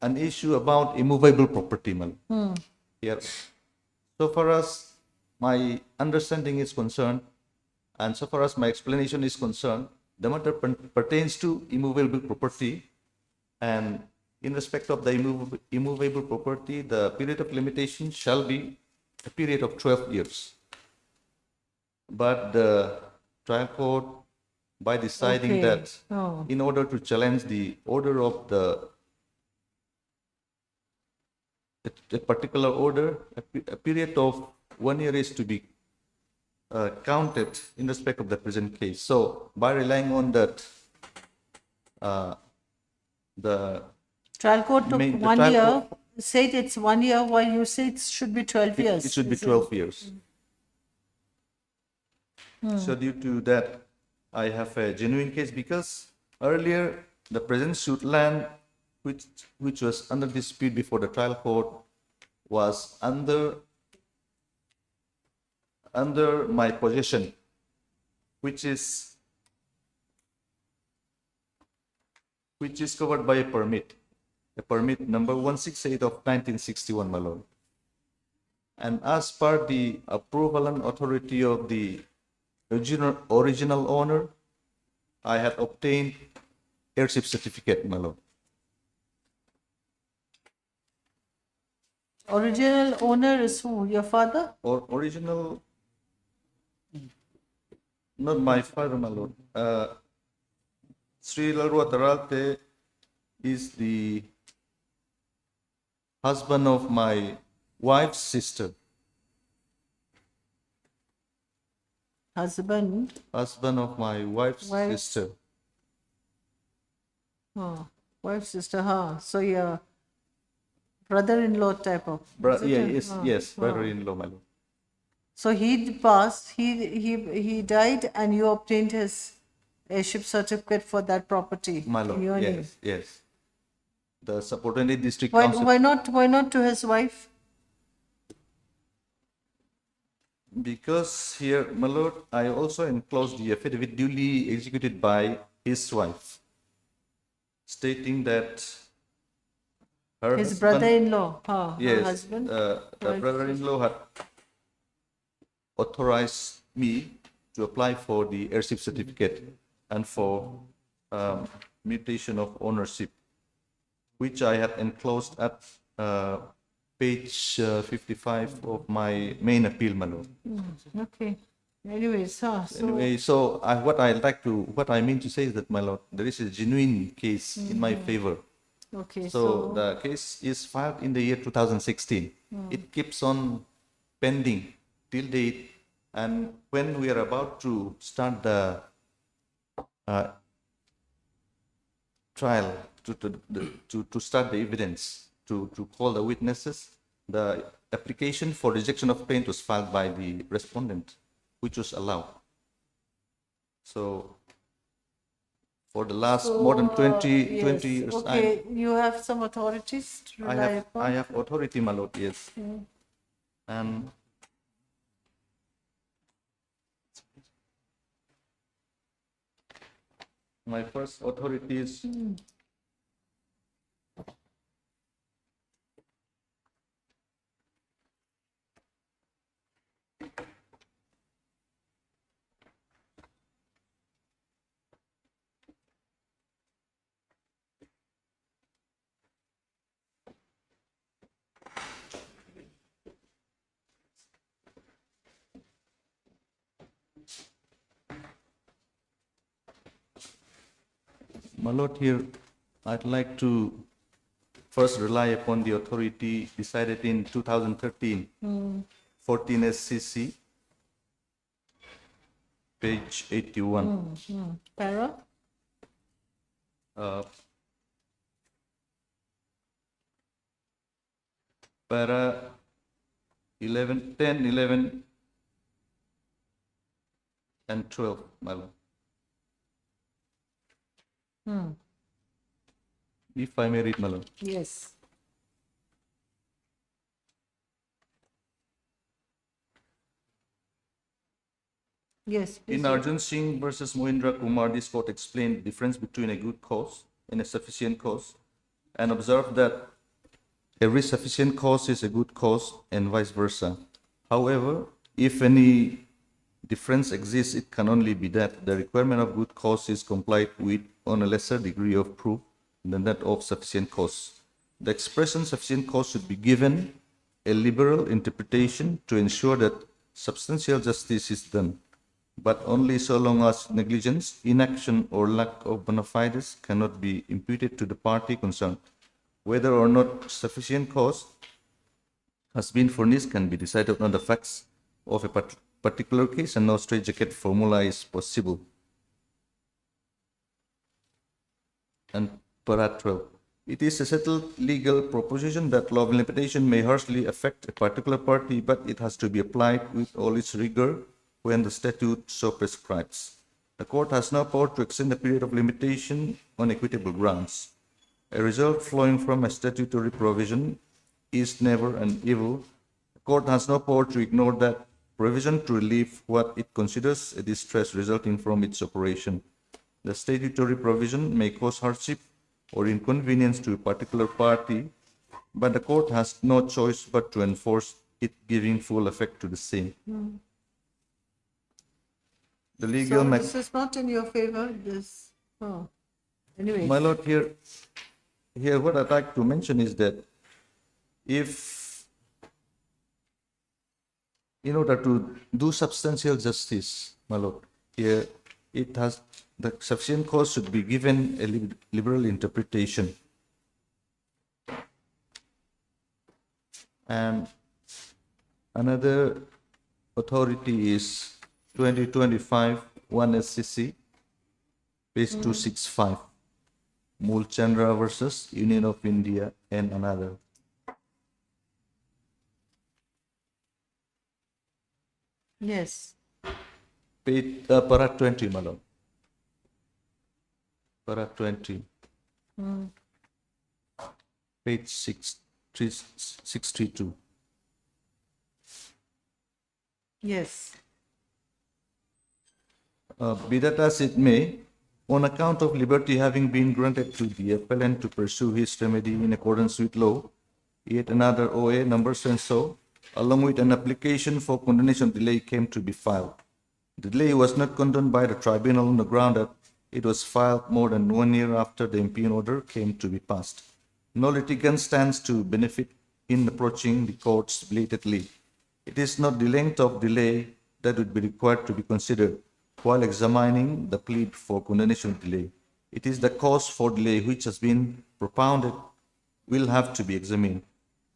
an issue about immovable property, my lord. Here, so far as my understanding is concerned, and so far as my explanation is concerned, the matter pertains to immovable property, and in respect of the immovable property, the period of limitation shall be a period of 12 years. But the trial court, by deciding Okay. that Oh. in order to challenge the order of a particular order, a period of 1 year is to be counted in respect of the present case. So by relying on that, the Trial court took the 1 trial year, said it's 1 year, while you say it should be 12 years. it should be Is 12 years. So due to that, I have a genuine case, because earlier the present suit land, which was under dispute before the trial court, was under my possession, which is covered by a permit number 168 of 1961, my lord. And as per the approval and authority of the original owner, I had obtained heirship certificate, my lord. Original owner is who? Your father? Or original, not my father, my lord. Sri Lalua Taralte is the husband of my wife's sister. Husband? Husband of my wife's Wife's- sister. Oh, wife, sister, huh? So your brother-in-law type of. is it Yeah, a- yes, oh, yes, oh. brother-in-law, my lord. So he passed, he died, and you obtained his heirship certificate for that property. My in lord, your name. yes, yes. The subordinate district Why, council. why not to his wife? Because here, my lord, I also enclosed the affidavit duly executed by his wife, stating that her His husband- brother-in-law, her Yes, husband. her Right. brother-in-law had authorized me to apply for the heirship certificate and for mutation of ownership, which I had enclosed at page 55 of my main appeal, my lord. Okay. Anyways, so Anyway, so what I mean to say is that, my lord, there is a genuine case in my favor. okay, So the case is filed in the year 2016. It keeps on pending till date, and when we are about to start the trial, to start the evidence, to call the witnesses, the application for rejection of plaint was filed by the respondent, which was allowed. So for the last more than 20 yes, years, okay, you have some authorities to I rely have upon? authority, my lord, yes. And my first authority is my lord, here I'd like to first rely upon the authority decided in 2013, 14 SCC, page 81. Para? Para 11, 10, 11, and 12, my lord. If I may read, my lord. Yes. Yes, please. In Arjun Singh versus Mohindra Kumar, this court explained the difference between a good cause and a sufficient cause, and observed that every sufficient cause is a good cause and vice versa. However, if any difference exists, it can only be that the requirement of good cause is complied with on a lesser degree of proof than that of sufficient cause. The expression sufficient cause should be given a liberal interpretation to ensure that substantial justice is done, but only so long as negligence, inaction, or lack of bona fides cannot be imputed to the party concerned. Whether or not sufficient cause has been furnished can be decided on the facts of a particular case, and no straitjacket formula is possible. And para 12. It is a settled legal proposition that law of limitation may harshly affect a particular party, but it has to be applied with all its rigor when the statute so prescribes. The court has no power to extend the period of limitation on equitable grounds. A result flowing from a statutory provision is never an evil. The court has no power to ignore that provision to relieve what it considers a distress resulting from its operation. The statutory provision may cause hardship or inconvenience to a particular party, but the court has no choice but to enforce it, giving full effect to the same. The legal So this is not in your favor, this, anyway. My lord, here what I'd like to mention is that if, in order to do substantial justice, my lord, here it has, the sufficient cause should be given a liberal interpretation. And another authority is 2025 1 SCC, page 265, Mulchandra versus Union of India and another. Yes. Page, para 20, my lord. Para 20. Page 632. Yes. Be that as it may, on account of liberty having been granted to the appellant to pursue his remedy in accordance with law, yet another OA number so, along with an application for condonation delay came to be filed. The delay was not condoned by the tribunal on the ground that it was filed more than 1 year after the impugned order came to be passed. No litigant stands to benefit in approaching the courts belatedly. It is not the length of delay that would be required to be considered while examining the plea for condonation delay. It is the cause for delay which has been propounded will have to be examined.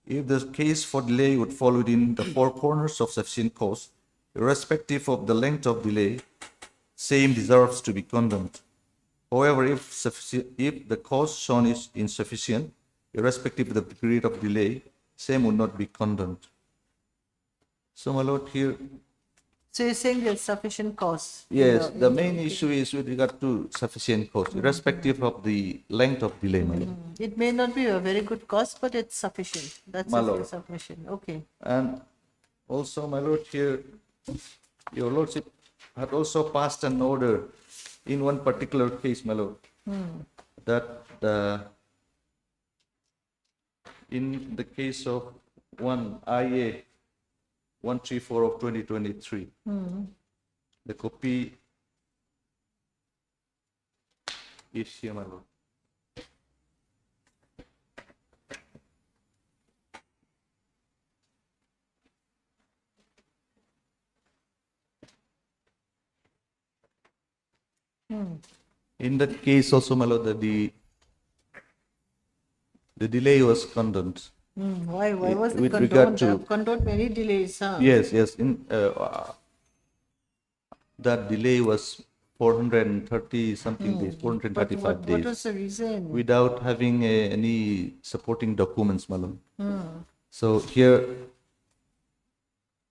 If the case for delay would fall within the four corners of sufficient cause, irrespective of the length of delay, same deserves to be condoned. However, if the cause shown is insufficient, irrespective of the period of delay, same would not be condoned. So, my lord, here, So you're saying there's sufficient cause? yes, the main issue is with regard to sufficient cause, irrespective of the length of delay, my lord. It may not be a very good cause, but it's sufficient. That's My it, lord. it's sufficient. Okay. And also, my lord, here, your lordship had also passed an order in one particular case, my lord, that in the case of one IA 134 of 2023, the copy is here, my lord. In that case also, my lord, the delay was condoned. Why was it With condoned? regard to- I've condoned many delays, huh? Yes, in that delay was 430 something days, But 435 what days, was the reason? without having any supporting documents, my lord. So here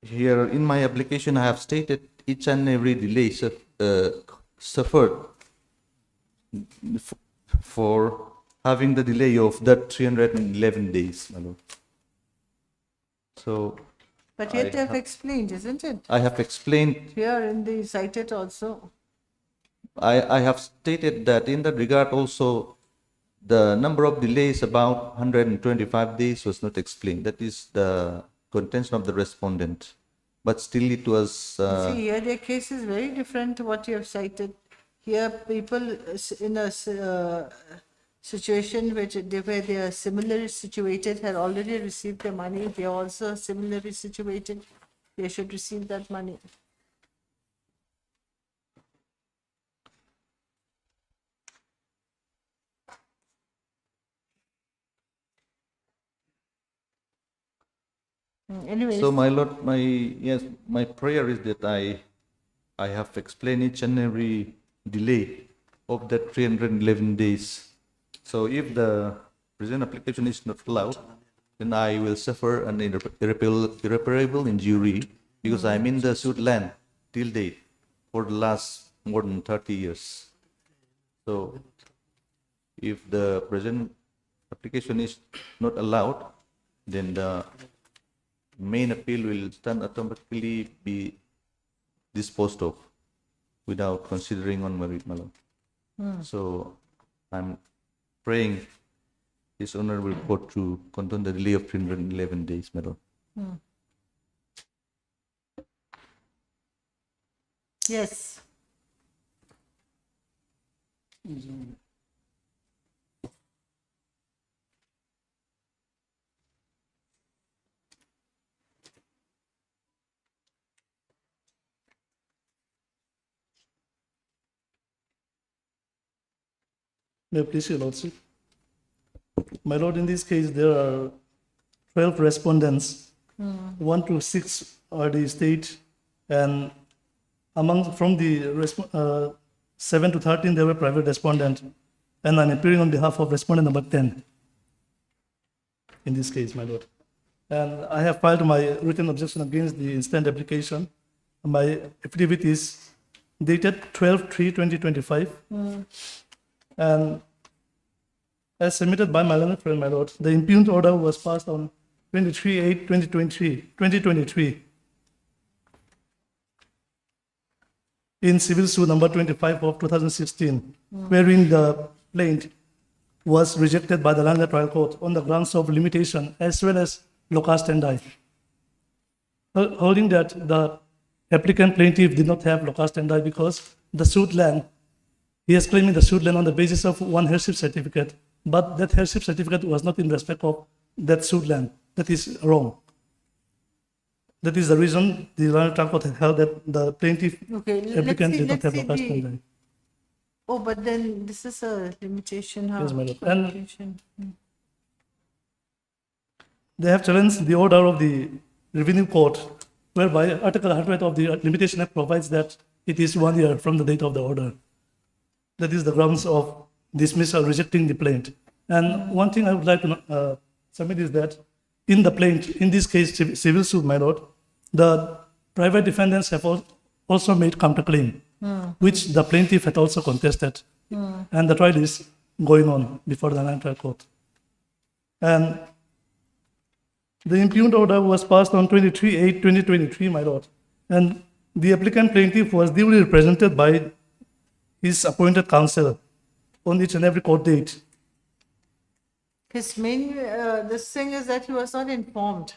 in my application, I have stated each and every delay suffered for having the delay of that 311 days, my lord. So But yet I I've have- explained, isn't it? I have explained, Here in the cited also. I have stated that in that regard also, the number of delays about 125 days was not explained. That is the contention of the respondent. But still it was, See, here their case is very different to what you have cited. Here people in a situation where they are similarly situated had already received their money. They are also similarly situated. They should receive that money. Anyways, so my lord, my prayer is that I have explained each and every delay of that 311 days. So if the present application is not allowed, then I will suffer an irreparable injury because I'm in the sued land till date for the last more than 30 years. So if the present application is not allowed, then the main appeal will stand automatically be disposed of without considering on merit, my lord. So I'm praying His Honorable Court to condone the delay of 311 days, my lord. yes. May I please, your lordship? My lord, in this case, there are 12 respondents. 1 to 6 are the state, and from the 7 to 13, there were private respondents. And I'm appearing on behalf of respondent number 10 in this case, my lord. And I have filed my written objection against the instant application. My affidavit is dated 12/3/2025. And as submitted by my learned friend, my lord, the impugned order was passed on 23/8/2023. in civil suit number 25 of 2016, wherein the plaint was rejected by the London Trial Court on the grounds of limitation as well as locus standi, holding that the applicant plaintiff did not have locus standi because the suit land, he is claiming the suit land on the basis of one heirship certificate, but that heirship certificate was not in respect of that suit land. That is wrong. That is the reason the London Trial Court had held that the plaintiff Okay, applicant did not have let's locus see the, standi. oh, but then this is a limitation, huh? Yes, my lord. And- Limitation. They have challenged the order of the revenue court, whereby Article 100 of the Limitation Act provides that it is 1 year from the date of the order. That is the grounds of dismissal, rejecting the plaint. And one thing I would like to submit is that in the plaint, in this case, civil suit, my lord, the private defendants have also made counterclaim, which the plaintiff had also contested. And the trial is going on before the Land Trial Court. And the impugned order was passed on 23/8/2023, my lord. And the applicant plaintiff was duly represented by his appointed counsel on each and every court date. His main, this thing is that he was not informed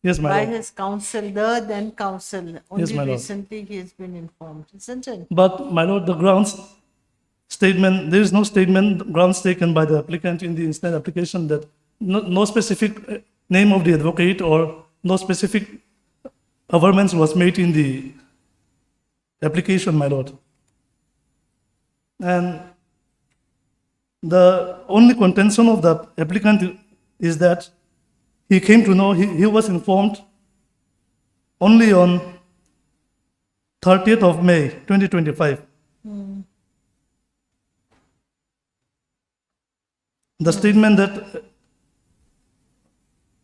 Yes, my by lord. his counsel, the then counsel. Only my lord. recently he has been informed, isn't it? But, my lord, the grounds statement, there is no statement, grounds taken by the applicant in the instant application that no specific name of the advocate or no specific averments was made in the application, my lord. And the only contention of the applicant is that he came to know, he was informed only on 30th of May 2025. The statement that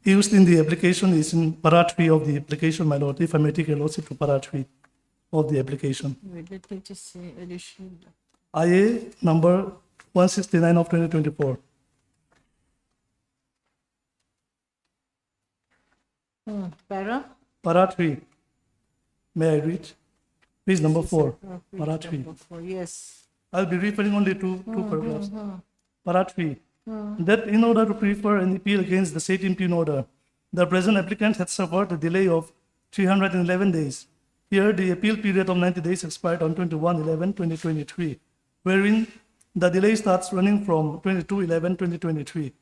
used in the application is in para 3 of the application, my lord, if I may take a lordship to para 3 of the application. Wait, let me just say additional. IA number 169 of 2024. Para? Para 3. May I read? Page number 4. Para 3. Number 4, yes. I'll be referring only to two paragraphs. Para 3. That in order to prefer an appeal against the said impugned order, the present applicant had suffered a delay of 311 days. Here, the appeal period of 90 days expired on 21/11/2023, wherein the delay starts running from 22/11/2023.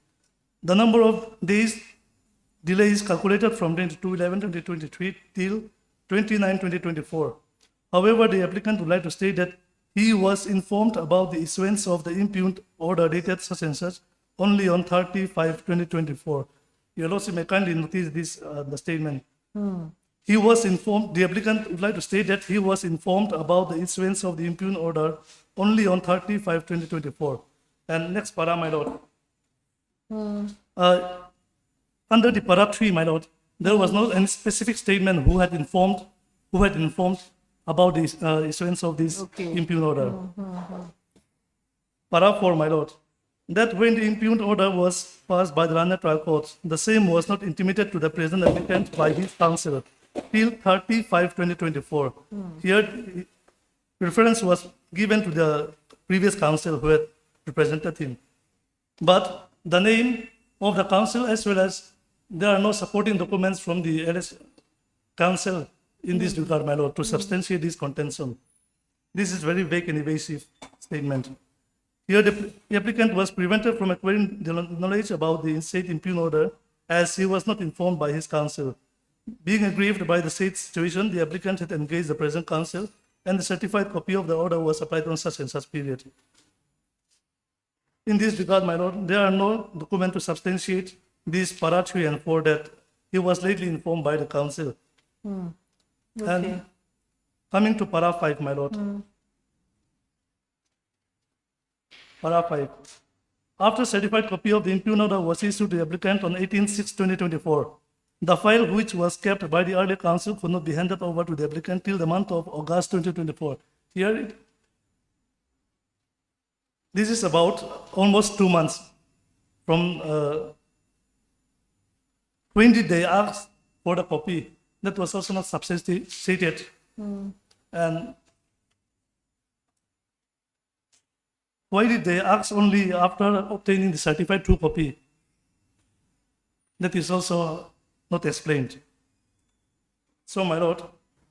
The number of days delay is calculated from 22/11/2023 till 29/2024. However, the applicant would like to state that he was informed about the issuance of the impugned order dated such and such only on 30/5/2024. Your Lordship may kindly notice this, the statement. He was informed, the applicant would like to state that he was informed about the issuance of the impugned order only on 30/5/2024. And next para, my lord. Under the para 3, my lord, there was no any specific statement who had informed about the issuance of this impugned order. Para 4, my lord, that when the impugned order was passed by the London Trial Court, the same was not intimated to the present applicant by his counsel till 30/5/2024. Here, reference was given to the previous counsel who had represented him. But the name of the counsel, as well as there are no supporting documents from the LS counsel in this regard, my lord, to substantiate this contention. This is very vague and evasive statement. Here, the applicant was prevented from acquiring the knowledge about the said impugned order as he was not informed by his counsel. Being aggrieved by the said situation, the applicant had engaged the present counsel and the certified copy of the order was applied on such and such period. In this regard, my lord, there are no documents to substantiate this para 3 and 4 that he was lately informed by the counsel. And coming to para 5, my lord. Para 5. After certified copy of the impugned order was issued to the applicant on 18/6/2024, the file which was kept by the earlier counsel could not be handed over to the applicant till the month of August 2024. Here, this is about almost 2 months from when did they ask for the copy. That was also not substantiated. And why did they ask only after obtaining the certified true copy? That is also not explained. So, my lord,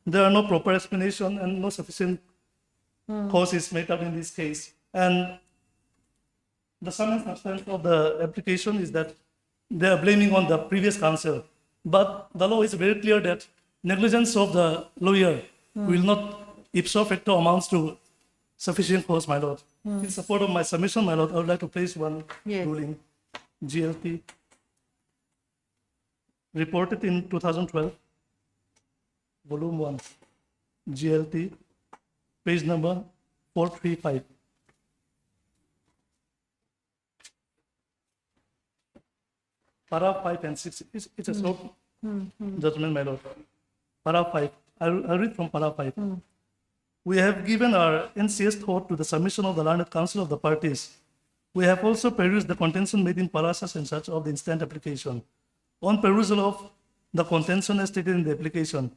there are no proper explanation and no sufficient cause is made up in this case. And the sum and substance of the application is that they are blaming on the previous counsel. But the law is very clear that negligence of the lawyer will not ipso facto amounts to sufficient cause, my lord. In support of my submission, my lord, I would like to place one Yes. ruling. GLT, reported in 2012, volume 1, GLT, page number 435. Para 5 and 6, it's a short judgment, my lord. Para 5, I'll read from Para 5. We have given our NCS thought to the submission of the learned counsel of the parties. We have also perused the contention made in parasas and such of the instant application. On perusal of the contention as stated in the application,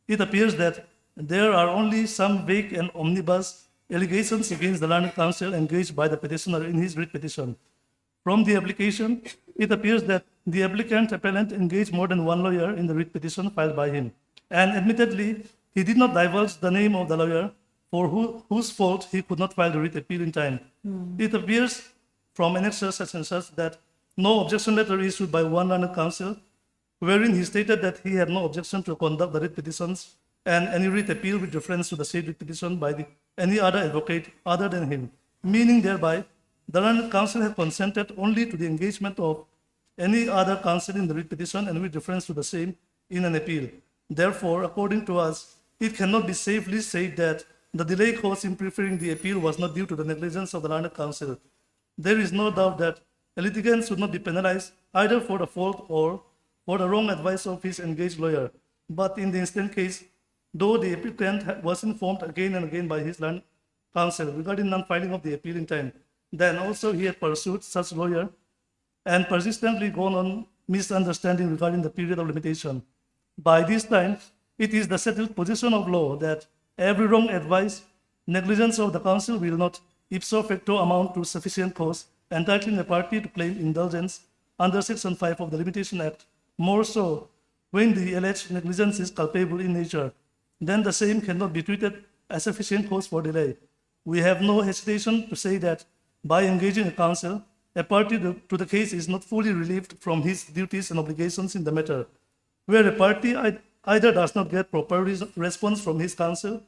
it appears that there are only some vague and omnibus allegations against the learned counsel engaged by the petitioner in his writ petition. From the application, it appears that the applicant appellant engaged more than one lawyer in the writ petition filed by him. And admittedly, he did not divulge the name of the lawyer for whose fault he could not file the writ appeal in time. It appears from annexures such and such that no objection letter issued by one learned counsel, wherein he stated that he had no objection to conduct the writ petitions and any writ appeal with reference to the said writ petition by any other advocate other than him, meaning thereby the learned counsel had consented only to the engagement of any other counsel in the writ petition and with reference to the same in an appeal. Therefore, according to us, it cannot be safely said that the delay caused in preferring the appeal was not due to the negligence of the learned counsel. There is no doubt that a litigant should not be penalized either for the fault or for the wrong advice of his engaged lawyer. But in the instant case, though the applicant was informed again and again by his learned counsel regarding non-filing of the appeal in time, then also he had pursued such lawyer and persistently gone on misunderstanding regarding the period of limitation. By this time, it is the settled position of law that every wrong advice, negligence of the counsel will not ipso facto amount to sufficient cause entitling a party to claim indulgence under Section 5 of the Limitation Act, more so when the alleged negligence is culpable in nature. Then the same cannot be treated as sufficient cause for delay. We have no hesitation to say that by engaging a counsel, a party to the case is not fully relieved from his duties and obligations in the matter. Where a party either does not get proper response from his counsel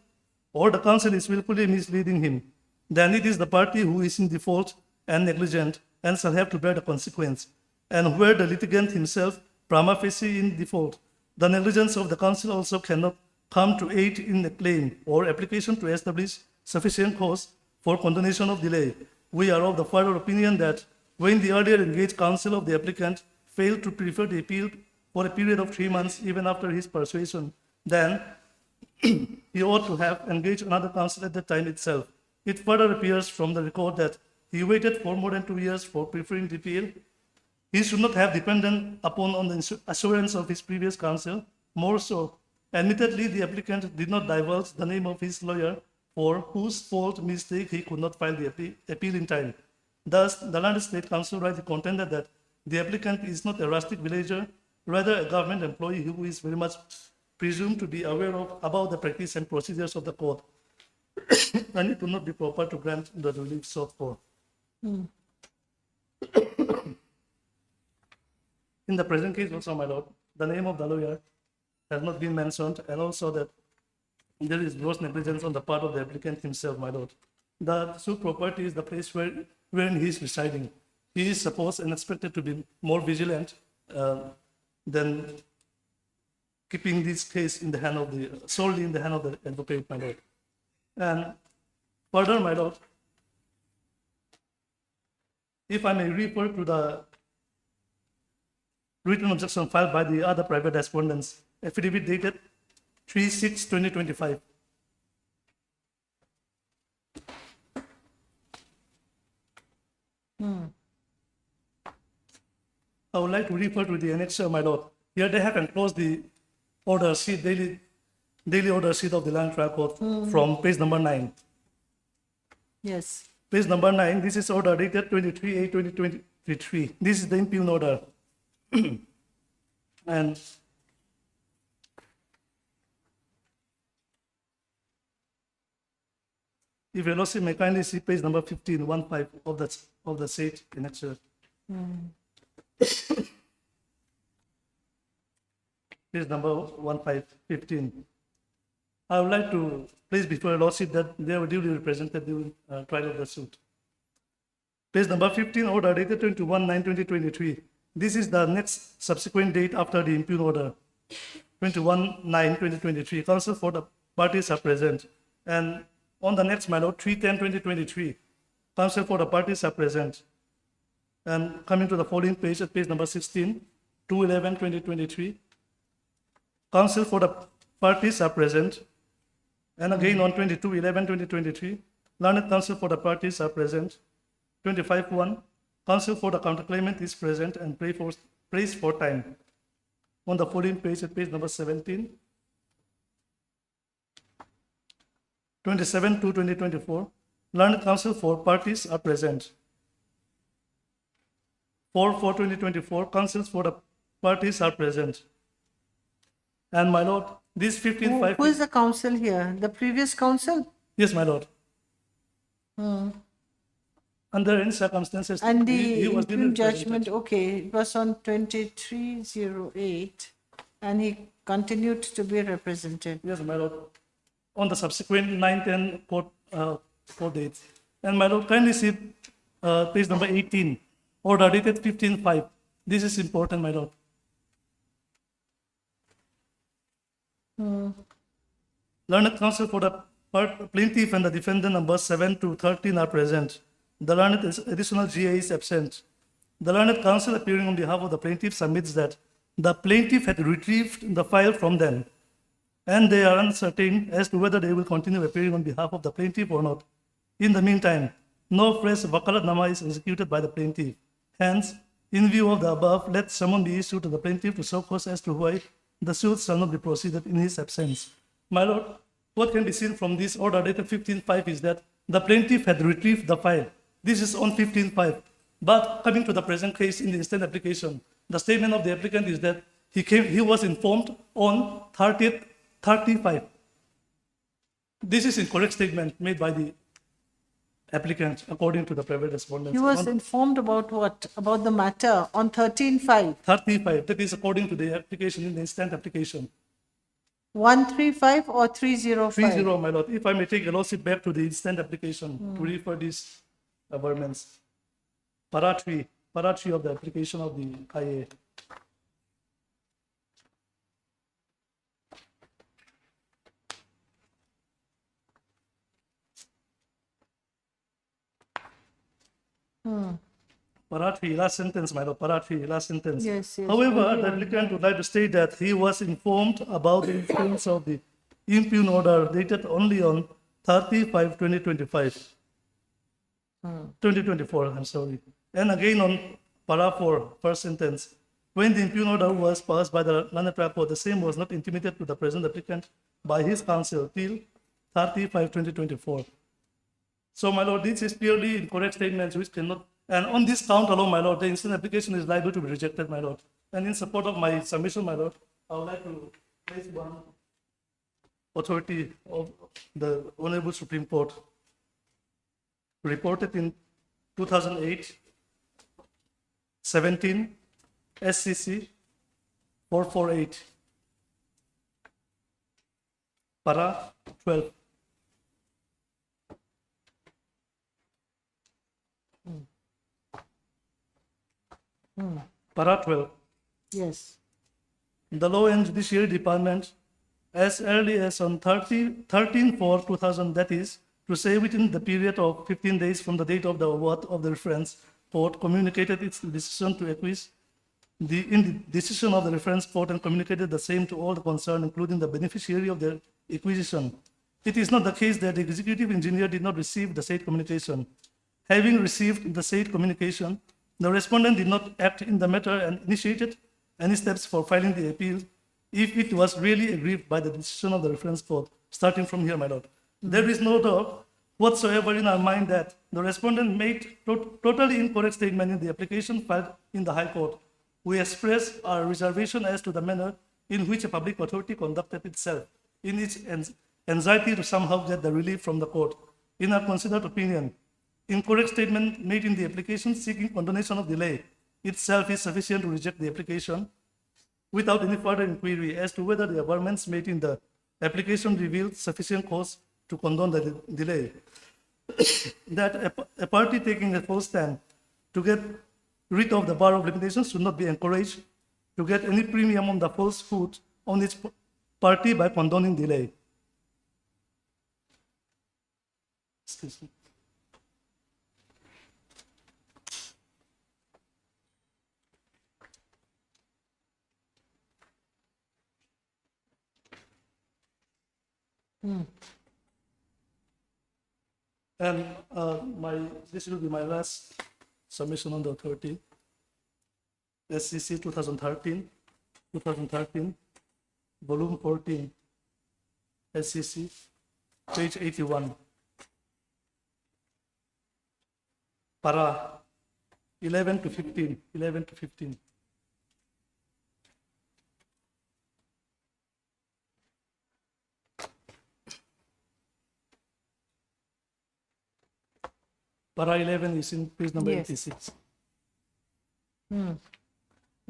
or the counsel is willfully misleading him, then it is the party who is in default and negligent and shall have to bear the consequence. And where the litigant himself prima facie in default, the negligence of the counsel also cannot come to aid in a claim or application to establish sufficient cause for condonation of delay. We are of the further opinion that when the earlier engaged counsel of the applicant failed to prefer the appeal for a period of 3 months even after his persuasion, then he ought to have engaged another counsel at the time itself. It further appears from the record that he waited for more than 2 years for preferring the appeal. He should not have depended upon the assurance of his previous counsel. More so, admittedly, the applicant did not divulge the name of his lawyer for whose fault mistake he could not file the appeal in time. Thus, the Land State Council rightly contended that the applicant is not a rustic villager, rather a government employee who is very much presumed to be aware about the practice and procedures of the court, and it would not be proper to grant the relief sought for. In the present case also, my lord, the name of the lawyer has not been mentioned, and also that there is gross negligence on the part of the applicant himself, my lord. The suit property is the place wherein he is residing. He is supposed and expected to be more vigilant than keeping this case in the hand of solely in the hand of the advocate, my lord. And further, my lord, if I may refer to the written objection filed by the other private respondents, affidavit dated 3/6/2025. I would like to refer to the annexure, my lord. Here they have enclosed the order sheet, daily order sheet of the land trial court from page number 9. Yes. Page number 9, this is order dated 23/8/2023. This is the impugn order. And if your lordship may kindly see page number 15, 15 of the said annexure. Page number 15. I would like to place before your lordship that they were duly represented during trial of the suit. Page number 15, order dated 21/9/2023. This is the next subsequent date after the impugn order. 21/9/2023. Counsel for the parties are present. And on the next, my lord, 3/10/2023. Counsel for the parties are present. And coming to the following page, at page number 16, 2/11/2023. Counsel for the parties are present. And again on 22/11/2023, learned counsel for the parties are present. 25/1, counsel for the counterclaimant is present and prays for time. On the following page, at page number 17, 27/2/2024, learned counsel for parties are present. 4/4/2024, counsels for the parties are present. And my lord, this 15/5. Who is the counsel here? The previous counsel? Yes, my lord. Under any circumstances, And the he was duly impugn represented. judgment, okay, it was on 23/08, and he continued to be represented. Yes, my lord. On the subsequent 9/10 court dates. And my lord, kindly see page number 18, order dated 15/5. This is important, my lord. Learned counsel for the plaintiff and the defendant numbers 7 to 13 are present. The learned additional GA is absent. The learned counsel appearing on behalf of the plaintiff submits that the plaintiff had retrieved the file from them, and they are uncertain as to whether they will continue appearing on behalf of the plaintiff or not. In the meantime, no fresh wakalatnama is executed by the plaintiff. Hence, in view of the above, let summon be issued to the plaintiff to show cause as to why the suit shall not be proceeded in his absence. My lord, what can be seen from this order dated 15/5 is that the plaintiff had retrieved the file. This is on 15/5. But coming to the present case in the instant application, the statement of the applicant is that he was informed on 30/5. This is incorrect statement made by the applicant according to the private respondent. He was informed about what? About the matter on 13/5. 35. That is according to the application in the instant application. 135 or 305? 30, my lord. If I may take your lordship back to the instant application to refer these amendments. Para 3 of the application of the IA. Para 3, last sentence, my lord. Para 3, last sentence. Yes, yes. However, the applicant would like to state that he was informed about the influence of the impugn order dated only on 30/5/2025. 2024, I'm sorry. And again on para 4, first sentence. When the impugn order was passed by the learned trial court, the same was not intimated to the present applicant by his counsel till 30/5/2024. So, my lord, this is purely incorrect statements which cannot, and on this count alone, my lord, the instant application is liable to be rejected, my lord. And in support of my submission, my lord, I would like to place one authority of the Honorable Supreme Court reported in 2008-17 SCC 448 para 12. Para 12. Yes. The Law and Judiciary Department, as early as on 13/4/2000, that is, to say within the period of 15 days from the date of the award of the reference court, communicated its decision to acquiesce in the decision of the reference court and communicated the same to all the concerned, including the beneficiary of the acquisition. It is not the case that the executive engineer did not receive the said communication. Having received the said communication, the respondent did not act in the matter and initiated any steps for filing the appeal if it was really aggrieved by the decision of the reference court. Starting from here, my lord. There is no doubt whatsoever in our mind that the respondent made totally incorrect statement in the application filed in the High Court. We express our reservation as to the manner in which a public authority conducted itself in its anxiety to somehow get the relief from the court. In our considered opinion, incorrect statement made in the application seeking condonation of delay itself is sufficient to reject the application without any further inquiry as to whether the averments made in the application revealed sufficient cause to condone the delay. That a party taking a false stand to get rid of the bar of limitations should not be encouraged to get any premium on the falsehood on its party by condoning delay. Excuse me. And this will be my last submission on the authority. SCC 2013, volume 14, SCC, page 81. Para 11 to 15. Para 11 is in page number Yes. 86.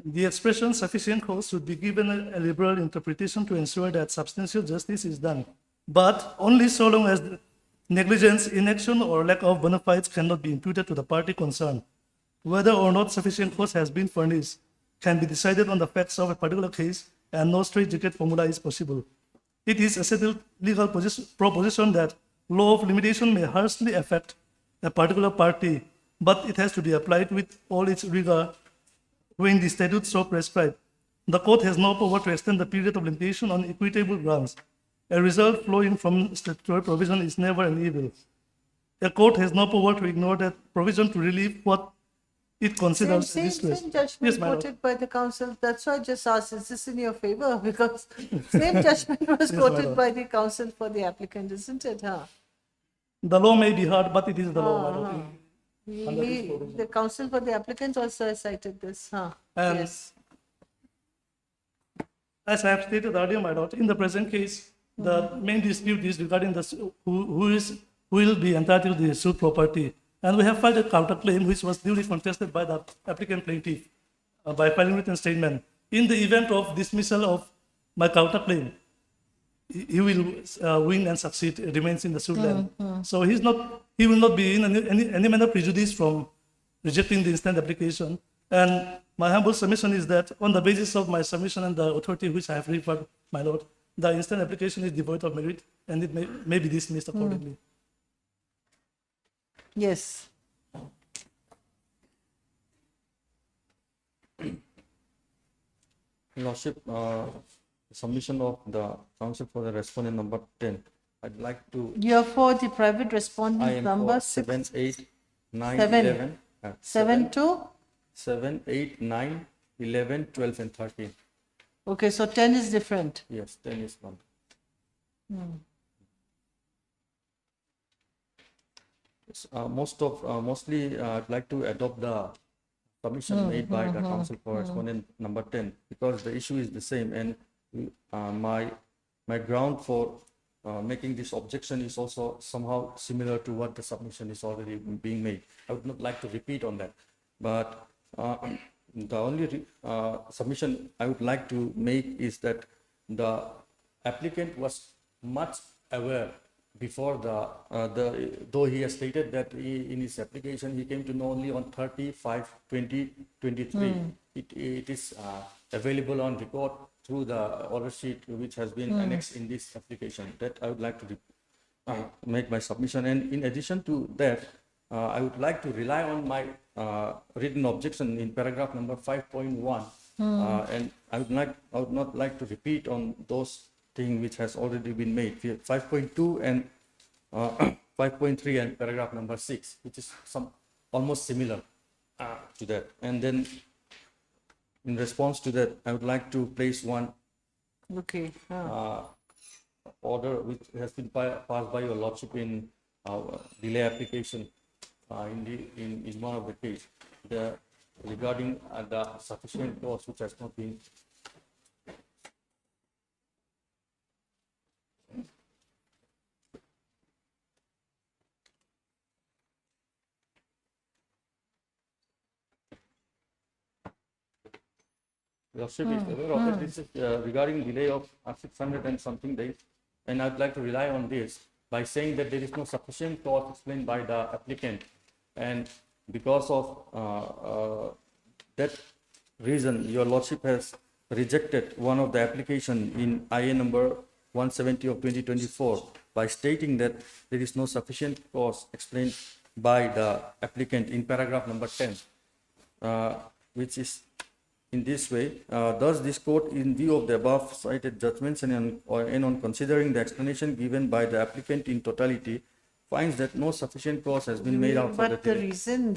The expression sufficient cause should be given a liberal interpretation to ensure that substantial justice is done, but only so long as the negligence, inaction, or lack of bona fides cannot be imputed to the party concerned. Whether or not sufficient cause has been furnished can be decided on the facts of a particular case, and no straightjacket formula is possible. It is a settled legal proposition that law of limitation may harshly affect a particular party, but it has to be applied with all its rigor when the statutes so prescribe. The court has no power to extend the period of limitation on equitable grounds. A result flowing from statutory provision is never an evil. A court has no power to ignore that provision to relieve what it considers a distress. Same judgment Yes, my lord. quoted by the council. That's why I just asked, is this in your favor? Because same judgment was my quoted lord. by the council for the applicant, isn't it? Huh? The law may be hard, but it is the law, my lord. The council for the applicant also has cited this. Huh? And Yes. as I have stated earlier, my lord, in the present case, the main dispute is regarding who will be entitled to the suit property. And we have filed a counterclaim which was duly contested by the applicant plaintiff by filing written statement. In the event of dismissal of my counterclaim, he will win and succeed, remains in the suit land. So he will not be in any manner prejudiced from rejecting the instant application. And my humble submission is that on the basis of my submission and the authority which I have referred, my lord, the instant application is devoid of merit and it may be dismissed accordingly. Yes. Lordship, submission of the counsel for the respondent number 10. I'd like to. You're for the private I respondent am number for 6, 7, 8, 9, 7. 11. 7 to? 7, 8, 9, 11, 12, and 13. Okay, so 10 is different. Yes, 10 is one. Mostly, I'd like to adopt the submission made by the counsel for respondent number 10 because the issue is the same, and my ground for making this objection is also somehow similar to what the submission is already being made. I would not like to repeat on that, but the only submission I would like to make is that the applicant was much aware before though he has stated that in his application he came to know only on 30/5/2023. It is available on record through the order sheet which has been annexed in this application. That I would like to make my submission. And in addition to that, I would like to rely on my written objection in paragraph number 5.1, and I would not like to repeat on those things which has already been made. 5.2 and 5.3 and paragraph number 6, which is almost similar to that. And then in response to that, I would like to place one Okay. order which has been passed by your lordship in delay application in one of the case, regarding the sufficient cause which has not been. Lordship is aware of that. This is regarding delay of 600 and something days, and I'd like to rely on this by saying that there is no sufficient cause explained by the applicant, and because of that reason, your Lordship has rejected one of the application in IA number 170 of 2024 by stating that there is no sufficient cause explained by the applicant in paragraph number 10, which is in this way. Thus, this court, in view of the above cited judgments and on considering the explanation given by the applicant in totality, finds that no sufficient cause has been made out for the But the delay.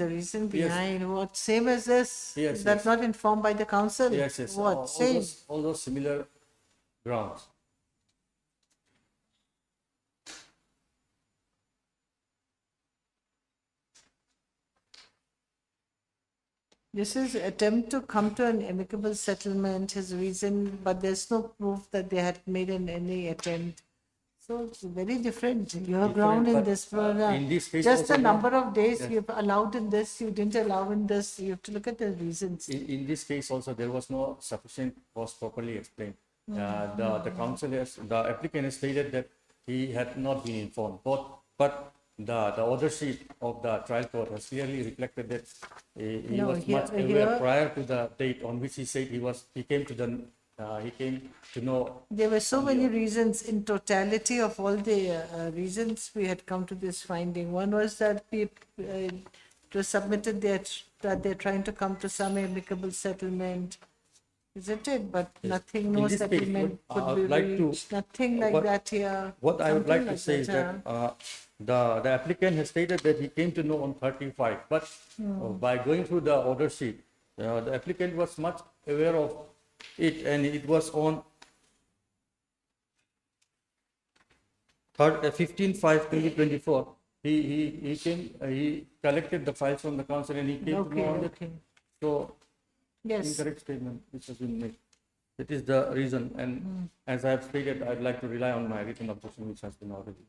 reason behind what, same as this? Yes, That's yes. not informed by the council? Yes, yes. What, same? All those similar grounds. This is attempt to come to an amicable settlement, his reason, but there's no proof that they had made any attempt. So it's very different. Your ground in but, this, in this case just the also number of days yes. you've allowed in this, you didn't allow in this. You have to look at the reasons. In this case also, there was no sufficient cause properly explained. The council has, the applicant has stated that he had not been informed, but the order sheet of the trial court has clearly reflected that he No, was here- much aware here- prior to the date on which he said he came to know. There were so many reasons in totality of all the reasons we had come to this finding. One was that it was submitted that they're trying to come to some amicable settlement, isn't it? But nothing, In no this case, settlement I could would be like to- reached, nothing like what- that here. What I would Something like to say is that the applicant has stated that he came to know on 35, but by going through the order sheet, the applicant was much aware of it, and it was on 15/5/2024. He collected the files from the council and he came to Okay, know on it. okay. So Yes. incorrect statement which has been made. That is the reason, and as I have stated, I'd like to rely on my written objection which has been already.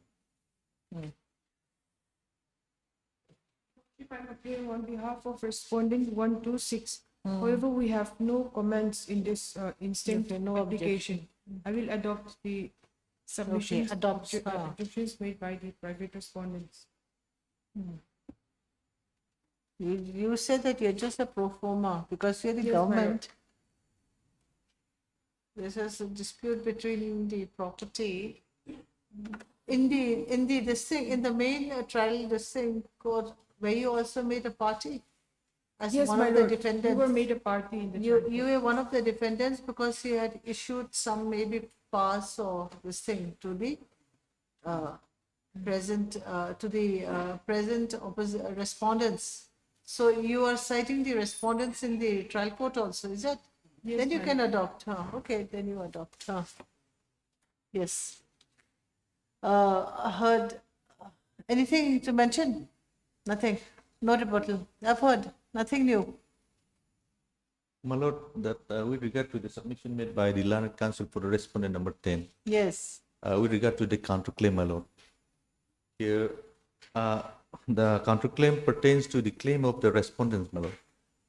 If I'm appearing on behalf of respondent 126, however, we have no comments in this instant Okay, no application. I will adopt the submissions, adopt, objections made by the private respondents. You said that you're just a pro forma because you're the Yes, madam. government. This is a dispute between the property. In the main trial, this thing court, where you also made a party as Yes, one my of the lord, we defendants. were made a party in the You were one of the defendants because you had issued some maybe pass or this thing to the present respondents. So you are citing the respondents in the trial court also, is it? Yes, Then you ma'am. can adopt. Okay, then you adopt. Yes. Heard anything to mention? Nothing. No rebuttal. I've heard nothing new. My lord, that with regard to the submission made by the learned counsel for the respondent number 10, Yes. with regard to the counterclaim, my lord, here the counterclaim pertains to the claim of the respondents, my lord.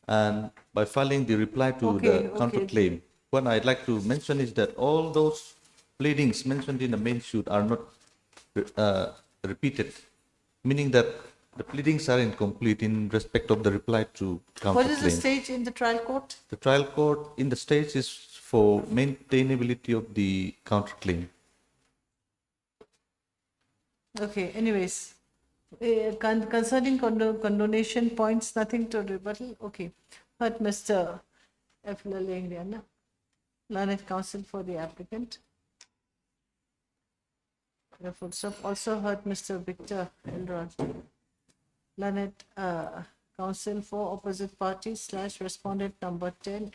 And by filing the reply to Okay, the okay. counterclaim, what I'd like to mention is that all those pleadings mentioned in the main suit are not repeated, meaning that the pleadings are incomplete in respect of the reply to counterclaim. What is the stage in the trial court? The trial court in the States is for maintainability of the counterclaim. Okay, anyways. Concerning condonation points, nothing to rebuttal. Okay. Heard Mr. F. Lalengriana, learned counsel for the applicant. Also heard Mr. Victor Elrod, learned counsel for opposite party / respondent number 10.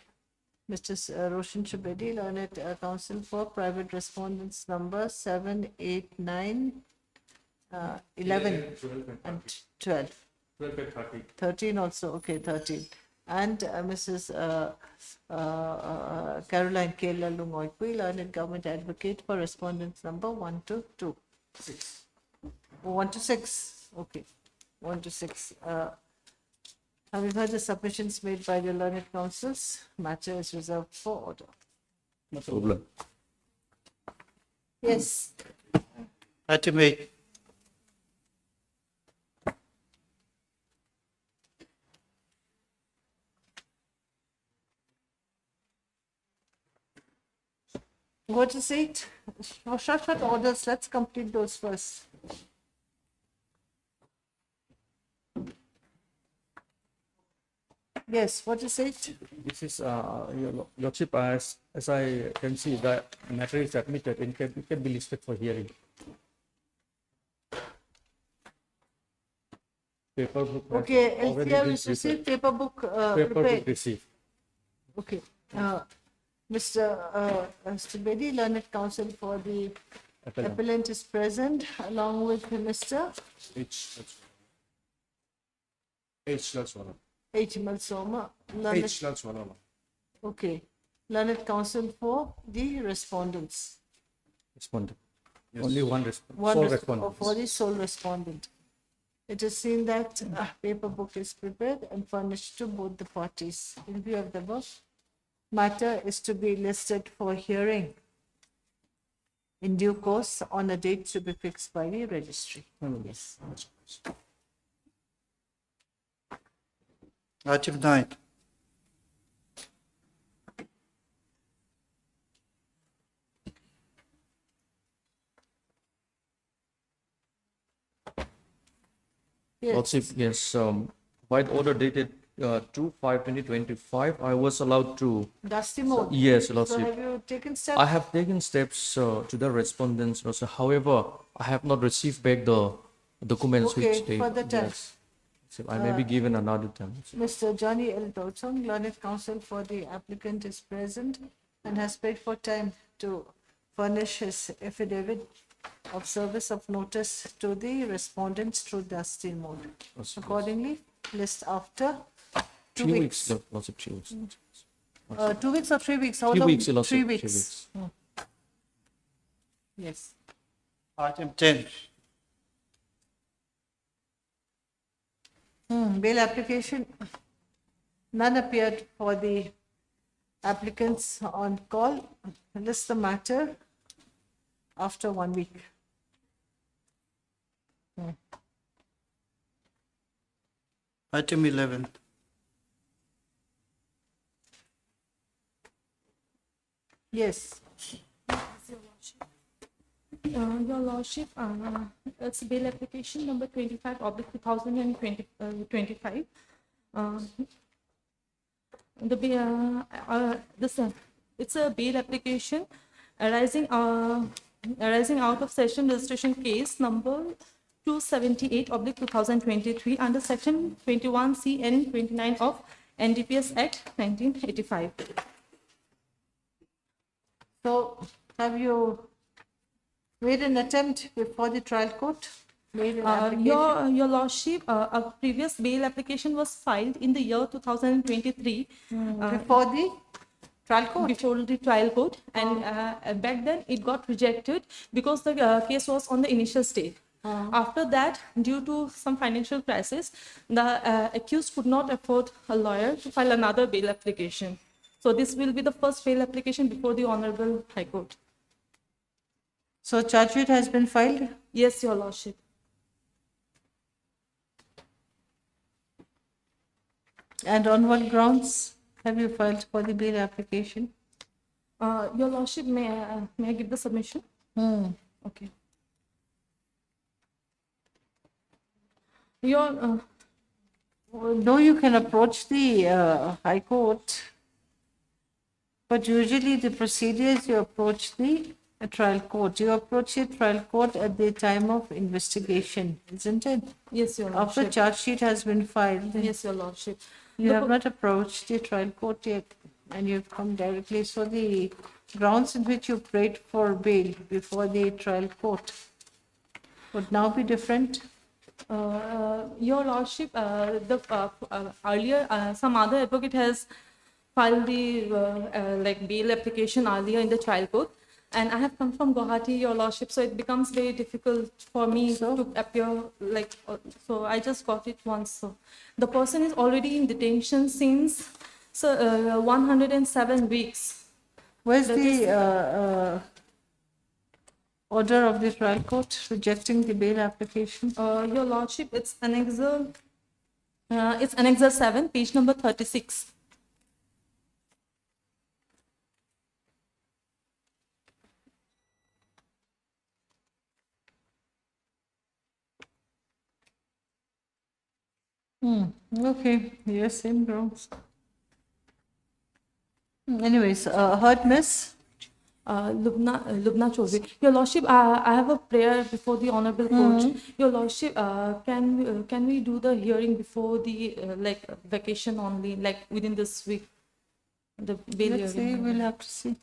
Mr. Roshan Shubedi, learned counsel for private respondents number 7, 8, 9, 11 and 12. 12 and 13. 13 also, okay, 13. And Mrs. Caroline K. Lungoikui, learned government advocate for respondents number 1 to 2. 6. Oh, 1 to 6, okay. 1 to 6. Having heard the submissions made by the learned councils, matter is reserved for order. No problem. Yes, Item 8. what is it? Short orders, let's complete those first. Yes, what is it? This is your lordship, as I can see, the matter is admitted and can be listed for hearing. Paper book has Okay, already LCR been is received, prepared. paper book Paper book prepared. received. Okay, Mr. Bedi, learned counsel for the Appellant. appellant is present along with Mr. H. Lalswala. H. Malsoma. Learned, H. Lalswala. okay, learned counsel for the respondents. Respondent. Only one respondent. One Sole res- respondent. for the sole respondent. It is seen that paper book is prepared and furnished to both the parties. In view of the above, matter is to be listed for hearing in due course on a date to be fixed by the registry. Yes. Item 9. Yes. Lordship, yes, by the order dated 2/5/2025, I was allowed to, Dusty mode. yes, So Lordship. have you taken steps? I have taken steps to the respondents, Lordship. However, I have not received back the documents Okay, which they, further time. yes. So I may be given another time. Mr. Johnny L. Dodson, learned counsel for the applicant is present and has paid for time to furnish his affidavit of service of notice to the respondents through dusty mode. Accordingly, list after 2 3 weeks. weeks, Lordship, 3 weeks. 2 weeks or 3 weeks? How 3 long? weeks, Lordship. 3 3 weeks. weeks. Yes. Item 10. Bail application. None appeared for the applicants on call. List the matter after 1 week. Item 11. Yes. Your Lordship, it's bail application number 25/2025. It's a bail application arising out of session registration case number 278/2023 under section 21C and 29 of NDPS Act 1985. So have you made an attempt before the trial court? Made an application? Your Lordship, a previous bail application was filed in the year 2023 Before the trial court? before the trial court, and back then it got rejected because the case was on the initial stage. After that, due to some financial crisis, the accused could not afford a lawyer to file another bail application. So this will be the first bail application before the Honorable High Court. So charge sheet has been filed? Yes, Your Lordship. And on what grounds have you filed for the bail application? Your Lordship, may I give the submission? Okay. Your Though you can approach the High Court, but usually the procedures you approach the trial court. You approach the trial court at the time of investigation, isn't it? yes, Your After Lordship. charge sheet has been filed, Yes, Your Lordship. you The have po- not approached the trial court yet, and you've come directly. So the grounds in which you prayed for bail before the trial court. would now be different. Your Lordship, earlier some other advocate has filed the like bail application earlier in the trial court, and I have come from Guwahati, Your Lordship, so it becomes very difficult for me to appear like. So I just got it once. So the person is already in detention since 107 weeks. Where's That is- the order of the trial court rejecting the bail application? Your Lordship, it's Annexure 7, page number 36. Okay, yes, same grounds. Anyways, heard, miss? Lubna Chaudhary. Your Lordship, I have a prayer before the Honorable Court. Your Lordship, can we do the hearing before the like vacation only, like within this week? The bail Let's see, hearing. we'll have to see.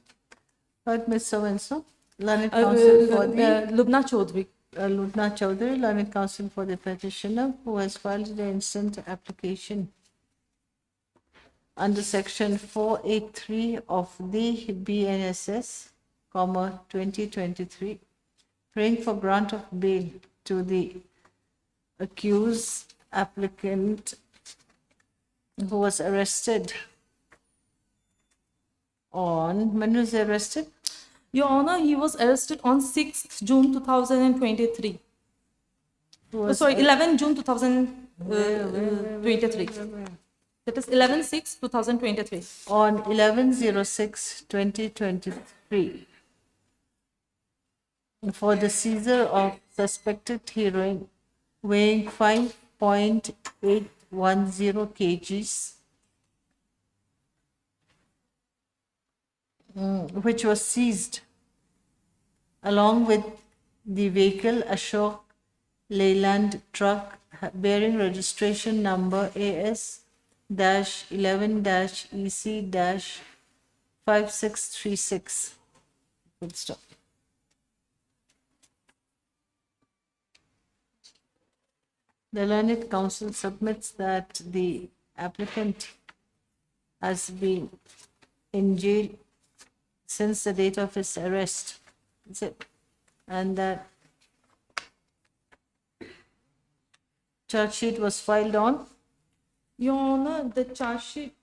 Heard, miss so-and-so? Learned counsel for the... Lubna Chaudhary. Lubna Chaudhary, learned counsel for the petitioner who has filed the instant application under section 483 of the BNSS, 2023, praying for grant of bail to the accused applicant who was arrested on, when was he arrested? Your Honor, he was arrested on 6th June 2023. Sorry, 11 June 2023. That is 11/6/2023. On 11/06/2023 for the seizure of suspected heroin weighing 5.810 kgs, which was seized along with the vehicle Ashok Leyland truck bearing registration number AS-11-EC-5636. Full stop. The learned counsel submits that the applicant has been in jail since the date of his arrest. That's it. And that charge sheet was filed on Your Honor, the charge sheet,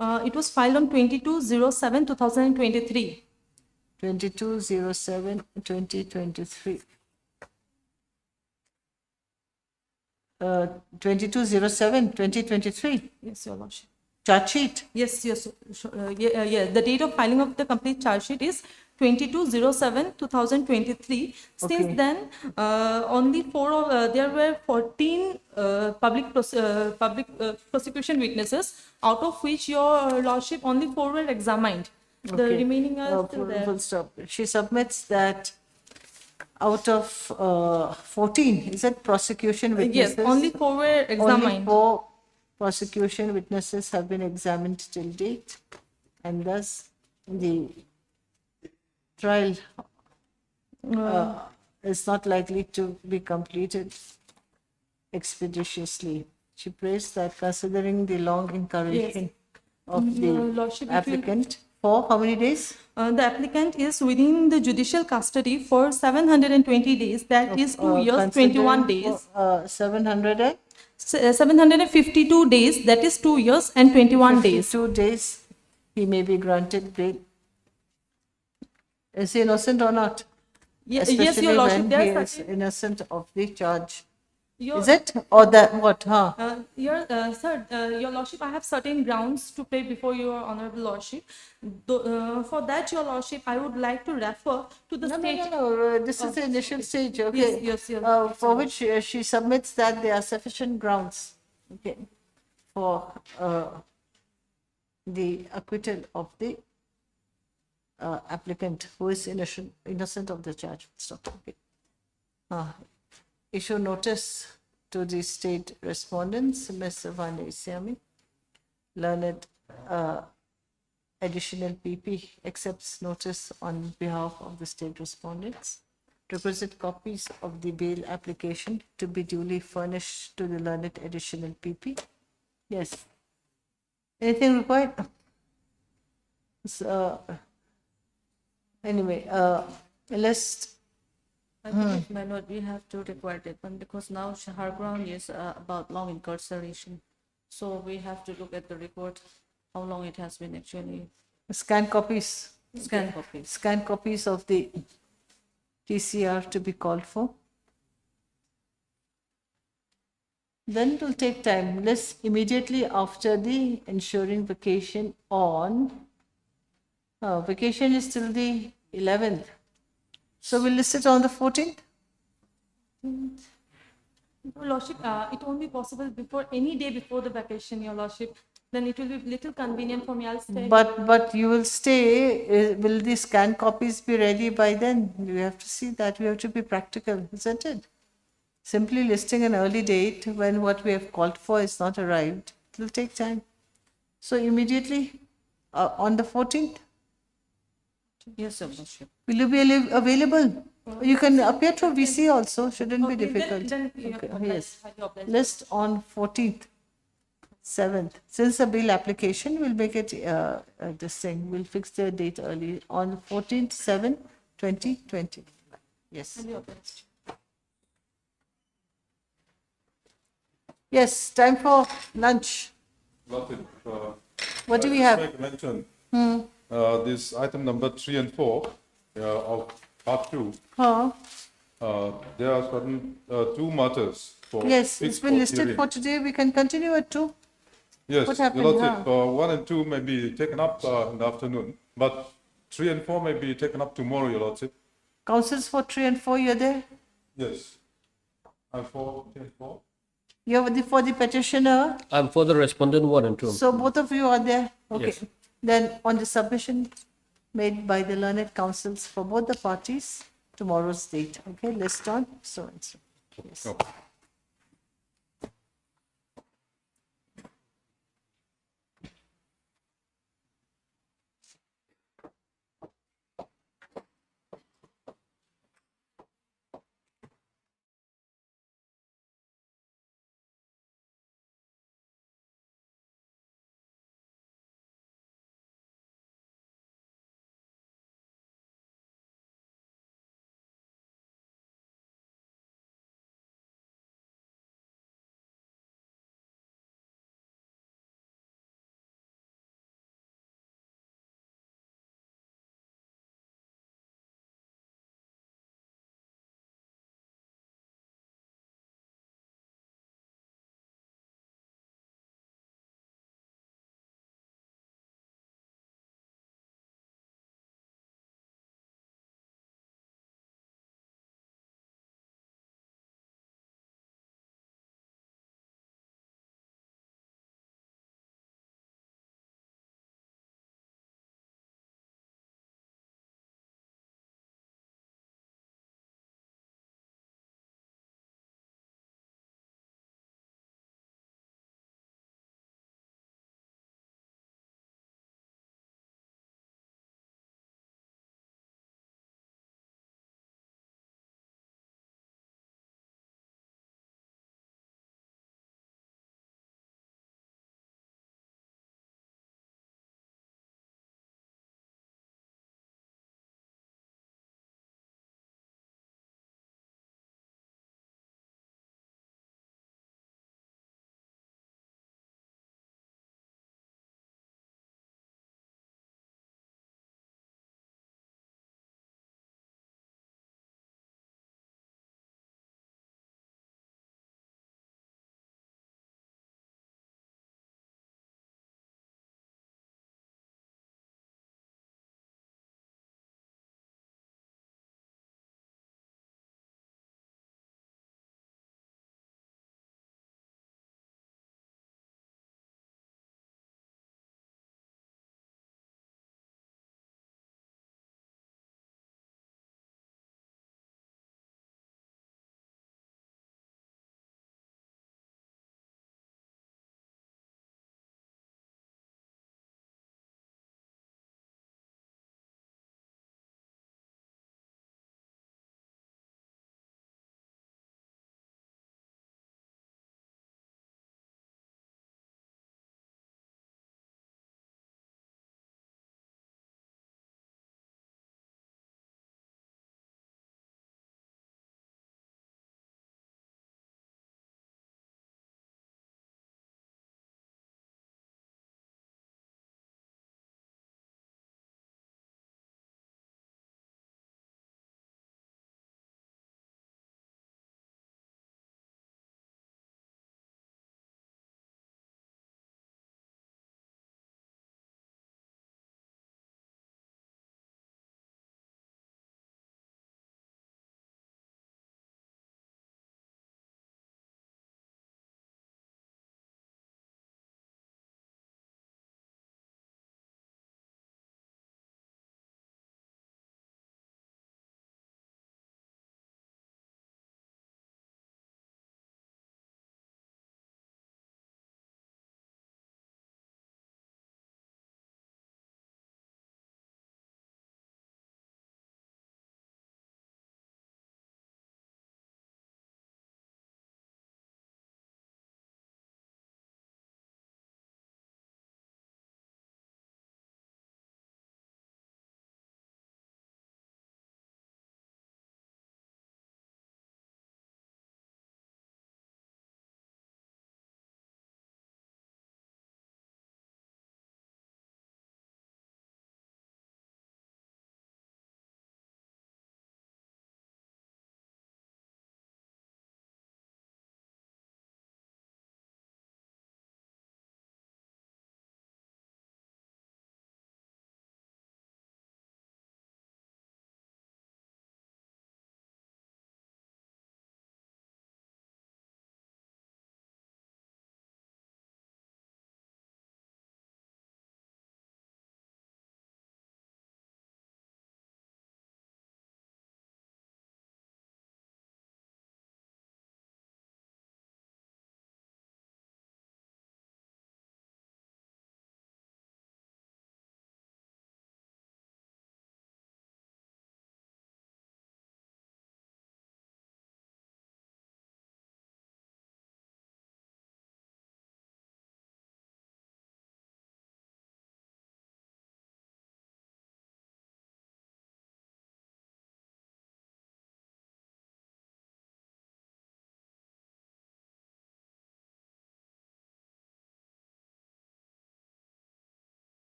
it was filed on 22/07/2023. 22/07/2023. 22/07/2023. Yes, Your Lordship. Charge sheet. Yes, yes, yeah. The date of filing of the complete charge sheet is 22/07/2023. Since Okay. then, only there were 14 public prosecution witnesses, out of which Your Lordship only 4 were examined. The Okay. remaining are still there. Full stop. She submits that out of 14, is it prosecution witnesses? Yes, only 4 were Only examined. 4 prosecution witnesses have been examined till date, and thus the trial is not likely to be completed expeditiously. She prays that considering the long incarceration of Your the Lordship, it will- applicant for how many days? The applicant is within the judicial custody for 720 days, that is 2 years, 21 days. 700 and 752 days, that is 2 years and 21 days. 52 days, he may be granted bail. Is he innocent or not? Yes, Especially Your Lordship, when there he are is certain- innocent of the charge. Your- Is it? Or that, what, huh? Sir, Your Lordship, I have certain grounds to pray before Your Honorable Lordship. For that, Your Lordship, I would like to refer to the No, state. no. This is the initial stage, okay? Yes, yes. For which she submits that there are sufficient grounds, okay, for the acquittal of the applicant who is innocent of the charge. Stop. Okay. Issue notice to the state respondents, Ms. Vande Isyami, learned additional PP accepts notice on behalf of the state respondents requisite copies of the bail application to be duly furnished to the learned additional PP. Yes. Anything required? So, anyway, let's, I believe, my lord, we have to require that one because now her ground is about long incarceration. So we have to look at the report, how long it has been actually. scan copies. Scan copies. Scan copies of the TCR to be called for. Then it will take time. Let's immediately after the ensuring vacation on, vacation is till the 11th. So we'll list it on the 14th. Your Lordship, it won't be possible before any day before the vacation, Your Lordship. Then it will be little convenient for me. I'll stay. But you will stay. Will the scan copies be ready by then? We have to see that. We have to be practical, isn't it? Simply listing an early date when what we have called for is not arrived, it will take time. So immediately on the 14th, Yes, Your Lordship. will you be available? You can appear through VC also, shouldn't be Okay, difficult. then you Okay, have yes. your blessing. List on 14th, 7th. Since the bill application, we'll make it this thing. We'll fix the date early on 14th, 7, 2020. Yes. And your best. Yes, time for lunch. What do we have? Make mention, this item number 3 and 4 of part 2. Huh? There are certain two matters for Yes, it's fixed been court listed hearing. for today. We can continue at 2. Yes, What Your happened, Lordship, huh? 1 and 2 may be taken up in the afternoon, but 3 and 4 may be taken up tomorrow, Your Lordship. Councils for 3 and 4, you're there? Yes. And 4, 3 and 4? You're for the petitioner. I'm for the respondent 1 and 2. So both of you are there? Okay. Yes. Then on the submission made by the learned councils for both the parties, tomorrow's date. Okay, list on so and so. Yes. Okay.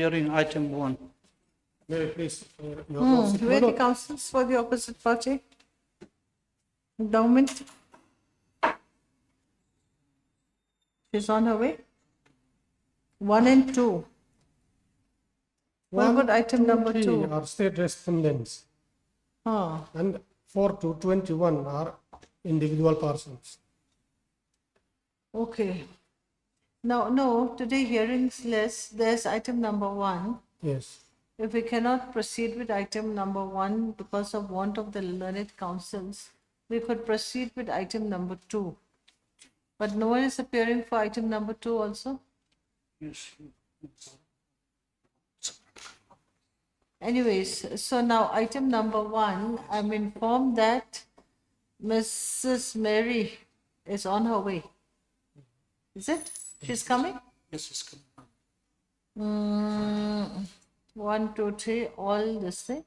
hearing item 1. May I please, Your Lordship, Where are the councils for the opposite party? Government? She's on her way? 1 and 2. What about item number 2? are state respondents, Oh, and 4 to 21 are individual persons. okay. Now, no, today hearings less, there's item number 1. Yes. If we cannot proceed with item number 1 because of want of the learned councils, we could proceed with item number 2. But no one is appearing for item number 2 also? Yes. Anyways, so now item number 1, I'm informed that Mrs. Mary is on her way. Is it? She's coming? Yes, it's coming. 1, 2, 3, all this thing.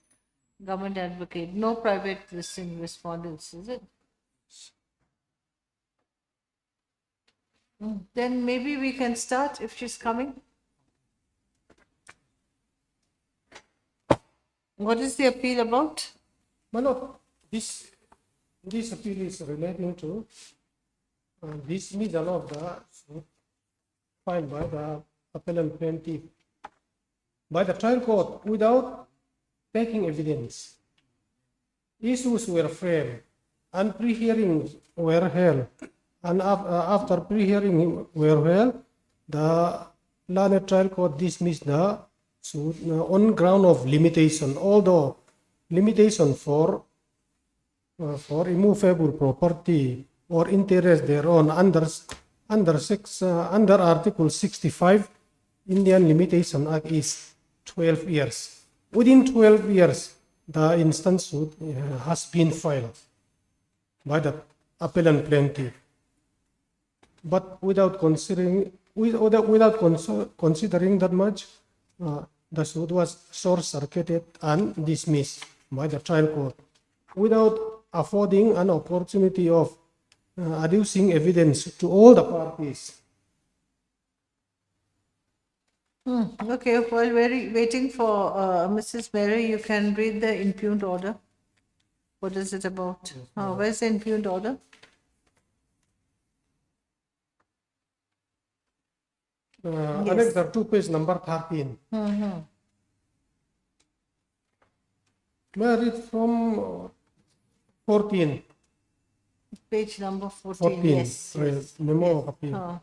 Government advocate, no private listing respondents, is it? Then maybe we can start if she's coming. What is the appeal about? My Lord, this appeal is relating to dismissal of the suit filed by the appellant plaintiff by the trial court without taking evidence. Issues were framed and pre-hearings were held, and after pre-hearing were held, the learned trial court dismissed the suit on ground of limitation, although limitation for immovable property or interest thereon under Article 65 Indian Limitation Act is 12 years. Within 12 years, the instant suit has been filed by the appellant plaintiff, but without considering that much, the suit was short-circuited and dismissed by the trial court without affording an opportunity of adducing evidence to all the parties. Okay, while we're waiting for Mrs. Mary, you can read the impugned order. What is it about? Where's the impugned order? Annexure 2, page number 13. May I read from 14? Page number 14, yes. Memo of appeal.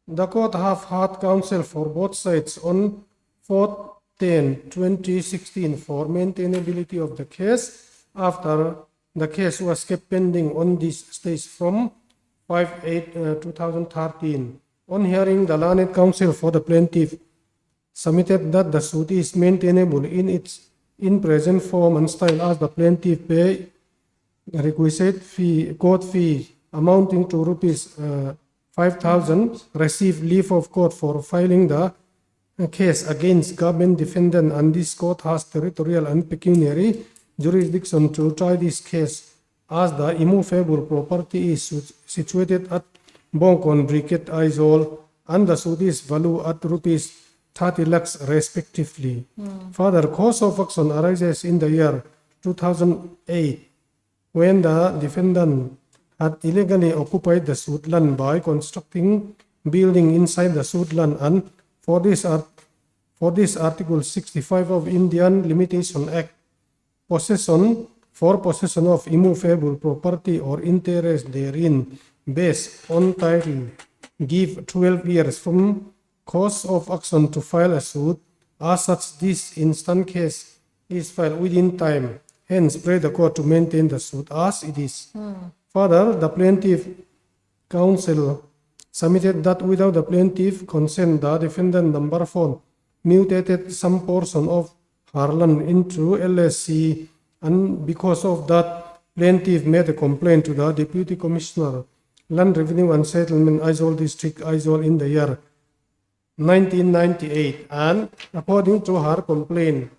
The court have had counsel for both sides on 4/10/2016 for maintainability of the case after the case was kept pending on this stage from 5/8/2013. On hearing, the learned counsel for the plaintiff submitted that the suit is maintainable in present form and style as the plaintiff pay requisite court fee amounting to rupees 5,000, receive leave of court for filing the case against government defendant, and this court has territorial and pecuniary jurisdiction to try this case as the immovable property is situated at Bongkon, Briquette, Aizawl, and the suit is valued at rupees 30 lakhs respectively. Further, cause of action arises in the year 2008 when the defendant had illegally occupied the suit land by constructing building inside the suit land, and for this Article 65 of Indian Limitation Act, possession of immovable property or interest therein based on title give 12 years from cause of action to file a suit. As such, this instant case is filed within time. Hence, pray the court to maintain the suit as it is. Further, the plaintiff counsel submitted that without the plaintiff consent, the defendant number 4 mutated some portion of her land into LSC, and because of that, plaintiff made a complaint to the Deputy Commissioner, Land Revenue and Settlement, Aizawl District, Aizawl, in the year 1998, and according to her complaint,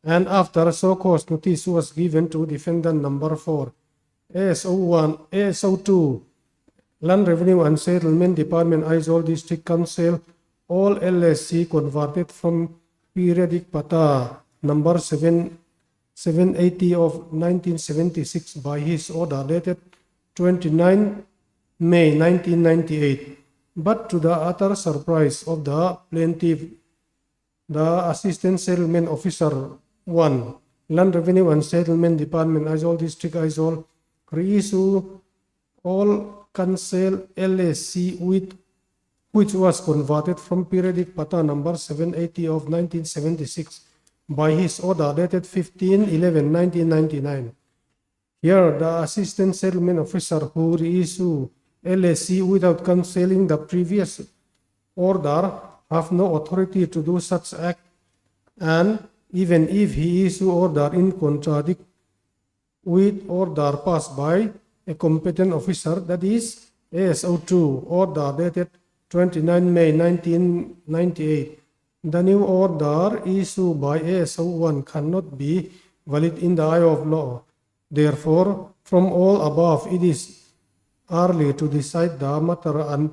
and after so cause notice was given to defendant number 4, ASO 2, Land Revenue and Settlement Department, Aizawl District Council, all LSC converted from periodic pata number 780 of 1976 by his order dated 29 May 1998. But to the utter surprise of the plaintiff, the Assistant Settlement Officer 1, Land Revenue and Settlement Department, Aizawl District, Aizawl, reissue all cancel LSC which was converted from periodic pata number 780 of 1976 by his order dated 15/11/1999. Here, the Assistant Settlement Officer who reissue LSC without cancelling the previous order have no authority to do such act, and even if he issue order in contradict with order passed by a competent officer, that is ASO2 order dated 29 May 1998, the new order issued by ASO1 cannot be valid in the eye of law. Therefore, from all above, it is early to decide the matter and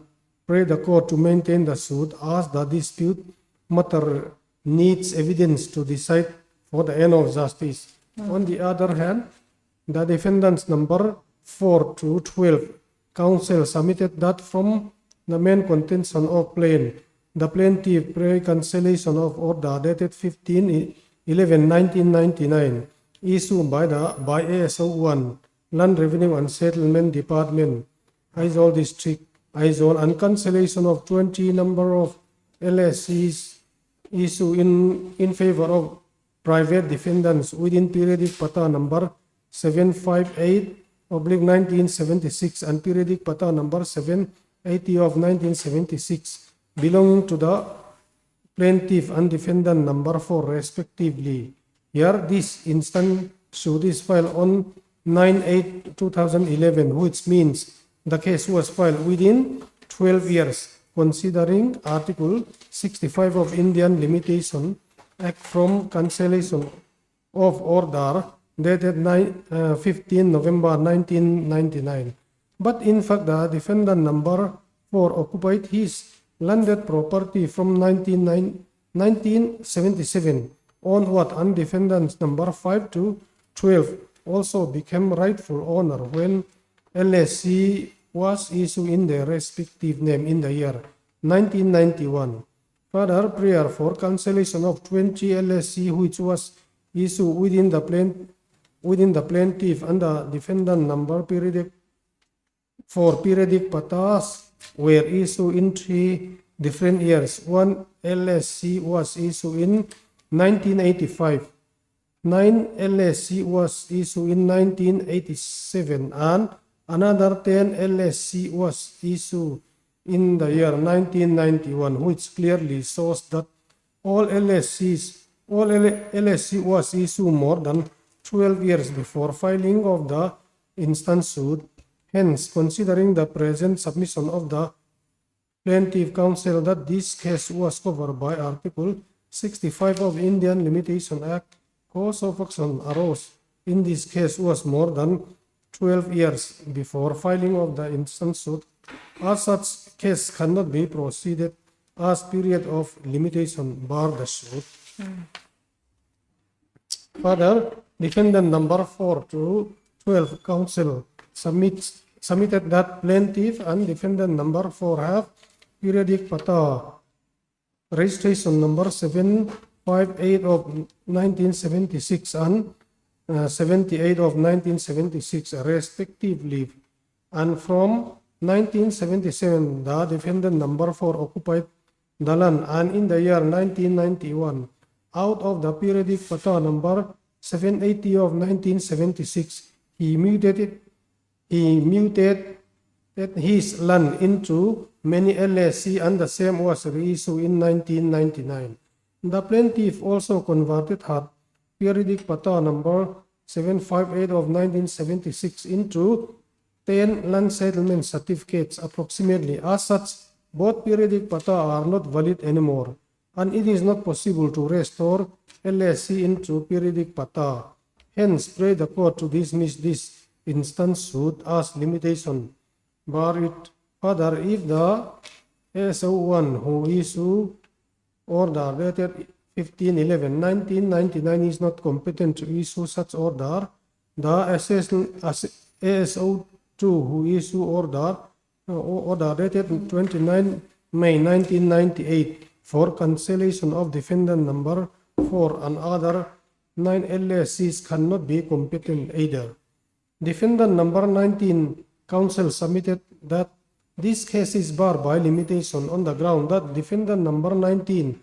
pray the court to maintain the suit, as the dispute matter needs evidence to decide for the end of justice. On the other hand, the defendants number 4 to 12 counsel submitted that from the main contention of the plaintiff pray cancellation of order dated 15/11/1999 issued by ASO1, Land Revenue and Settlement Department, Aizawl District, Aizawl, and cancellation of 20 number of LSCs issued in favor of private defendants within periodic pata number 758/1976 and periodic pata number 780 of 1976 belonging to the plaintiff and defendant number 4 respectively. Here, this instant suit is filed on 9/8/2011, which means the case was filed within 12 years, considering Article 65 of Indian Limitation Act from cancellation of order dated 15 November 1999. But in fact, the defendant number 4 occupied his landed property from 1977 onward, and defendants number 5 to 12 also became rightful owner when LSC was issued in their respective name in the year 1991. Further, prayer for cancellation of 20 LSC which was issued within the plaintiff and the defendant number periodic patas were issued in 3 different years. One LSC was issued in 1985. 9 LSC was issued in 1987, and another 10 LSC was issued in the year 1991, which clearly shows that all LSC was issued more than 12 years before filing of the instant suit. Hence, considering the present submission of the plaintiff counsel that this case was covered by Article 65 of Indian Limitation Act, cause of action arose in this case was more than 12 years before filing of the instant suit. As such case cannot be proceeded as period of limitation bar the suit. Further, defendant number 4 to 12 counsel submitted that plaintiff and defendant number 4 have periodic pata registration number 758 of 1976 and 78 of 1976 respectively, and from 1977 the defendant number 4 occupied the land, and in the year 1991 out of the periodic pata number 780 of 1976 he mutated his land into many LSC, and the same was reissued in 1999. The plaintiff also converted her periodic pata number 758 of 1976 into 10 land settlement certificates approximately. As such, both periodic pata are not valid anymore, and it is not possible to restore LSC into periodic pata. Hence, pray the court to dismiss this instant suit as limitation bar it. Further, if the ASO1 who issue order dated 15/11/1999 is not competent to issue such order. The ASO2 who issue order dated 29 May 1998 for cancellation of defendant number 4 and other 9 LSCs cannot be competent either. Defendant number 19, counsel submitted that this case is barred by limitation on the ground that defendant number 19,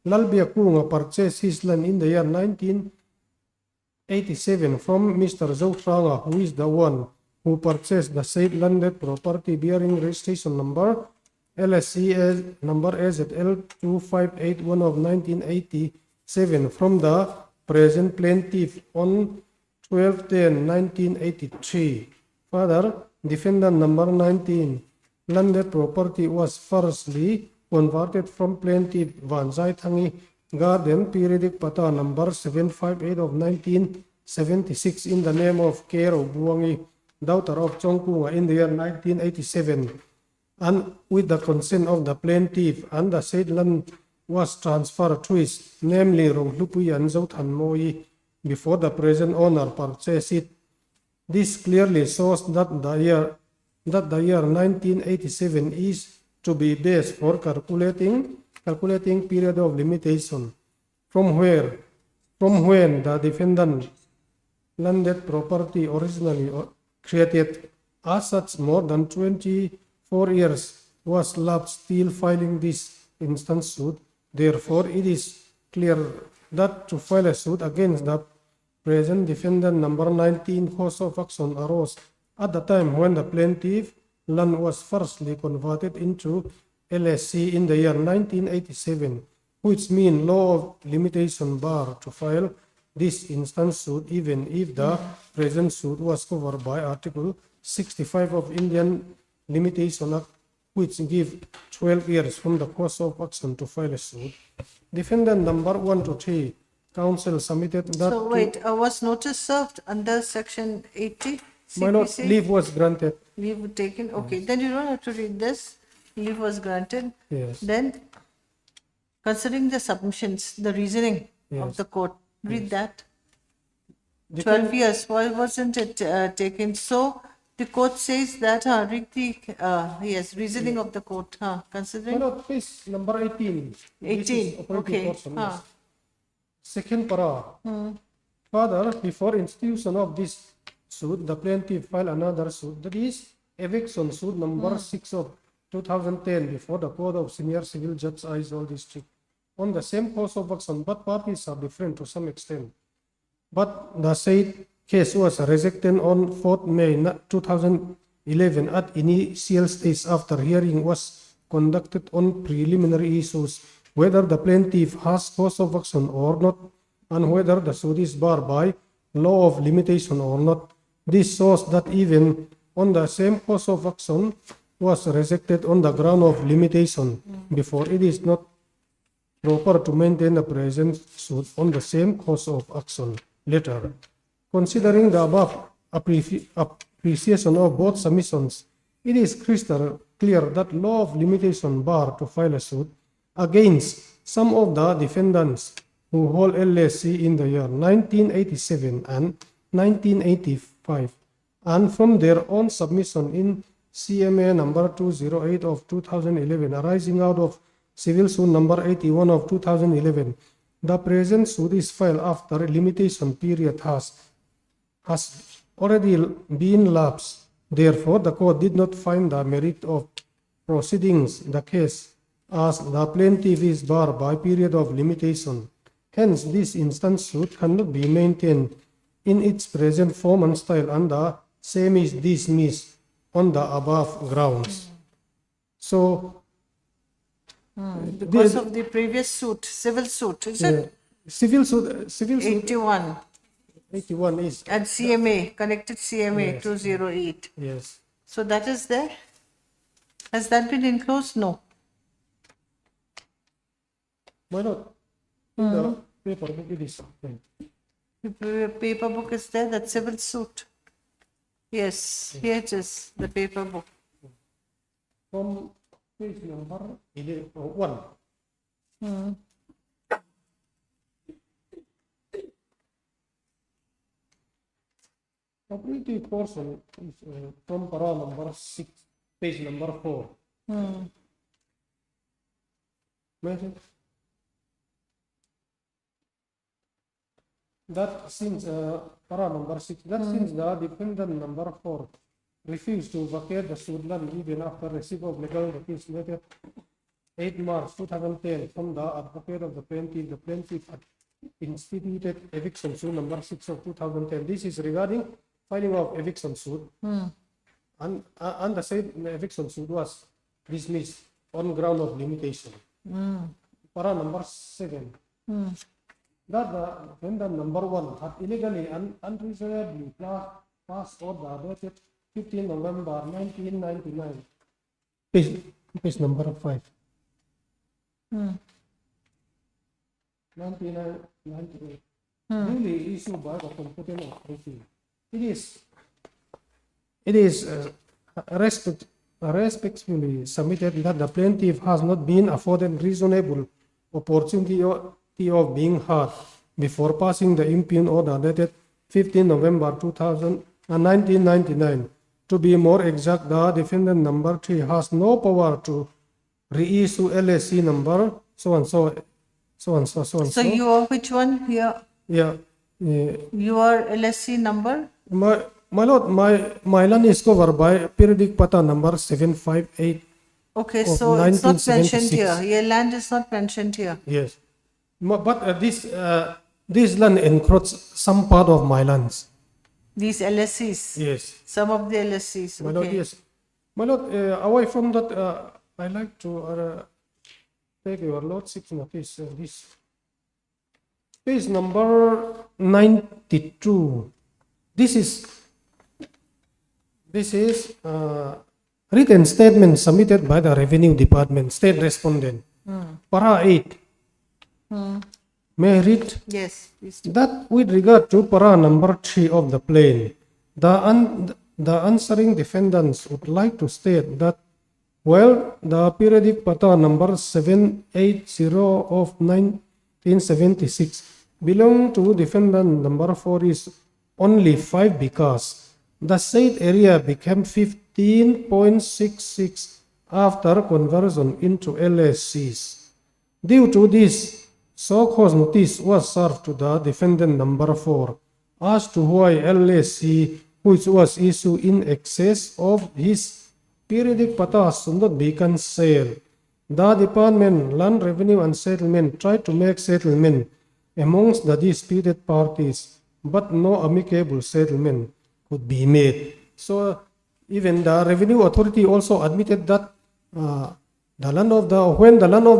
Lalbia Kunga, purchased his land in the year 1987 from Mr. Zoutranga, who is the one who purchased the said landed property bearing registration number LSC number AZL 2581 of 1987 from the present plaintiff on 12/10/1983. Further, defendant number 19, landed property was firstly converted from plaintiff Van Zaitangi Garden periodic pata number 758 of 1976 in the name of Kero Buangi, daughter of Chongkunga, in the year 1987, and with the consent of the plaintiff, and the said land was transferred to his, namely Ronglupuyan Zoutan Moi, before the present owner purchased it. This clearly shows that the year 1987 is to be base for calculating period of limitation, from when the defendant landed property originally created. As such, more than 24 years was lapsed still filing this instance suit. Therefore, it is clear that to file a suit against the present defendant number 19 cause of action arose at the time when the plaintiff land was firstly converted into LSC in the year 1987, which means law of limitation bar to file this instance suit even if the present suit was covered by Article 65 of Indian Limitation Act, which give 12 years from the cause of action to file a suit. Defendant number 1 to 3, counsel submitted that. So wait, was notice served under section 80? My lord, CPC? leave was granted. Leave taken, okay, then you don't have to read this. Leave was granted. Yes. Then, considering the submissions, the reasoning of Yes. the court, read that. Defend- 12 years, why wasn't it taken? So, the court says that, read the, yes, reasoning of the court, My considering lord, please, number 18. This is 18, operative okay. portion, yes. Second para. Further, before institution of this suit, the plaintiff filed another suit, that is eviction suit number 6 of 2010 before the Court of Senior Civil Judge Aizawl District on the same cause of action, but parties are different to some extent. But the said case was rejected on 4th May 2011 at initial stage after hearing was conducted on preliminary issues, whether the plaintiff has cause of action or not, and whether the suit is barred by law of limitation or not. This shows that even on the same cause of action was rejected on the ground of limitation, before it is not proper to maintain the present suit on the same cause of action later. Considering the above appreciation of both submissions, it is crystal clear that law of limitation bar to file a suit against some of the defendants who hold LSC in the year 1987 and 1985, and from their own submission in CMA number 208 of 2011 arising out of civil suit number 81 of 2011, the present suit is filed after a limitation period has already been lapsed. Therefore, the court did not find the merit of proceedings the case, as the plaintiff is barred by period of limitation. Hence, this instance suit cannot be maintained in its present form and style, and the same is dismissed on the above grounds. So, because of the previous suit, civil suit, is it? civil suit 81 is and CMA, connected CMA Yes. 208. yes. So that is there. Has that been enclosed? No. Why not? In the paper book it is. The paper book is there, that civil suit. Yes, here it is, the paper book. From Page number 1. Operative portion is from para number 6, page number 4. Mention that since para number 6, that since the defendant number 4 refused to vacate the suit land even after receipt of legal notice dated 8 March 2010 from the advocate of the plaintiff instituted eviction suit number 6 of 2010. This is regarding filing of eviction suit, and the said eviction suit was dismissed on ground of limitation. Para number 7. That the defendant number 1 had illegally and unreasonably passed order dated 15 November 1999. Page number 5. 1998. Duly issued by the competent authority. It is respectfully submitted that the plaintiff has not been afforded reasonable opportunity of being heard before passing the impugned order dated 15 November 1999. To be more exact, the defendant number 3 has no power to reissue LSC number so and so. So you are which one here? Yeah. Your LSC number? My lord, my land is covered by periodic pata number 758. Okay, of so it's not mentioned 1976. here. Your land is not mentioned here. Yes, but this land encroaches some part of my lands. These LSCs? Yes. Some of the LSCs, My lord, okay. yes. My lord, away from that, I like to take your lordship's notice. This page number 92. This is written statement submitted by the Revenue Department, State Respondent. Para 8. May I read? Yes, please do. That with regard to para number 3 of the plain, the answering defendants would like to state that while the periodic pata number 780 of 1976 belong to defendant number 4 is only 5 because the said area became 15.66 after conversion into LSCs. Due to this, so-cause notice was served to the defendant number 4 as to why LSC, which was issued in excess of his periodic pata, should not be cancelled. The Department, Land Revenue and Settlement tried to make settlement amongst the disputed parties, but no amicable settlement could be made. So even the Revenue Authority also admitted that when the land of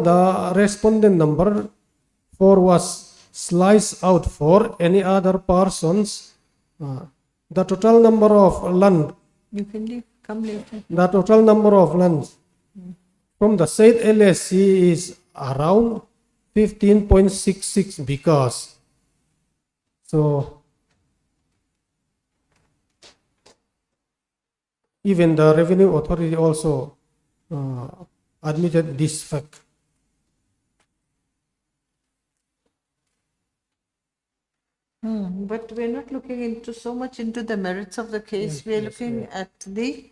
the respondent number 4 was sliced out for any other persons, the total number of land, You can leave, come later. the total number of lands from the said LSC is around 15.66 because. So even the Revenue Authority also admitted this fact. But we're not looking into so much into the merits of the case. Yes, We're yes, looking yeah. at the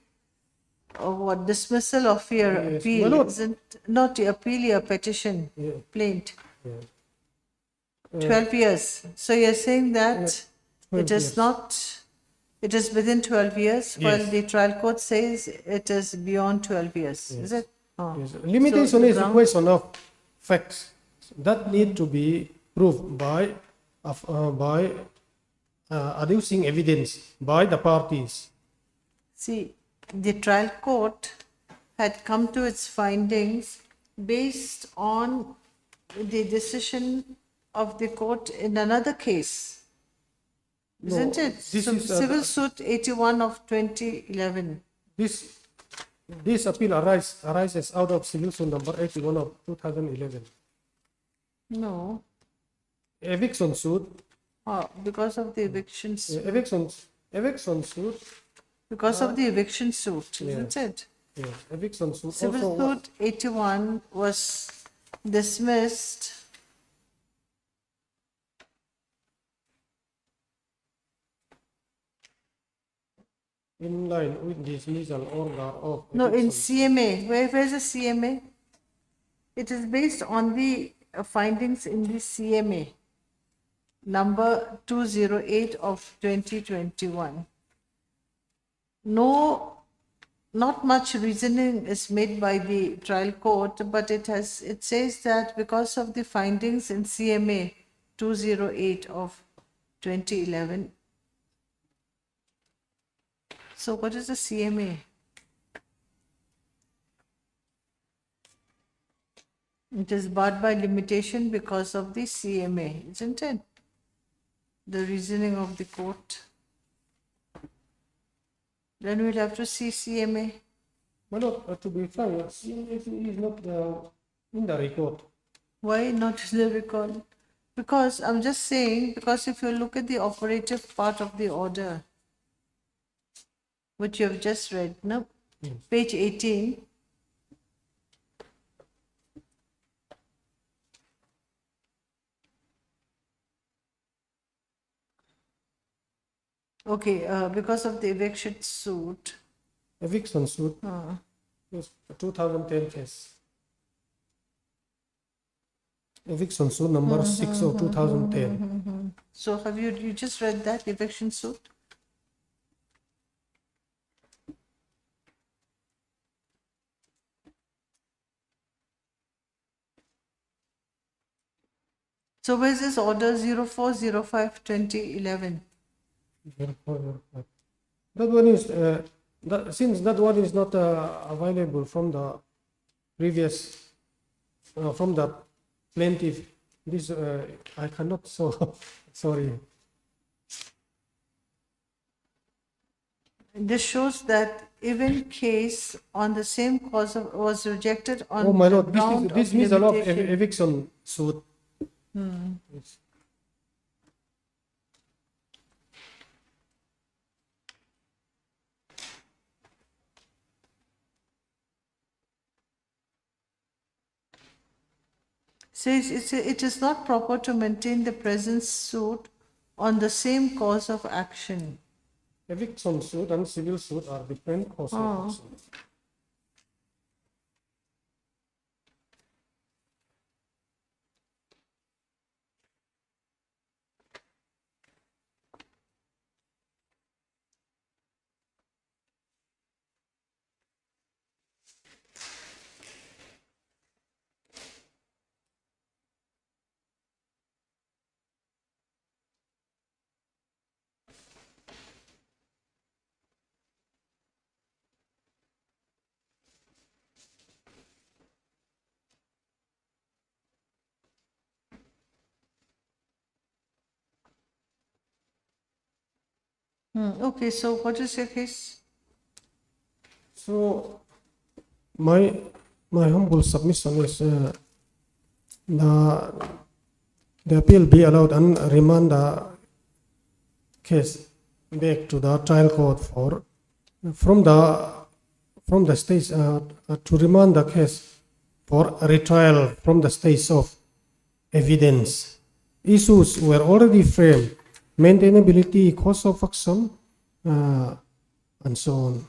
dismissal of your Yes, appeal, my lord. isn't not your appeal, your petition, Yeah. plaint. Yeah. 12 years. So you're saying that 12 it is years. not, it is within 12 years, while Yes. the trial court says it is beyond 12 years. Is Yes. it? Oh. Yes. Limitation So the is a ground- question of facts that need to be proved by adducing evidence by the parties. See, the trial court had come to its findings based on the decision of the court in another case. No, Isn't it? this is, Civil suit 81 of 2011. This appeal arises out of civil suit number 81 of 2011. No, Eviction suit. because of the eviction suit. Eviction suit. Because of the eviction suit, Yeah. isn't it? Yes, eviction suit Civil also. suit 81 was dismissed. In line with dismissal order of No, in eviction. CMA. Where's the CMA? It is based on the findings in the CMA, number 208 of 2021. No, not much reasoning is made by the trial court, but it says that because of the findings in CMA 208 of 2011. So what is the CMA? It is barred by limitation because of the CMA, isn't it? The reasoning of the court. Then we'll have to see CMA. My lord, to be frank, CMA is not in the record. Why not in the record? Because I'm just saying, because if you look at the operative part of the order, which you have just read, no? Page 18. Okay, because of the eviction suit. Eviction suit is 2010 case. Eviction suit number 6 of 2010. So have you just read that eviction suit? So where's this order 0405/2011? That one is, since that one is not available from the previous, from the plaintiff, this I cannot, so sorry. This shows that even case on the same cause was rejected on Oh my the lord, ground this is dismissal of limitation. eviction suit. Yes. Says it is not proper to maintain the present suit on the same cause of action. Eviction suit and civil suit are different cause of action. Okay, so what is your case? So my humble submission is the appeal be allowed and remand the case back to the trial court for from the stage to remand the case for retrial from the stage of evidence. Issues were already framed: maintainability, cause of action, and so on.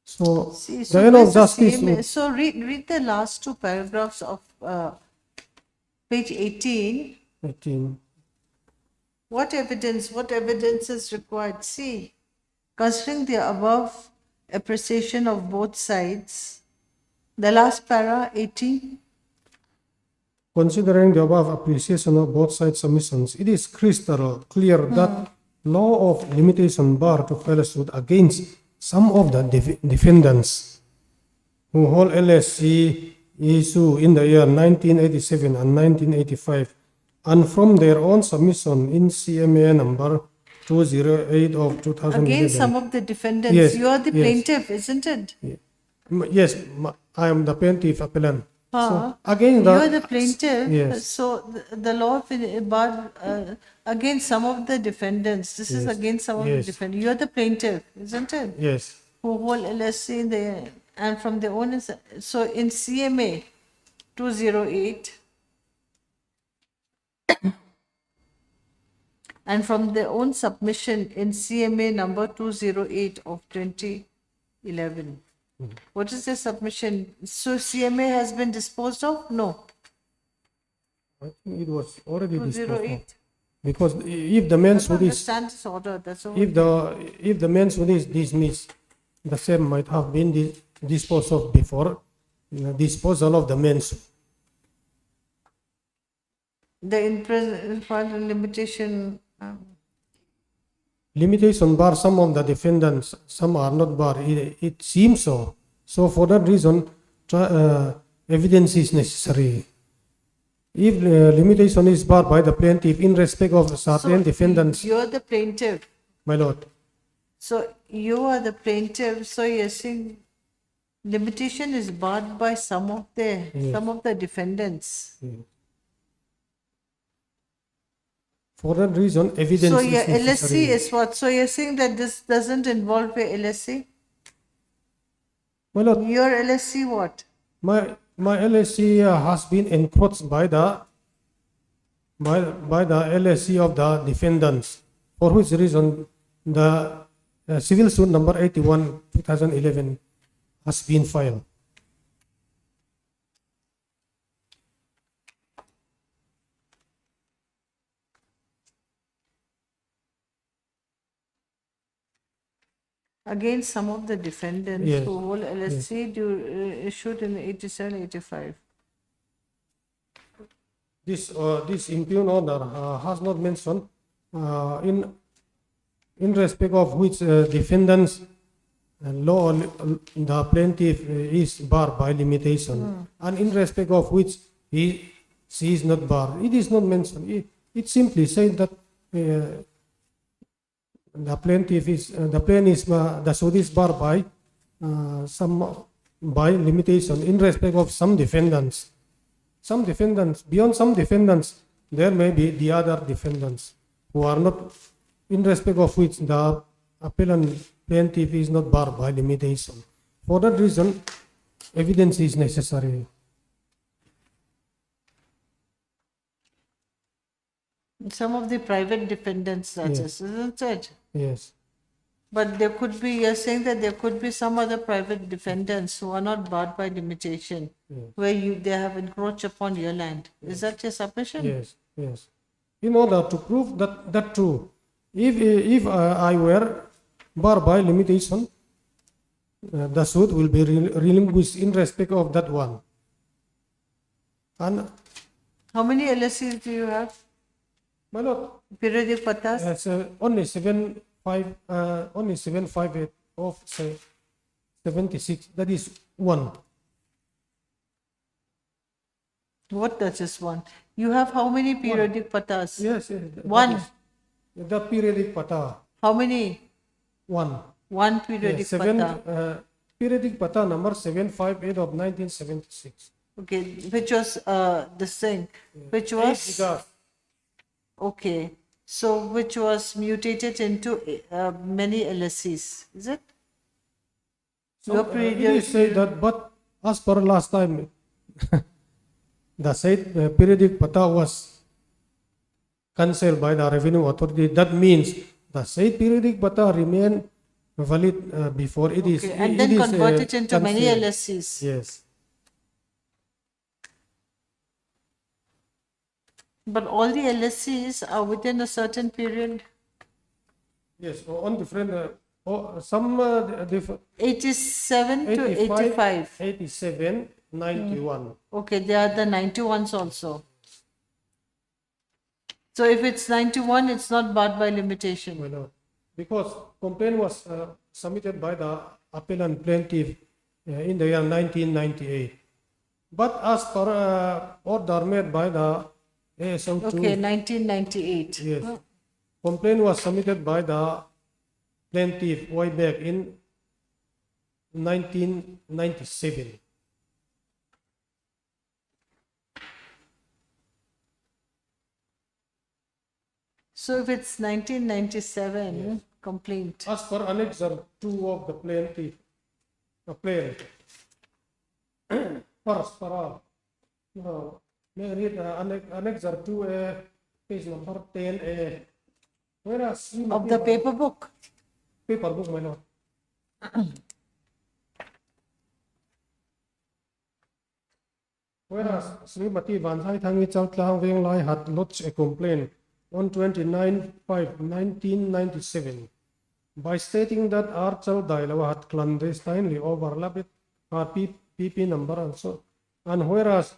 So See, the end where's of the justice. CMA? So read the last two paragraphs of page 18. 18. What evidence is required? See, considering the above appreciation of both sides, the last para 18. Considering the above appreciation of both sides' submissions, it is crystal clear that law of limitation bar to file a suit against some of the defendants who hold LSC issue in the year 1987 and 1985, and from their own submission in CMA number 208 of 2011. Against some of the defendants. Yes, You are the yes. plaintiff, isn't it? Yes, I am the plaintiff appellant. So, again, you are the plaintiff. Yes. So the law of bar against some of the defendants. This is Yes. against some of the Yes. defendants. You are the plaintiff, isn't it? Yes. who hold LSC and from their own, so in CMA 208 and from their own submission in CMA number 208 of 2011. What is the submission? So CMA has been disposed of? No. I think it was already disposed of. 208. Because if the main I don't suit is, understand this order. That's all. if the main suit is dismissed, the same might have been disposed of before disposal of the main suit. The in-present limitation. Limitation bar some of the defendants, some are not bar. It seems so. So for that reason, evidence is necessary. If limitation is barred by the plaintiff in respect of certain defendants, You're the plaintiff. my lord, So you are the plaintiff. So you're saying limitation is barred by some of the defendants. for that reason, evidence So is your LSC necessary. is what? So you're saying that this doesn't involve your LSC? My lord, Your LSC what? my LSC has been encroached by the LSC of the defendants, for which reason the civil suit number 81 2011 has been filed. Against some of the defendants Yes, who hold LSC issued in 87-85. This impugned order has not mentioned in respect of which defendants law the plaintiff is barred by limitation, and in respect of which she is not barred. It is not mentioned. It simply said that the plaintiff is the suit is barred by by limitation in respect of some defendants. Some defendants, beyond some defendants, there may be the other defendants who are not, in respect of which the appellant plaintiff is not barred by limitation. For that reason, evidence is necessary. Some of the private defendants, that is, isn't it? Yes. But there could be, you're saying that there could be some other private defendants who are not barred by limitation, where they have encroached upon your land. Is that your submission? Yes, yes. In order to prove that true, if I were barred by limitation, the suit will be relinquished in respect of that one. And how many LSCs do you have? my lord, Periodic patas? only 758 of 76. That is one. What does this one? You have how many periodic patas? Yes, One. The periodic pata. How many? One. One periodic pata. Periodic pata number 758 of 1976. Okay, which was this thing, which was okay. So which was mutated into many LSCs, is it? So, it is said that, but as per last time, the said periodic pata was cancelled by the revenue authority. That means the said periodic pata remain valid before it is. And then converted into many cancelled. LSCs. Yes. But all the LSCs are within a certain period. Yes, on different, some 87 to 85. 87, 91. Okay, they are the 91s also. So if it's 91, it's not barred by limitation. Well, no, because complaint was submitted by the appellant plaintiff in the year 1998. But as per order made by the ASM2, Okay, 1998. yes, complaint was submitted by the plaintiff way back in 1997. So if it's 1997, complaint. As per Annexure 2 of the plaintiff, first para, may I read Annexure 2A, page number 10A. Whereas Of the paper book. paper book, my lord. Whereas Srimati Vansai Thangi Chaltlang Veng Lai had lodged a complaint on 29/5/1997 by stating that Archal Dailawa had clandestinely overlapped her PP number also. And whereas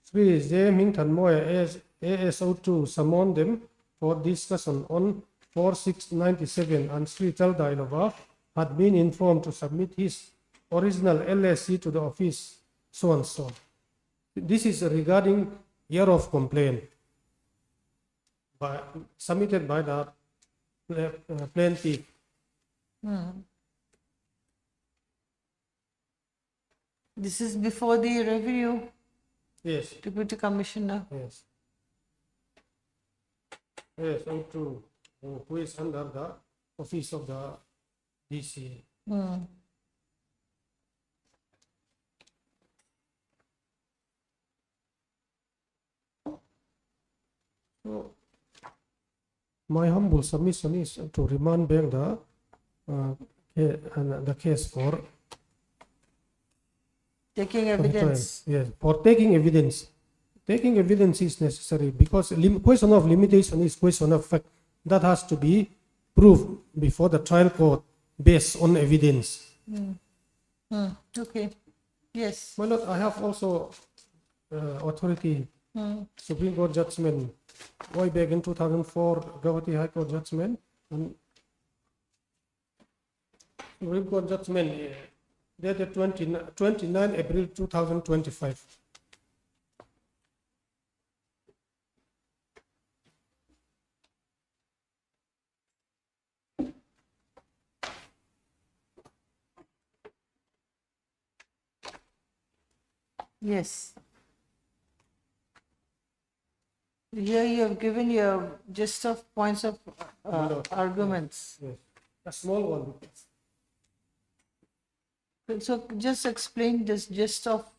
Sri J. Mingtan Moya ASO2 summoned them for discussion on 4/6/97 and Sri Chal Dailawa had been informed to submit his original LSC to the office so and so. This is regarding year of complaint submitted by the plaintiff. This is before the review, Yes. Deputy Commissioner. Yes. Yes, O2, who is under the office of the DC. So, my humble submission is to remand back the case for Taking for the trial. evidence. Yes, for taking evidence. Taking evidence is necessary because question of limitation is question of fact that has to be proved before the trial court based on evidence. Okay. Yes. My lord, I have also authority Supreme Court judgment way back in 2004 Guwahati High Court judgment and Supreme Court judgment dated 29 April 2025. Yes. Here you have given your gist of points of arguments. Yes, a small one. So just explain this gist of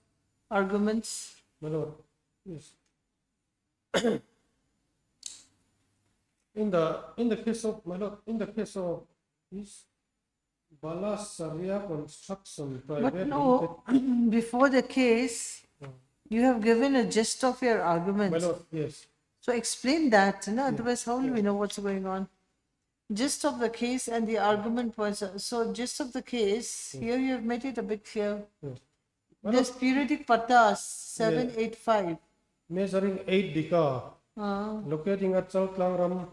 arguments. My lord, yes. in the case of my lord, in the case of this Balasaria Construction Private But no, before the case, you have given a gist of your My arguments. lord, yes. So explain that, no? Otherwise how will we know what's going on? Gist of the case and the argument was, so gist of the case, here you have made it a bit clear. Yes. This periodic patas 785. Measuring 8 decar, locating at Chalklangram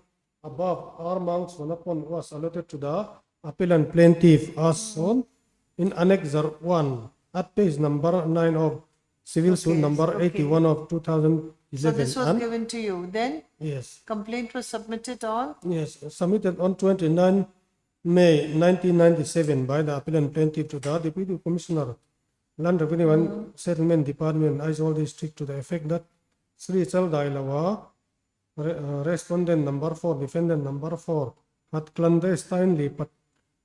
above Armang's Vanapon was allotted to the appellant plaintiff as shown in Annexure 1 at page number 9 of Civil Suit number 81 of 2011. So this was given to you. Then Yes. complaint was submitted on Yes, submitted on 29 May 1997 by the appellant plaintiff to the Deputy Commissioner, Land Revenue and Settlement Department, Aizawl District, to the effect that Sri Chal Dailawa, respondent number 4, defendant number 4, had clandestinely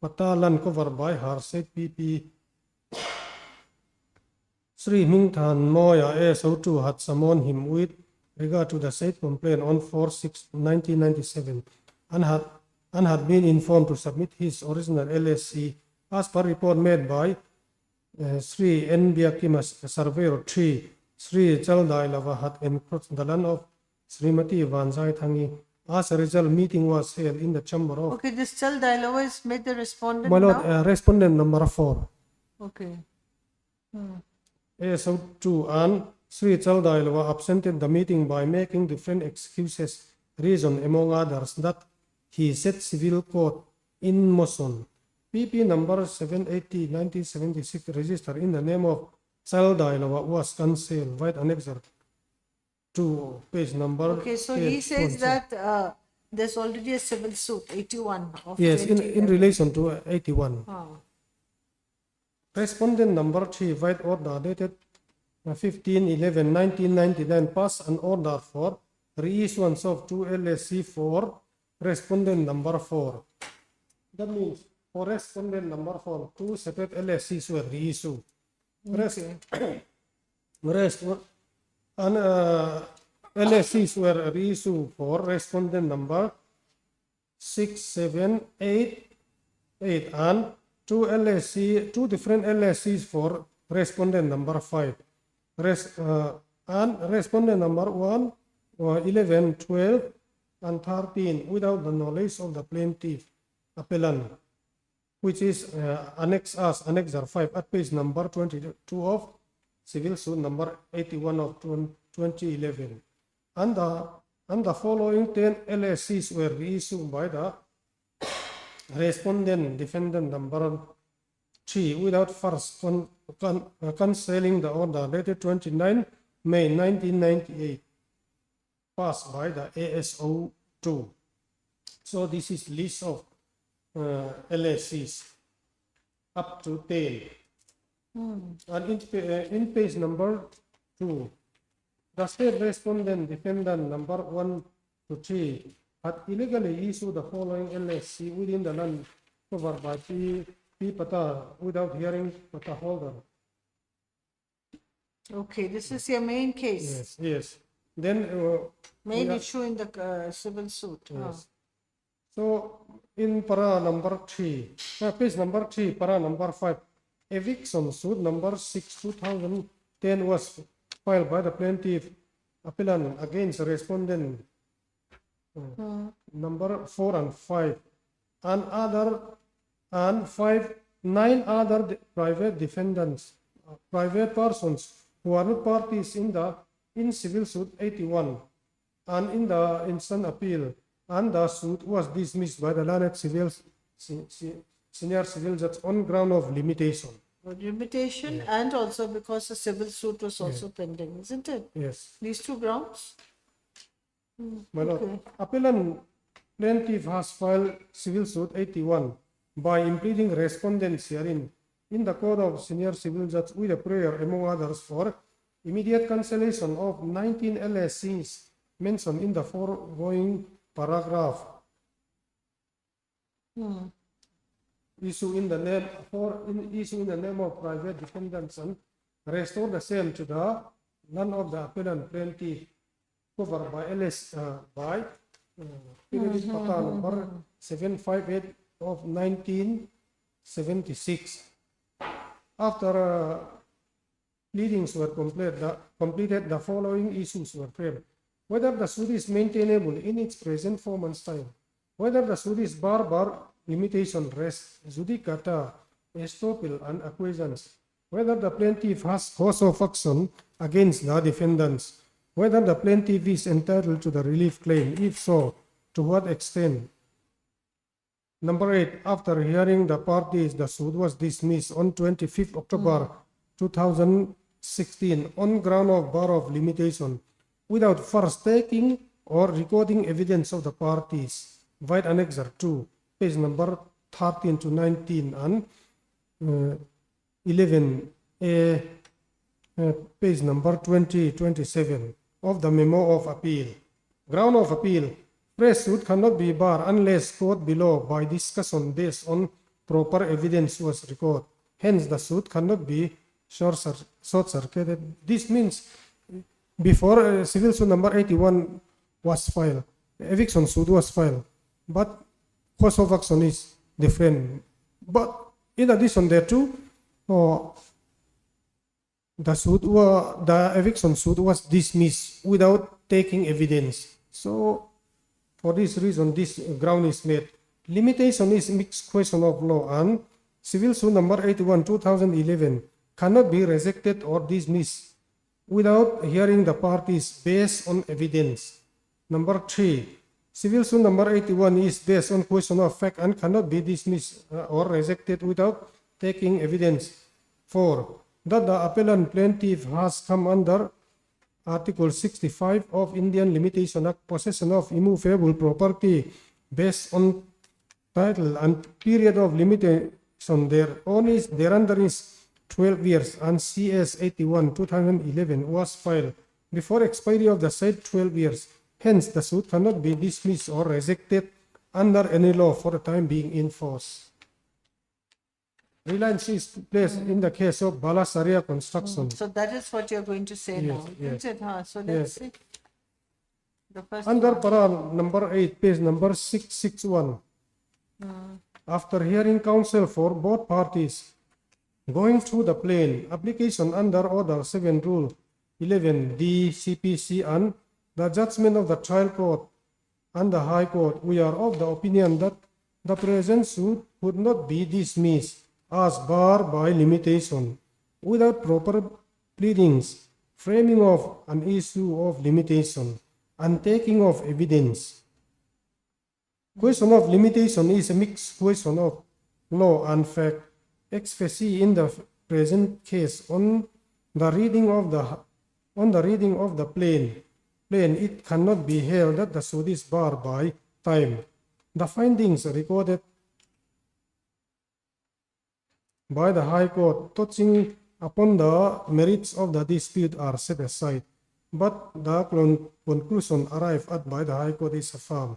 patalan covered by her said PP. Sri Mingtan Moya ASO2 had summoned him with regard to the said complaint on 4/6/1997 and had been informed to submit his original LSC as per report made by Sri N. Biakimas, Surveyor 3. Sri Chal Dailawa had encroached the land of Srimati Vansai Thangi. As a result, meeting was held in the chamber of. Okay, this Chal Dailawa is made the respondent My lord, now? respondent number 4. Okay. ASO2 and Sri Chal Dailawa absented the meeting by making different excuses, reason among others that he set civil court in motion. PP number 780/1976 registered in the name of Chal Dailawa was cancelled. Right annexure to page number. Okay, so he 8. says that there's already a civil suit, 81 of Yes, in 2011. relation to 81. Ah. Respondent number 3, right order dated 15/11/1999 passed an order for reissuance of 2 LSC for respondent number 4. That means for respondent number 4, 2 separate LSCs were reissued. LSCs were reissued for respondent number 6, 7, 8, and two different LSCs for respondent number 5. And respondent number 1, 11, 12, and 13 without the knowledge of the plaintiff appellant, which is Annex as Annexure 5 at page number 22 of Civil Suit number 81 of 2011. And the following 10 LSCs were reissued by the respondent defendant number 3 without first cancelling the order dated 29 May 1998 passed by the ASO 2. So this is list of LSCs up to 10. And in page number 2, the state respondent defendant number 1 to 3 had illegally issued the following LSC within the land covered by P Pata without hearing Pata holder. Okay, this is your main case. Yes. Then Main issue in the civil suit. Yes. So in para number 3, page number 3, para number 5, eviction suit number 6, 2010 was filed by the plaintiff appellant against respondent number 4 and 5, and 9 other private defendants, private persons who are not parties in civil suit 81 and in the instant appeal, and the suit was dismissed by the learned senior civil judge on ground of limitation. Limitation, and also because the civil suit was also pending, isn't it? Yes. These two grounds? My lord, appellant plaintiff has filed civil suit 81 by impleading respondents herein in the court of senior civil judge with a prayer, among others, for immediate cancellation of 19 LSCs mentioned in the foregoing paragraph. Issue in the name of private defendants and restore the same to the none of the appellant plaintiff covered by Pata number 758 of 1976. After pleadings were completed, the following issues were framed: whether the suit is maintainable in its present form and style, whether the suit is bar, limitation, res judicata, estoppel, and acquiescence, whether the plaintiff has cause of action against the defendants, whether the plaintiff is entitled to the relief claim, if so, to what extent. Number 8, after hearing the parties, the suit was dismissed on 25th October 2016 on ground of bar of limitation without first taking or recording evidence of the parties. Vide Annexure 2, page number 13 to 19 and 11A, page number 20-27 of the memo of appeal. Ground of appeal: fresh suit cannot be barred unless court below by discussion based on proper evidence was recorded. Hence, the suit cannot be short-circuited. This means before civil suit number 81 was filed, eviction suit was filed, but cause of action is different. But in addition thereto, the eviction suit was dismissed without taking evidence. So, for this reason, this ground is met. Limitation is mixed question of law, and civil suit number 81, 2011 cannot be rejected or dismissed without hearing the parties based on evidence. Number 3, civil suit number 81 is based on question of fact and cannot be dismissed or rejected without taking evidence. 4, that the appellant plaintiff has come under Article 65 of Indian Limitation Act, possession of immovable property based on title and period of limitation thereunder is 12 years, and CS 81 2011 was filed before expiry of the said 12 years. Hence, the suit cannot be dismissed or rejected under any law for the time being in force. Reliance is placed in the case of Balasaria construction. So that is what you're going to say Yes, now, yes. isn't it? Huh? So let's Yes. see. The first Under one. para number 8, page number 661. After hearing counsel for both parties, going through the plain application under Order 7 Rule 11D CPC and the judgment of the trial court and the High Court, we are of the opinion that the present suit would not be dismissed as barred by limitation without proper pleadings, framing of an issue of limitation, and taking of evidence. Question of limitation is a mixed question of law and fact, especially in the present case. On the reading of the plain, it cannot be held that the suit is barred by time. The findings recorded by the High Court touching upon the merits of the dispute are set aside, but the conclusion arrived at by the High Court is affirmed.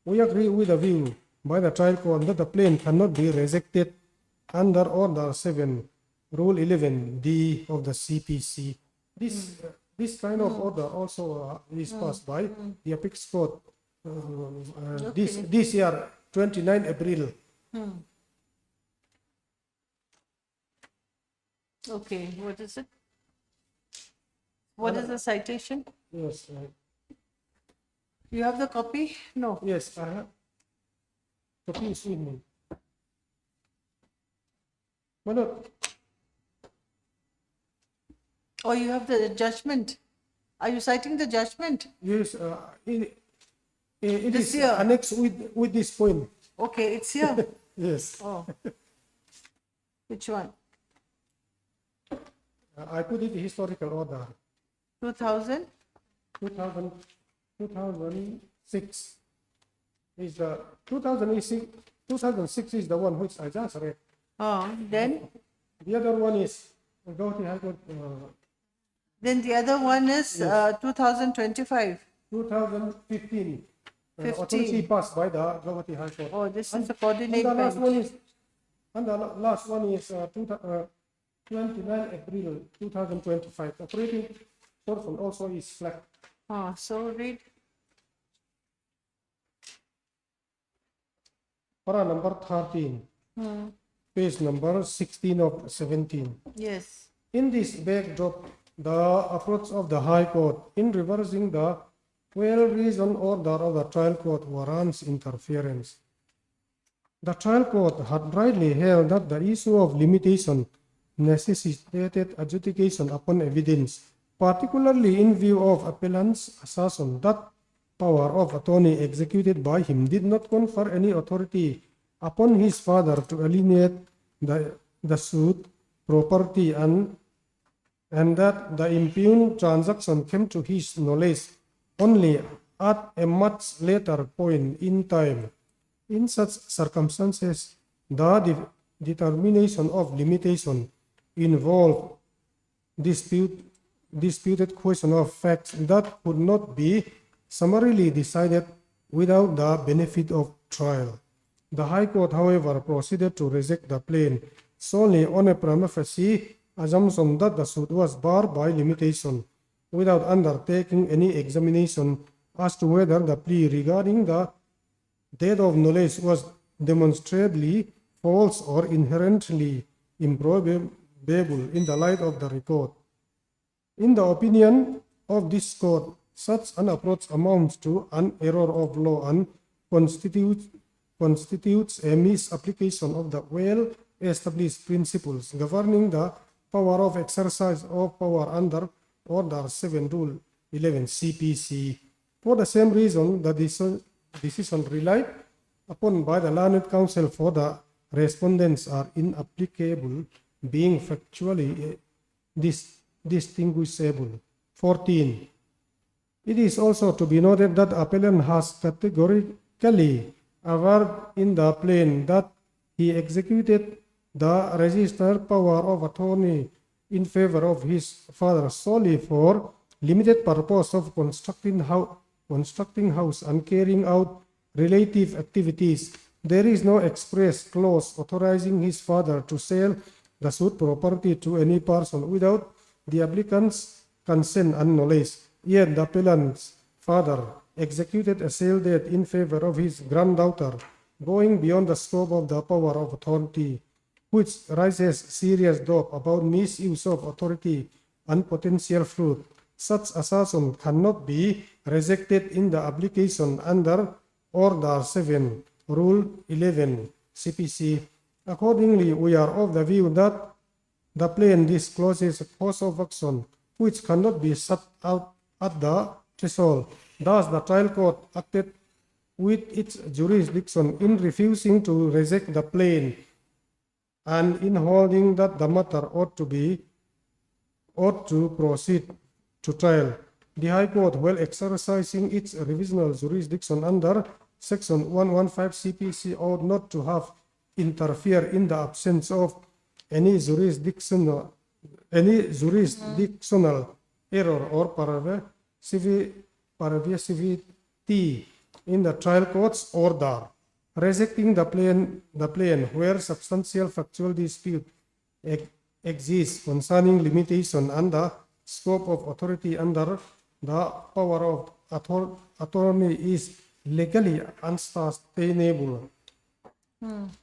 We agree with the view by the trial court that the plain cannot be rejected under Order 7, Rule 11D of the CPC. This kind of order also is passed by the Apex Court this year, 29 April. Okay, what is it? What is the citation? Yes. You have the copy? No. Yes, I have. Copy is with me. Oh, you have the judgment. Are you citing the judgment? Yes, it This is here. annexed with this point. Okay, it's here. Yes. Oh. Which one? I put it in historical order. 2000? 2006 is the 2006 is the one which I just read. Oh, then? The other one is Gauhati High Court. Then the other one is Yes. 2025. 2015. 15. Authority passed by the Gauhati High Court. Oh, this is the coordinate And the last one bench. is, and the last one is 29 April 2025. Operating person also is flat. So read. Para number 13, page number 16 of 17. Yes. In this backdrop, the approach of the High Court in reversing the well-reasoned order of the trial court warrants interference. The trial court had rightly held that the issue of limitation necessitated adjudication upon evidence, particularly in view of appellant's assertion that power of attorney executed by him did not confer any authority upon his father to alienate the suit property and that the impugned transaction came to his knowledge only at a much later point in time. In such circumstances, the determination of limitation involved disputed question of facts that could not be summarily decided without the benefit of trial. The High Court, however, proceeded to reject the plain solely on a prima facie assumption that the suit was barred by limitation, without undertaking any examination as to whether the plea regarding the death of knowledge was demonstrably false or inherently improbable in the light of the record. In the opinion of this court, such an approach amounts to an error of law and constitutes a misapplication of the well-established principles governing the power of exercise of power under Order 7 Rule 11 CPC. For the same reason, the decision relied upon by the learned counsel for the respondents are inapplicable, being factually distinguishable. 14. It is also to be noted that appellant has categorically averred in the plain that he executed the registered power of attorney in favor of his father solely for limited purpose of constructing house and carrying out relative activities. There is no express clause authorizing his father to sell the suit property to any person without the applicant's consent and knowledge. Yet the appellant's father executed a sale deed in favor of his granddaughter, going beyond the scope of the power of authority, which raises serious doubt about misuse of authority and potential fraud. Such assertion cannot be rejected in the application under Order 7, Rule 11, CPC. Accordingly, we are of the view that the plan discloses a cause of action which cannot be set out at the threshold. Thus, the trial court acted with its jurisdiction in refusing to reject the plan and in holding that the matter ought to proceed to trial. The High Court, while exercising its revisional jurisdiction under Section 115 CPC, ought not to have interfered in the absence of any jurisdictional error or pervasivity in the trial court's order, rejecting the plan where substantial factual dispute exists concerning limitation and the scope of authority under the power of attorney is legally unsustainable.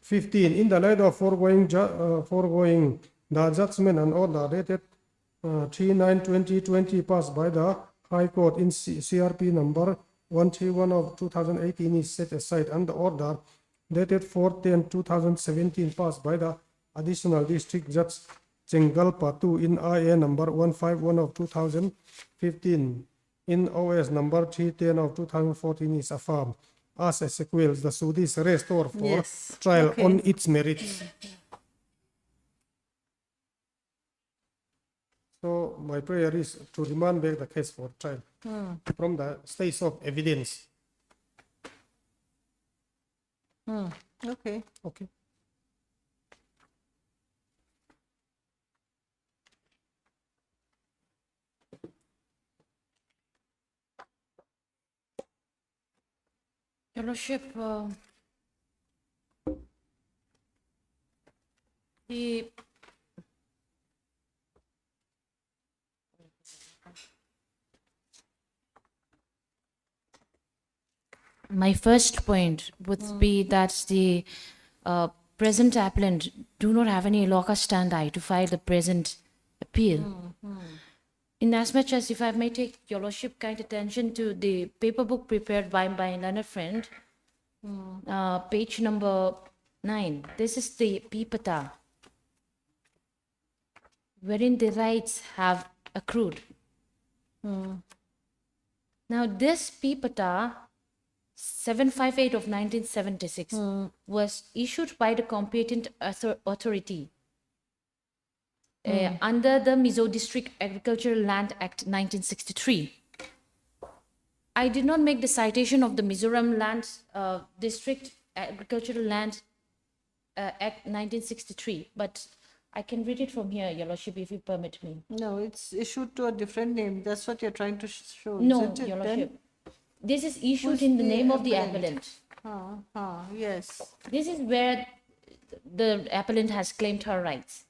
15. In the light of foregoing, the judgment and order dated 3/9/2020 passed by the High Court in CRP number 131 of 2018 is set aside, and the order dated 4/10/2017 passed by the Additional District Judge Chengalpa 2 in IA number 151 of 2015 in OS number 310 of 2014 is affirmed. As a sequel, the suit is restored for trial on its merits. So my prayer is to remand back the case for trial from the stage of evidence. Okay. Okay. Your Lordship, my first point would be that the present appellant do not have any locus standi to file the present appeal. In as much as, if I may take Your Lordship kind attention to the paper book prepared by my learned friend, page number 9. This is the pipata, wherein the rights have accrued. Now, this pipata 758 of 1976 was issued by the competent authority under the Mizo District Agricultural Land Act 1963. I did not make the citation of the Mizoram Land District Agricultural Land Act 1963, but I can read it from here, Your Lordship, if you permit me. No, it's issued to a different name. That's what you're trying to show. No, isn't it, Your then? Lordship. This is issued Who's in the name of the appellant? appellant. Yes. This is where the appellant has claimed her rights.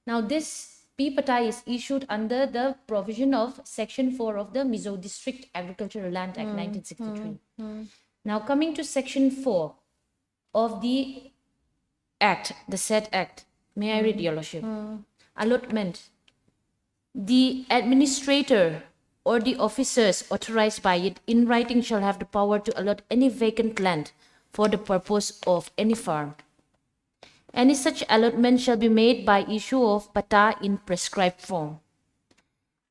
Now, this pipata is issued under the provision of Section 4 of the Mizo District Agricultural Land Act 1963. Now, coming to Section 4 of the Act, the said Act, may I read, Your Lordship? Allotment. The administrator or the officers authorized by it in writing shall have the power to allot any vacant land for the purpose of any farm. Any such allotment shall be made by issue of pata in prescribed form.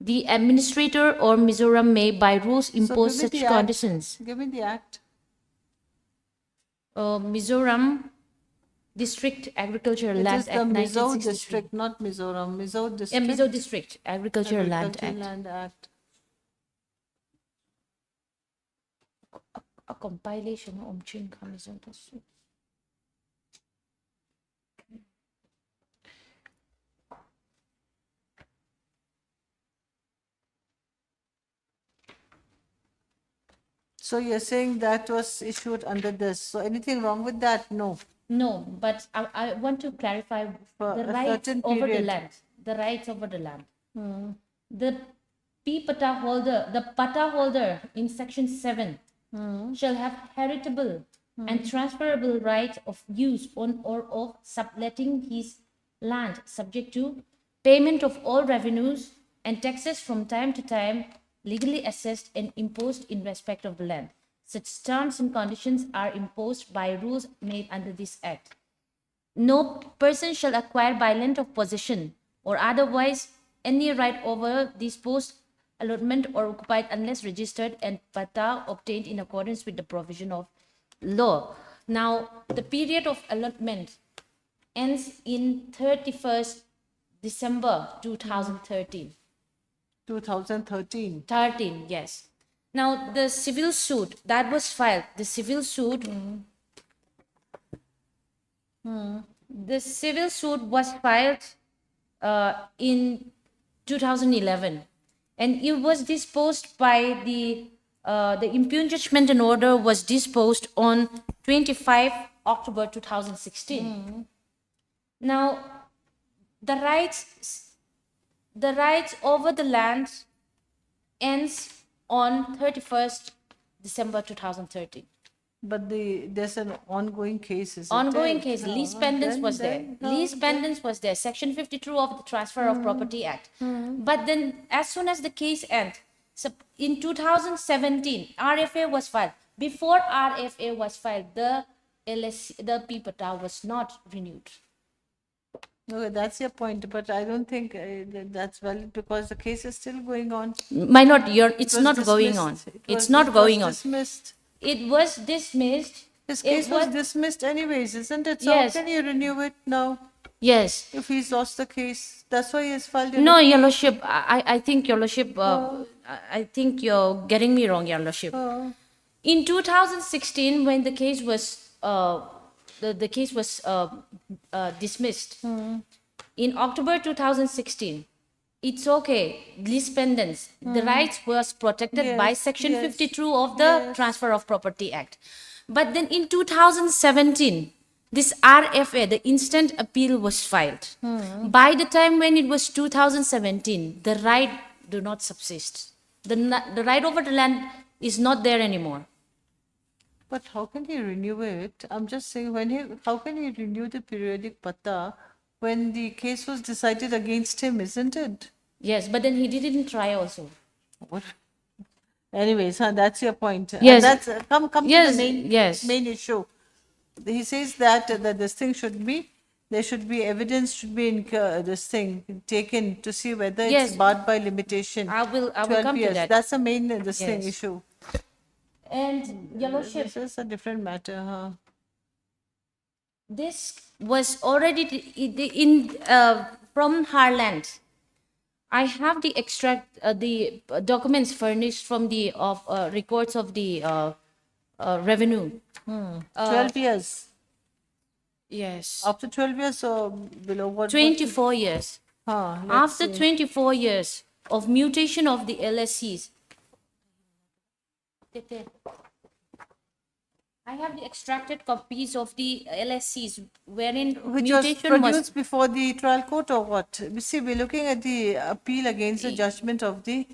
The administrator or Mizoram may by rules impose give me such the act. conditions. Give me the act. Mizoram District Agricultural It Land is the Act Mizo 1963. district, not Mizoram. Mizo Yeah, district. Mizo District Agricultural Land Agricultural Act. Land Act. A compilation of Omchin Mizo District. So you're saying that was issued under this. So anything wrong with that? No. No, but I want to clarify For the a rights certain over the period. land. The rights over the land. The P-Pata holder, the Pata holder in section 7 shall have heritable and transferable right of use on or of subletting his land subject to payment of all revenues and taxes from time to time legally assessed and imposed in respect of the land. Such terms and conditions are imposed by rules made under this act. No person shall acquire by land of possession or otherwise any right over this post allotment or occupied unless registered and pata obtained in accordance with the provision of law. Now, the period of allotment ends in 31st December 2013. 2013. 13, yes. Now, the civil suit that was filed, the civil suit was filed in 2011, and it was disposed by the impugned judgment and order was disposed on 25 October 2016. Now, the rights over the land ends on 31st December 2013. But there's an ongoing case, is Ongoing it? case, lease pendants was there. Lease pendants was there. Section 52 of the Transfer of Property Act. But then, as soon as the case ends, so in 2017, RFA was filed. Before RFA was filed, the PPTA was not renewed. Okay, that's your point, but I don't think that's valid because the case is still going on. My lord, it's was not going on. dismissed. It's not going on. Dismissed. It was dismissed. His case was dismissed anyways, isn't it? So Yes. how can you renew it now Yes. if he's lost the case? That's why he has filed. No, Your Lordship, I think, Your Lordship, I think you're getting me wrong, Your Lordship. In 2016, when the case was dismissed, in October 2016, it's okay, lease pendants, the rights was protected by Section 52 of the Transfer of Property Act. But then in 2017, this RFA, the instant appeal was filed. By the time when it was 2017, the right do not subsist. The right over the land is not there anymore. But how can he renew it? I'm just saying, how can he renew the periodic pata when the case was decided against him, isn't it? Yes, but then he didn't try also. What? Anyways, that's your point. Yes. That's come Yes, to the main issue. He says that this thing should be, there should be evidence should be taken to see whether Yes. it's barred by limitation. I will 12 come to years. that. That's the main Yes. issue. And Your Lordship, This is a different matter, huh? this was already from Harland. I have the extract, the documents furnished from the records of the revenue. 12 years. Yes. After 12 years or below what? 24 years. Let's After see. 24 years of mutation of the LSCs. I have the extracted copies of the LSCs wherein Which was mutation produced before the trial court or what? We see, we're looking at the appeal against the judgment of the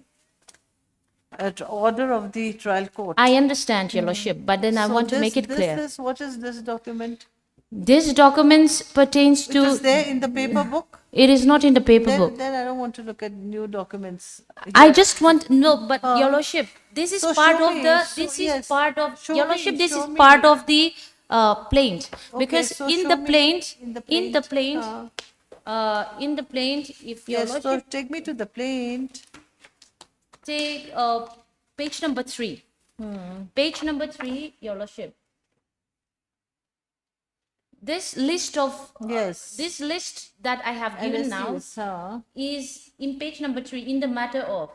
order of the trial court. I understand, Your Lordship, but then I So want to make it clear. What is this document? This documents pertains Which to. is there in the paper book? It is not in the paper book. Then I don't want to look at new documents. I just want no, but Your Lordship, this is So part show of me, the. so This yes, is part of show Your me, Lordship. This show is me. part of the plaint Okay, because so in show the me plaint, in the in the plaint, plaint, if Your Yes, so Lordship take me to the plaint. take page number 3. Page number 3, Your Lordship. This list of this list that I have given now is in page number 3 in the matter of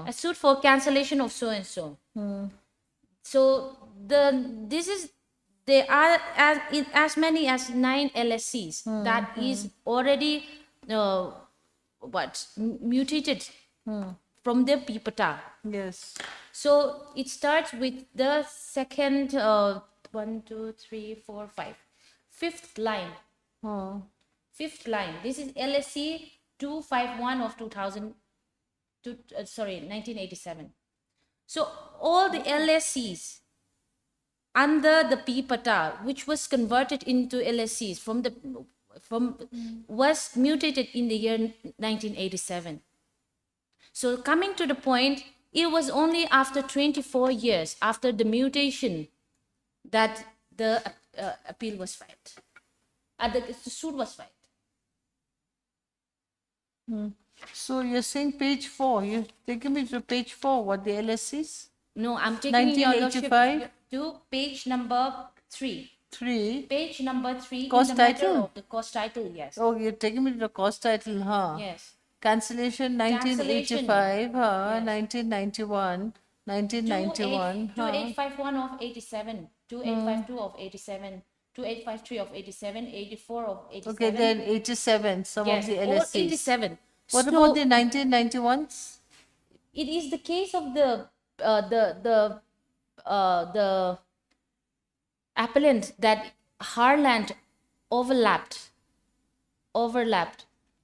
a suit for cancellation of so and so. So there are as many as 9 LSCs that is already mutated from the PPTA. Yes. So it starts with the second, 1, 2, 3, 4, 5. Fifth line. Fifth line. This is LSC 251 of 1987. So all the LSCs under the PPATA, which was converted into LSCs was mutated in the year 1987. So coming to the point, it was only after 24 years after the mutation that the appeal was filed. The suit was filed. So you're saying page 4, you're taking me to page 4, what the LSCs? No, I'm taking your lordship 1985? to page number 3. 3. Page number 3 Cost in the matter title? of the cost title, yes. Oh, you're taking me to the cost title, huh? Yes. Cancellation 1985, huh? Yes. 1991, 1991, huh? 2851 of 87, 2852 of 87, 2853 of 87, 84 of 87. Okay, then 87, some Yes, of the all LSCs. 87. What So about the 1991s? it is the case of the appellant that Harland overlapped.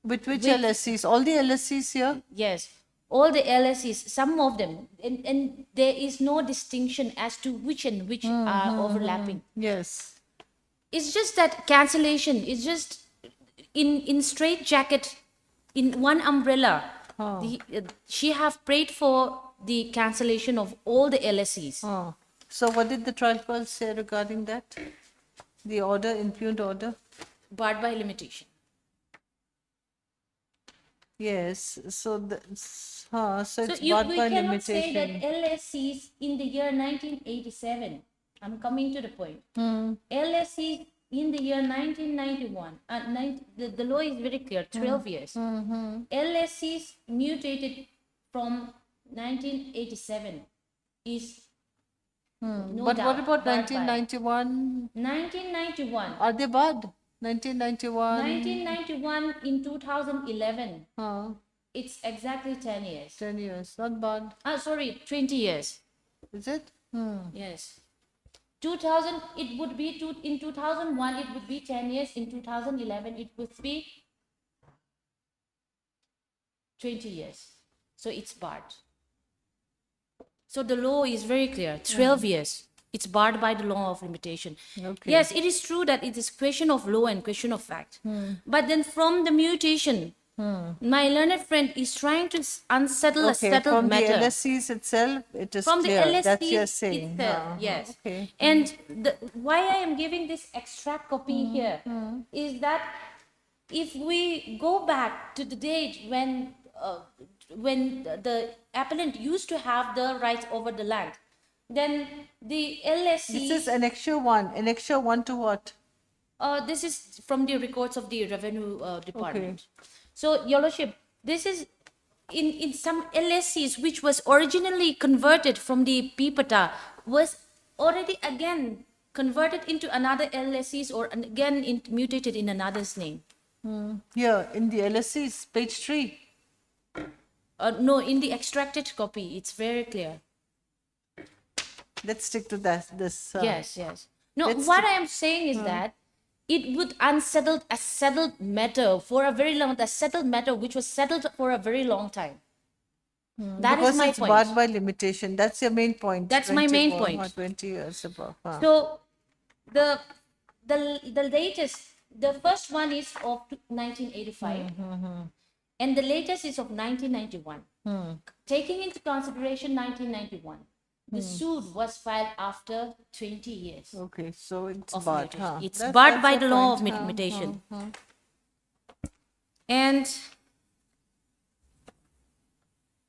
With which With- LSCs? All the LSCs here? Yes, all the LSCs, some of them, and there is no distinction as to which and which are overlapping. Yes. It's just that cancellation is just in straight jacket, in one umbrella. She have prayed for the cancellation of all the LSCs. So what did the trial court say regarding that? The order, impugned order? Barred by limitation. Yes, so it's barred We by cannot say that limitation. LSCs in the year 1987, I'm coming to the point. LSCs in the year 1991, the law is very clear, 12 years. LSCs mutated from 1987 is no But doubt what about barred by- 1991? 1991. Are they barred? 1991? 1991 in 2011. Huh, It's exactly 10 years. 10 years, not barred. Sorry, 20 years. Is it? Yes. 2000, it would be, in 2001, it would be 10 years. In 2011, it would be 20 years. So it's barred. So the law is very clear, 12 years. It's barred by the law of limitation. Okay. Yes, it is true that it is question of law and question of fact. But then from the mutation, my learned friend is trying to unsettle a Okay, settled from matter. the LSCs itself, it is From the clear. LSC That's you're saying. itself, yes. Okay. And why I am giving this extract copy here is that if we go back to the date when the appellant used to have the rights over the land, then the LSC. This is annexure 1. Annexure 1 to what? This is from the records of the revenue department. So, Your Lordship, this is in some LSCs which was originally converted from the PPATA was already again converted into another LSCs or again mutated in another's name. Here, in the LSCs, page 3. No, in the extracted copy, it's very clear. Let's stick to that. Yes. No, let's what I am saying is that it would unsettle a settled matter for a very long, a settled matter which was settled for a very long time. That because is my it's point. barred by limitation. That's your main point. That's my main 21 point. or 20 years above. So the latest, the first one is of 1985, and the latest is of 1991. Taking into consideration 1991, the suit was filed after 20 years. Okay, so it's of barred. mutation. It's That's barred by your the law of point. limitation. And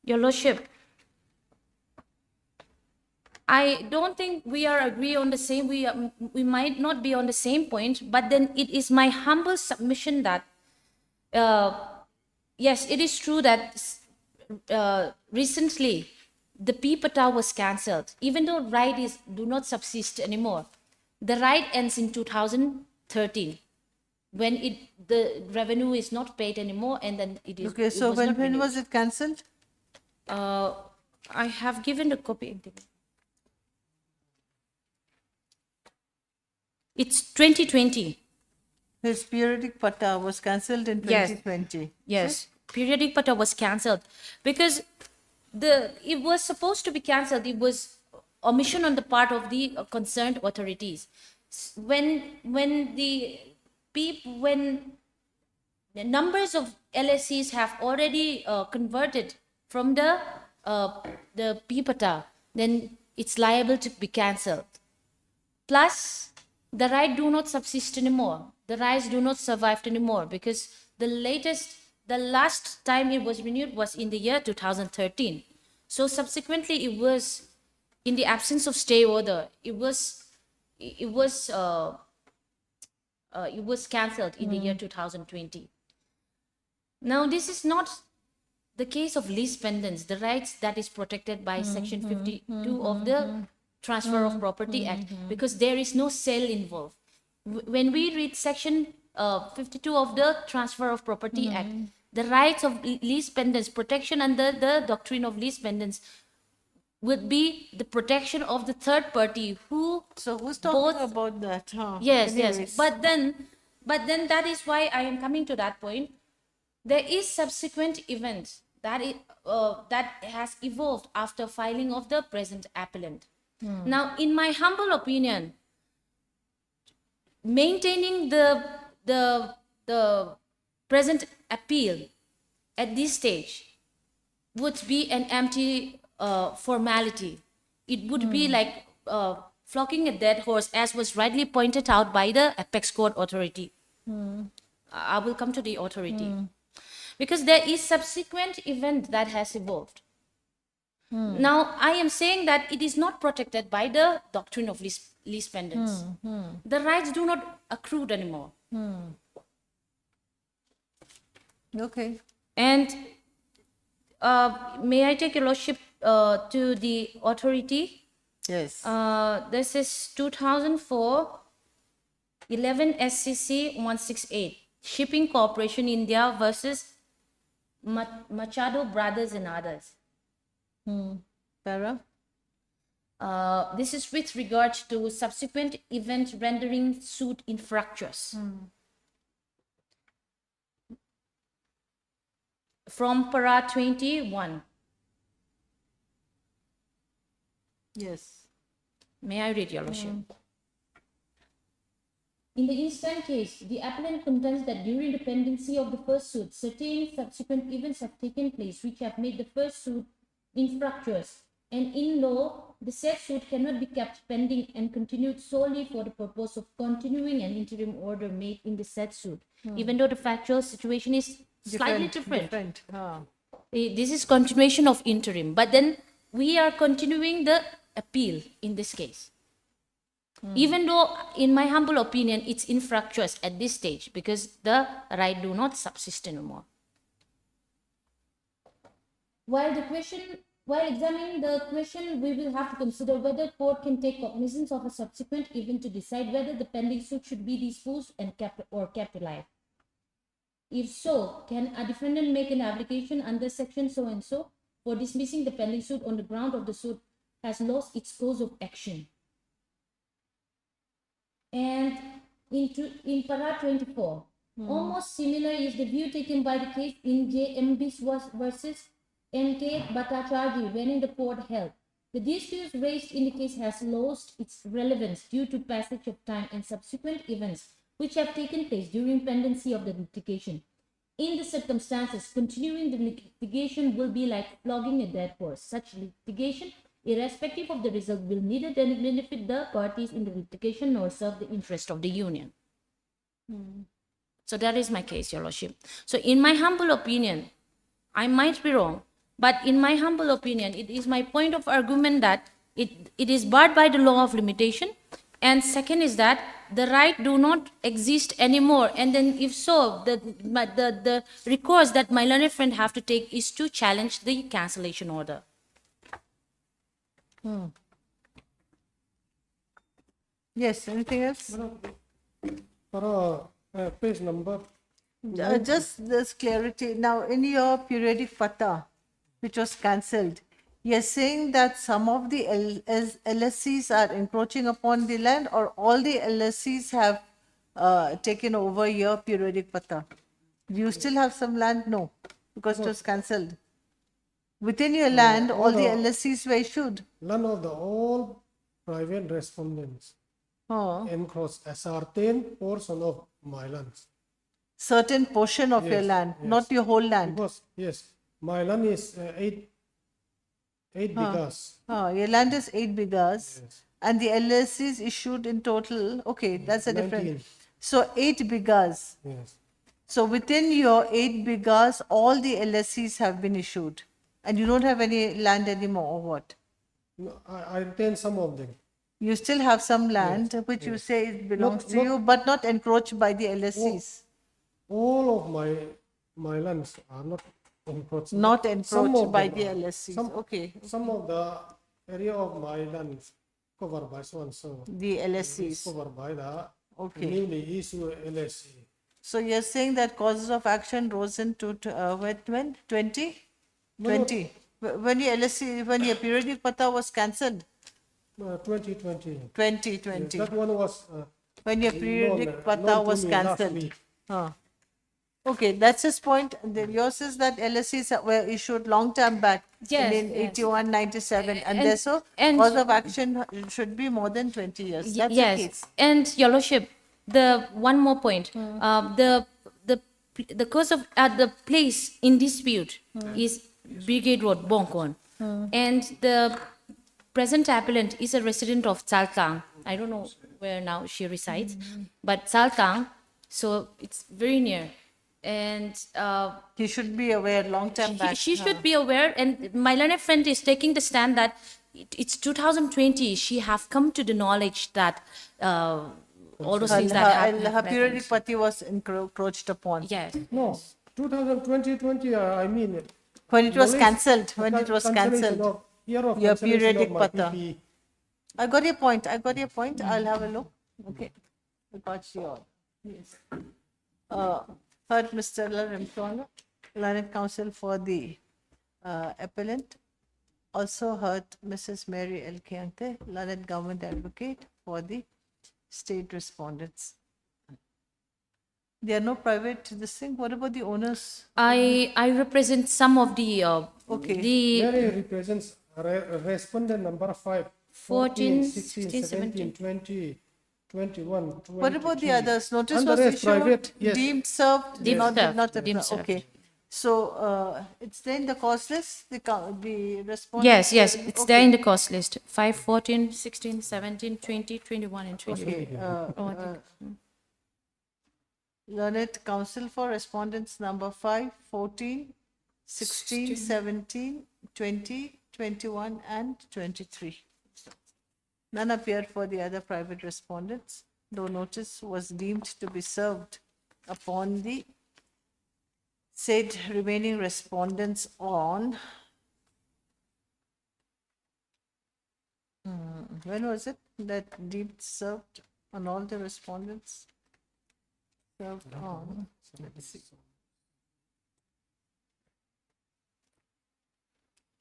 Your Lordship, I don't think we are agree on the same. We might not be on the same point, but then it is my humble submission that yes, it is true that recently the PPATA was cancelled. Even though right do not subsist anymore, the right ends in 2013 when the revenue is not paid anymore, and then it is. Okay, so when was it cancelled? I have given a copy. It's 2020. His periodic pata was cancelled in Yes. 2020. Yes, periodic pata was cancelled because it was supposed to be cancelled. It was omission on the part of the concerned authorities. When the numbers of LSCs have already converted from the P-pata, then it's liable to be cancelled. Plus, the right do not subsist anymore. The rights do not survive anymore because the last time it was renewed was in the year 2013. So subsequently, it was in the absence of stay order. It was cancelled in the year 2020. Now, this is not the case of lease pendants, the rights that is protected by Section 52 of the Transfer of Property Act, because there is no sale involved. When we read Section 52 of the Transfer of Property Act, the rights of lease pendants, protection under the doctrine of lease pendants, would be the protection of the third party who. So who's talking about that? Huh? Yes, Anyways. yes. But then that is why I am coming to that point. There is subsequent events that has evolved after filing of the present appellant. Now, in my humble opinion, maintaining the present appeal at this stage would be an empty formality. It would be like flocking a dead horse, as was rightly pointed out by the Apex Court Authority. I will come to the authority. Because there is subsequent event that has evolved. Now, I am saying that it is not protected by the doctrine of lease pendants. The rights do not accrue anymore. Okay. And may I take your lordship to the authority? Yes. This is 2004 11 SCC 168, Shipping Corporation India versus Machado Brothers and others. Para? This is with regard to subsequent event rendering suit infructuous. From para 21. Yes. May I read, Your Lordship? In the instant case, the appellant contends that during the pendency of the first suit, certain subsequent events have taken place which have made the first suit infructuous, and in law, the said suit cannot be kept pending and continued solely for the purpose of continuing an interim order made in the said suit, even though the factual situation is slightly different. This is continuation of interim, but then we are continuing the appeal in this case. Even though, in my humble opinion, it's infructuous at this stage because the right do not subsist anymore. While examining the question, we will have to consider whether court can take cognizance of a subsequent event to decide whether the pending suit should be disposed and kept alive. If so, can a defendant make an application under section so and so for dismissing the pending suit on the ground of the suit has lost its course of action? And in para 24, almost similar is the view taken by the case in JMB versus MK Bhattacharjee, wherein the court held the disputes raised in the case has lost its relevance due to passage of time and subsequent events which have taken place during pendency of the litigation. In the circumstances, continuing the litigation will be like flogging a dead horse. Such litigation, irrespective of the result, will neither benefit the parties in the litigation nor serve the interest of the union. So that is my case, Your Lordship. So in my humble opinion, I might be wrong, but in my humble opinion, it is my point of argument that it is barred by the law of limitation. And second is that the right do not exist anymore. And then if so, the recourse that my learned friend have to take is to challenge the cancellation order. Yes, anything else? For page number. Just this clarity. Now, in your periodic pata, which was cancelled, You're saying that some of the LSCs are encroaching upon the land, or all the LSCs have taken over your periodic pata? Do you still have some land? No, because it was cancelled. Within your land, all the LSCs were issued. None of the all private respondents Oh. encroach a certain portion of my lands. Certain portion of your Yes, land, yes. not your whole land. Because, yes, my land is 8 bighas. Your land is 8 bighas, Yes. and the LSCs issued in total. Okay, that's a different. 19. So 8 bighas. Yes. So within your 8 bighas, all the LSCs have been issued, and you don't have any land anymore, or what? No, I retain some of them. You still have some land which you say it belongs to you, but not encroached by the LSCs. All of my lands are not encroached. Not Some encroached of by them the are. LSCs. Okay. Some of the area of my land is covered by so and so. The Is LSCs. covered by the Okay. newly issued LSC. So you're saying that causes of action rose into when 20? No, no. 20. When your LSC, when your periodic pata was cancelled? 2020. 2020. Yes, that one was. When your periodic known pata to was me last cancelled. week. Huh. Okay, that's his point. Then yours is that LSCs were issued long time back Yes, in yes. 81, 97, and And- therefore and- cause of action should be more than 20 years. That's yes, the case. and Your Lordship, the one more point, the cause of the place in dispute is Brigade Road, Bongkon, and the present appellant is a resident of Salkang. I don't know where now she resides, but Salkang, so it's very near, and He should be aware long time back. she should be aware. And my learned friend is taking the stand that it's 2020. She have come to the knowledge that all those things that Her have periodic pati was encroached upon. Yes. No, 2020, I mean. When it was knowledge cancelled, when of it was cancellation cancelled. of- year of Your cancellation periodic of my pata. PP. I got your point. I got your point. I'll have a look. Okay. I got your. Yes. Heard Mr. Lamtona, learned counsel for the appellant. Also heard Mrs. Mary L. Kiante, learned government advocate for the state respondents. There are no private this thing. What about the owners? I represent some of the Okay. the Mary represents respondent number 5, 14, 16, 16, 17, 20, 21, 22. What about the others? Notice And the was rest issued, private, yes. deemed served, Deemed not, served, not deemed served. okay. So it's there in the cost list, the response. yes, it's there in the cost list. 5, 14, 16, 17, 20, 21, and 22. Okay. Learned counsel for respondents number 5, 14, 16, 17, 20, 21, and 23. None appeared for the other private respondents, though notice was deemed to be served upon the said remaining respondents on when was it that deemed served on all the respondents? Served on, let's see.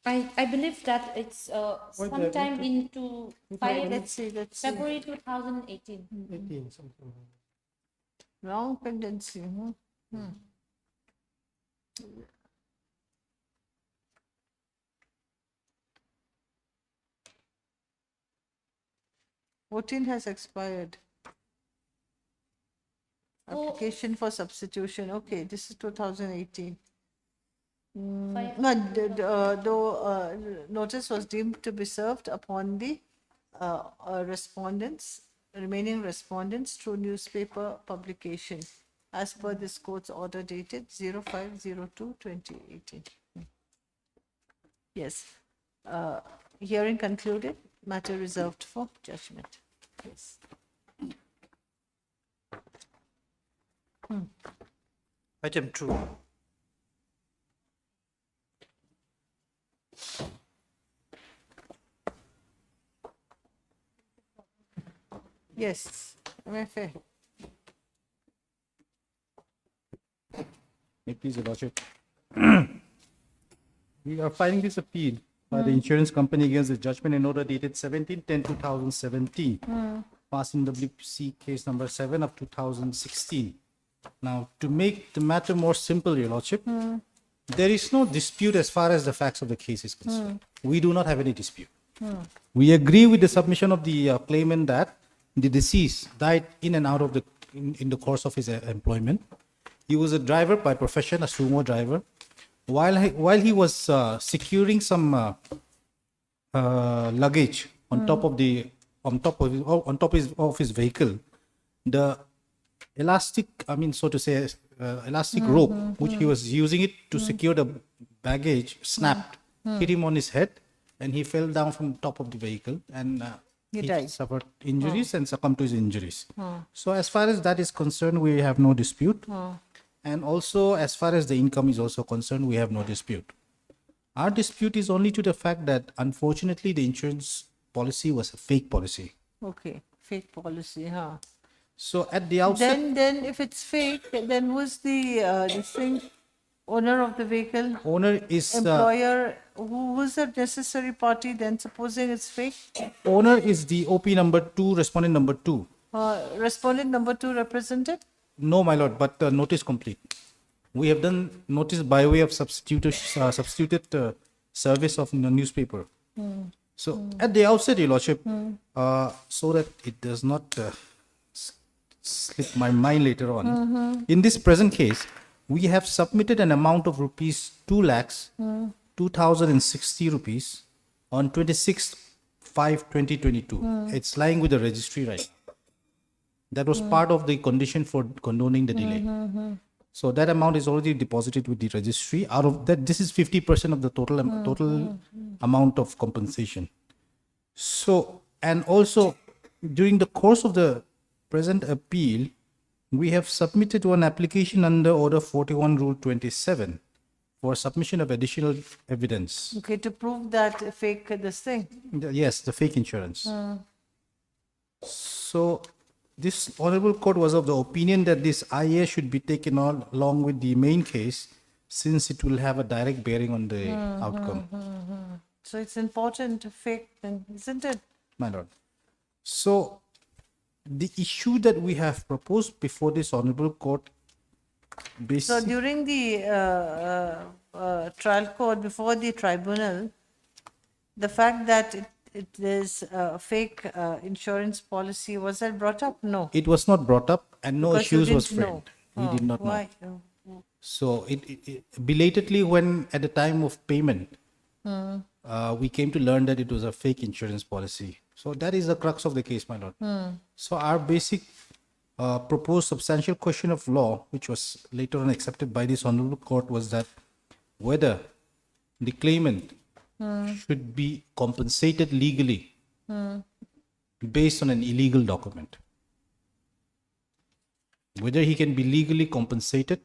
I believe that it's sometime into Let's see. February 2018. 18, something. Wrong pendency. Hmm. 14 has expired. Application for substitution. Okay, this is 2018. No, though notice was deemed to be served upon the respondents, remaining respondents through newspaper publication, as per this court's order dated 05/02/2018. Yes. Hearing concluded, matter reserved for judgment. Yes. Item 2. Yes, MFA. May it please your lordship. We are filing this appeal by the insurance company against the judgment and order dated 17/10/2017, passed in WC case number 7 of 2016. Now, to make the matter more simple, Your Lordship, there is no dispute as far as the facts of the case is concerned. We do not have any dispute. We agree with the submission of the claimant that the deceased died in and out of in the course of his employment. He was a driver by profession, a sumo driver. While he was securing some luggage on top of his vehicle, the elastic rope which he was using it to secure the baggage snapped, hit him on his head, and he fell down from top of the vehicle, and He died. suffered injuries and succumbed to his injuries. So as far as that is concerned, we have no dispute. And also, as far as the income is also concerned, we have no dispute. Our dispute is only to the fact that, unfortunately, the insurance policy was a fake policy. Okay, fake policy, huh? So at the outset, Then if it's fake, then who's the this thing, owner of the vehicle? owner is Employer, who's the necessary party then, supposing it's fake? owner is the OP number 2, respondent number 2. Respondent number 2 represented? No, my lord, but notice complete. We have done notice by way of substituted service of the newspaper. So at the outset, Your Lordship, so that it does not slip my mind later on, in this present case, we have submitted an amount of rupees 2,02,060 rupees on 26/5/2022. It's lying with the registry right now. That was part of the condition for condoning the delay. So that amount is already deposited with the registry. Out of that, this is 50% of the total amount of compensation. So, and also during the course of the present appeal, we have submitted one application under Order 41 Rule 27 for submission of additional evidence. Okay, to prove that fake this thing. Yes, the fake insurance. So this honorable court was of the opinion that this IA should be taken along with the main case, since it will have a direct bearing on the outcome. So it's important to fake then, isn't it? My lord. So the issue that we have proposed before this honorable court, So during the trial court, before the tribunal, the fact that it is a fake insurance policy, was that brought up? No. it was not brought up and no Because you issues was didn't know. framed. We did not know. Why? So it belatedly, when at the time of payment, we came to learn that it was a fake insurance policy. So that is the crux of the case, my lord. So our basic proposed substantial question of law, which was later on accepted by this honorable court, was that whether the claimant should be compensated legally based on an illegal document. Whether he can be legally compensated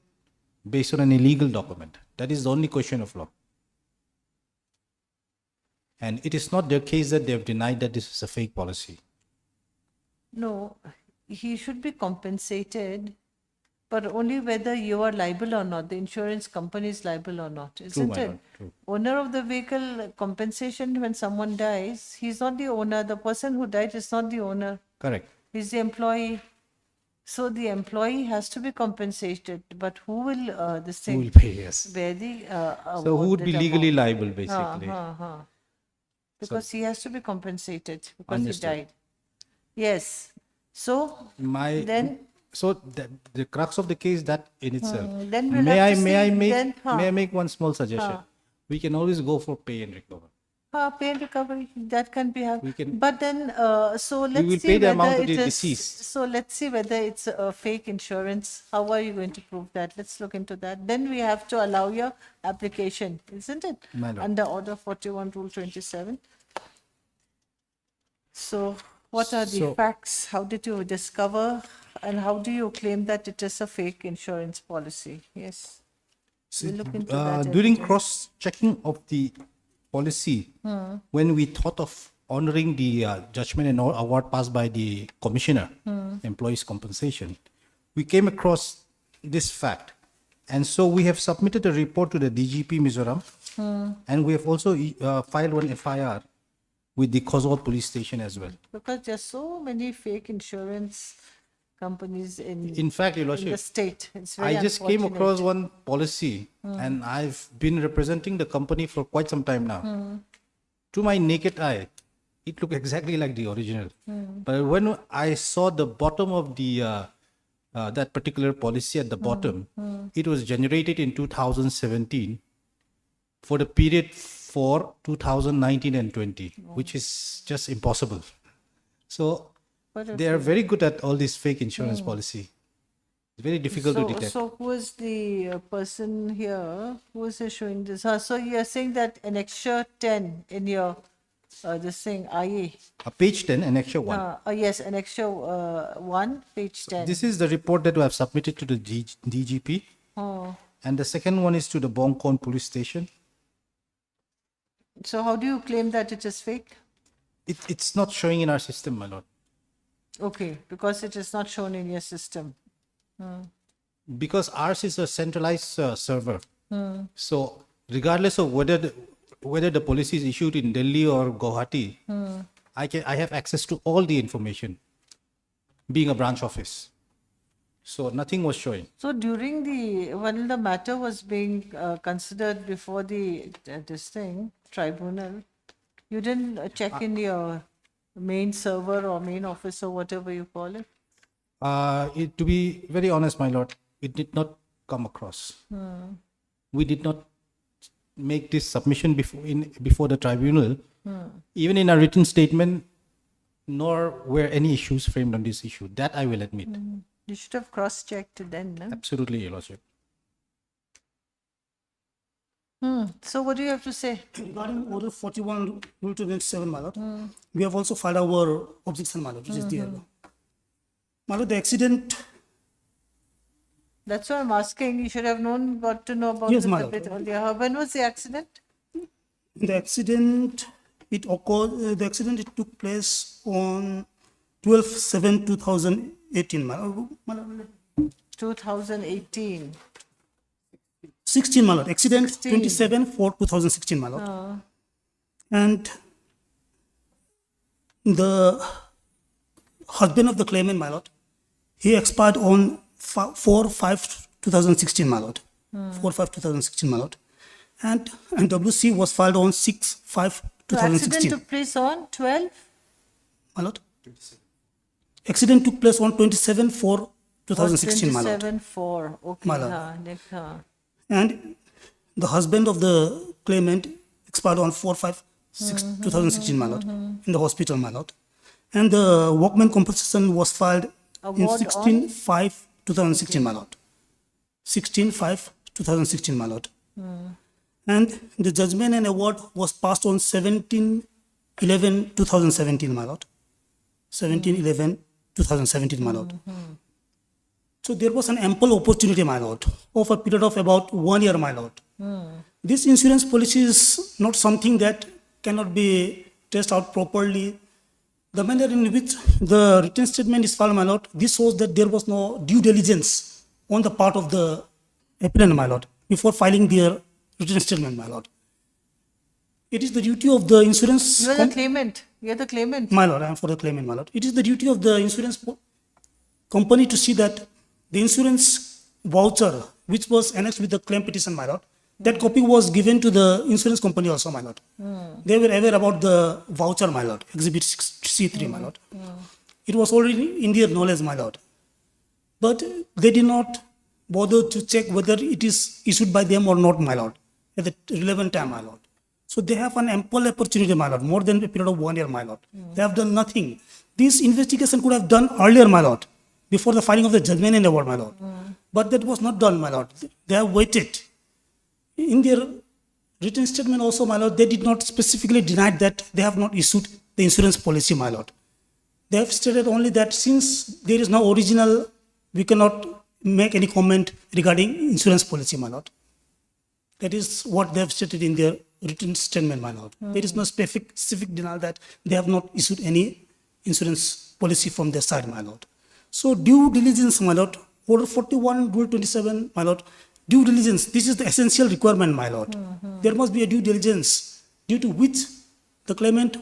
based on an illegal document. That is the only question of law. And it is not their case that they have denied that this is a fake policy. No, he should be compensated, but only whether you are liable or not, the insurance company is liable or not, isn't my it? lord, true. Owner of the vehicle, compensation when someone dies, he's not the owner. The person who died is not the owner. Correct. He's the employee. So the employee has to be compensated, but who will this thing? Who will pay, yes. Bear the So who would be awarded legally amount? liable, basically? Because he has to be compensated because Understood. he died. Yes. So then So the crux of the case, that in itself. Then we'll may have I to may I see make then, may I make one small suggestion? We can always go for pay and recover. pay and recovery, that can be We can- but then so let's will see pay the amount whether to it the is deceased. so let's see whether it's a fake insurance. How are you going to prove that? Let's look into that. Then we have to allow your application, isn't it? My lord. Under Order 41 Rule 27. So what are the So- facts? How did you discover and how do you claim that it is a fake insurance policy? Yes. We'll look into that. During evidence. cross-checking of the policy, when we thought of honoring the judgment and award passed by the commissioner, employees compensation, we came across this fact. And so we have submitted a report to the DGP Mizoram And we have also filed one FIR with the Kozol police station as well. Because there's so many fake insurance companies In fact, Your in the Lordship, state. It's very I just came unfortunate. across one policy and I've been representing the company for quite some time now. To my naked eye, it looked exactly like the original. But when I saw the bottom of the that particular policy at the bottom, it was generated in 2017 for the period for 2019 and 20, which is just impossible. So But they are okay. very good at all this fake insurance policy. It's very difficult to detect. So who is the person here? Who is showing this? So you're saying that annexure 10 in your this thing, IE. Page 10, annexure 1. Yes, annexure 1, page 10. This is the report that we have submitted to the DGP. Oh. And the second one is to the Bongkon police station. So how do you claim that it is fake? It's not showing in our system, my lord. Okay, because it is not shown in your system. Because ours is a centralized server. So regardless of whether the policy is issued in Delhi or Guwahati, I have access to all the information, being a branch office. So nothing was showing. So during when the matter was being considered before this thing, tribunal, you didn't check in your main server or main office or whatever you call it? To be very honest, my lord, it did not come across. We did not make this submission before the tribunal. Even in a written statement, nor were any issues framed on this issue. That I will admit. You should have cross-checked then, no? Absolutely, Your Lordship. So what do you have to say? Regarding Order 41, Rule 27, my lord, we have also filed our objection, my lord, which is there. My lord, the accident... That's what I'm asking. You should have got to know about Yes, it my a lord. bit earlier. When was the accident? The accident, it took place on 12/7/2018, my lord. 2018. 16, my lord. Accident 16. 27/4/2016, my lord. And the husband of the claimant, my lord, he expired on 4/5/2016, my lord. 4/5/2016, my lord. And WC was filed on 6/5/2016. Accident took place on 12? My lord. Accident took place on 27/4/2016, my lord. 27/4. Okay. My lord. And And the husband of the claimant expired on 4/5/2016, my lord, in the hospital, my lord. And the Workman compensation was filed in Award on? 16/5/2016, my lord. 16/5/2016, my lord. And the judgment and award was passed on 17/11/2017, my lord. 17/11/2017, my lord. So there was an ample opportunity, my lord, of a period of about 1 year, my lord. This insurance policy is not something that cannot be tested out properly. The manner in which the written statement is filed, my lord, this shows that there was no due diligence on the part of the applicant, my lord, before filing their written statement, my lord. It is the duty of the insurance... you are the claimant. You are the claimant. My lord, I am for the claimant, my lord. It is the duty of the insurance company to see that the insurance voucher, which was annexed with the claim petition, my lord, that copy was given to the insurance company also, my lord. They were aware about the voucher, my lord, Exhibit C3, my lord. It was already in their knowledge, my lord. But they did not bother to check whether it is issued by them or not, my lord, at the relevant time, my lord. So they have an ample opportunity, my lord, more than a period of 1 year, my lord. They have done nothing. This investigation could have done earlier, my lord, before the filing of the judgment and award, my lord. But that was not done, my lord. They have waited. In their written statement also, my lord, they did not specifically deny that they have not issued the insurance policy, my lord. They have stated only that since there is no original, we cannot make any comment regarding insurance policy, my lord. That is what they have stated in their written statement, my lord. There is no specific denial that they have not issued any insurance policy from their side, my lord. So due diligence, my lord, Order 41, Rule 27, my lord, due diligence, this is the essential requirement, my lord. There must be a due diligence due to which the claimant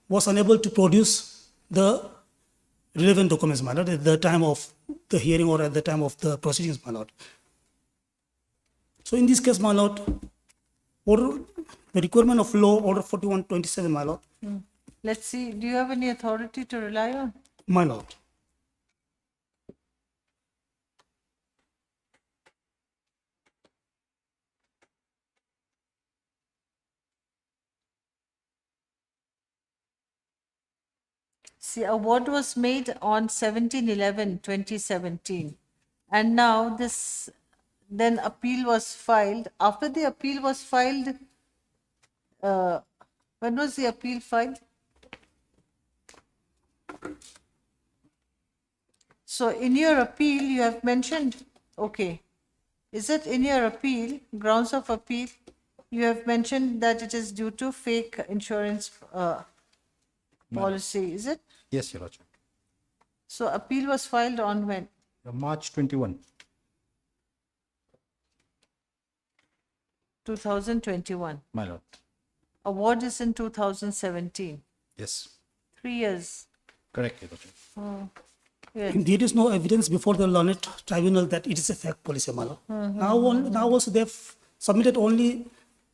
was unable to produce the relevant documents, my lord, at the time of the hearing or at the time of the proceedings, my lord. So in this case, my lord, order, the requirement of law, order 4127, my lord, Let's see, do you have any authority to rely on? my lord. See, award was made on 17/11/2017, and now this, then appeal was filed. After the appeal was filed, when was the appeal filed? So in your appeal, you have mentioned, okay, is it in your appeal, grounds of appeal, you have mentioned that it is due to fake insurance policy, is it? Yes, Your Lordship. So appeal was filed on when? March 21. 2021. My lord. Award is in 2017. Yes. 3 years. Correct, Your Lordship. Oh, yes. There is no evidence before the learned tribunal that it is a fake policy, my lord. Now also they have submitted only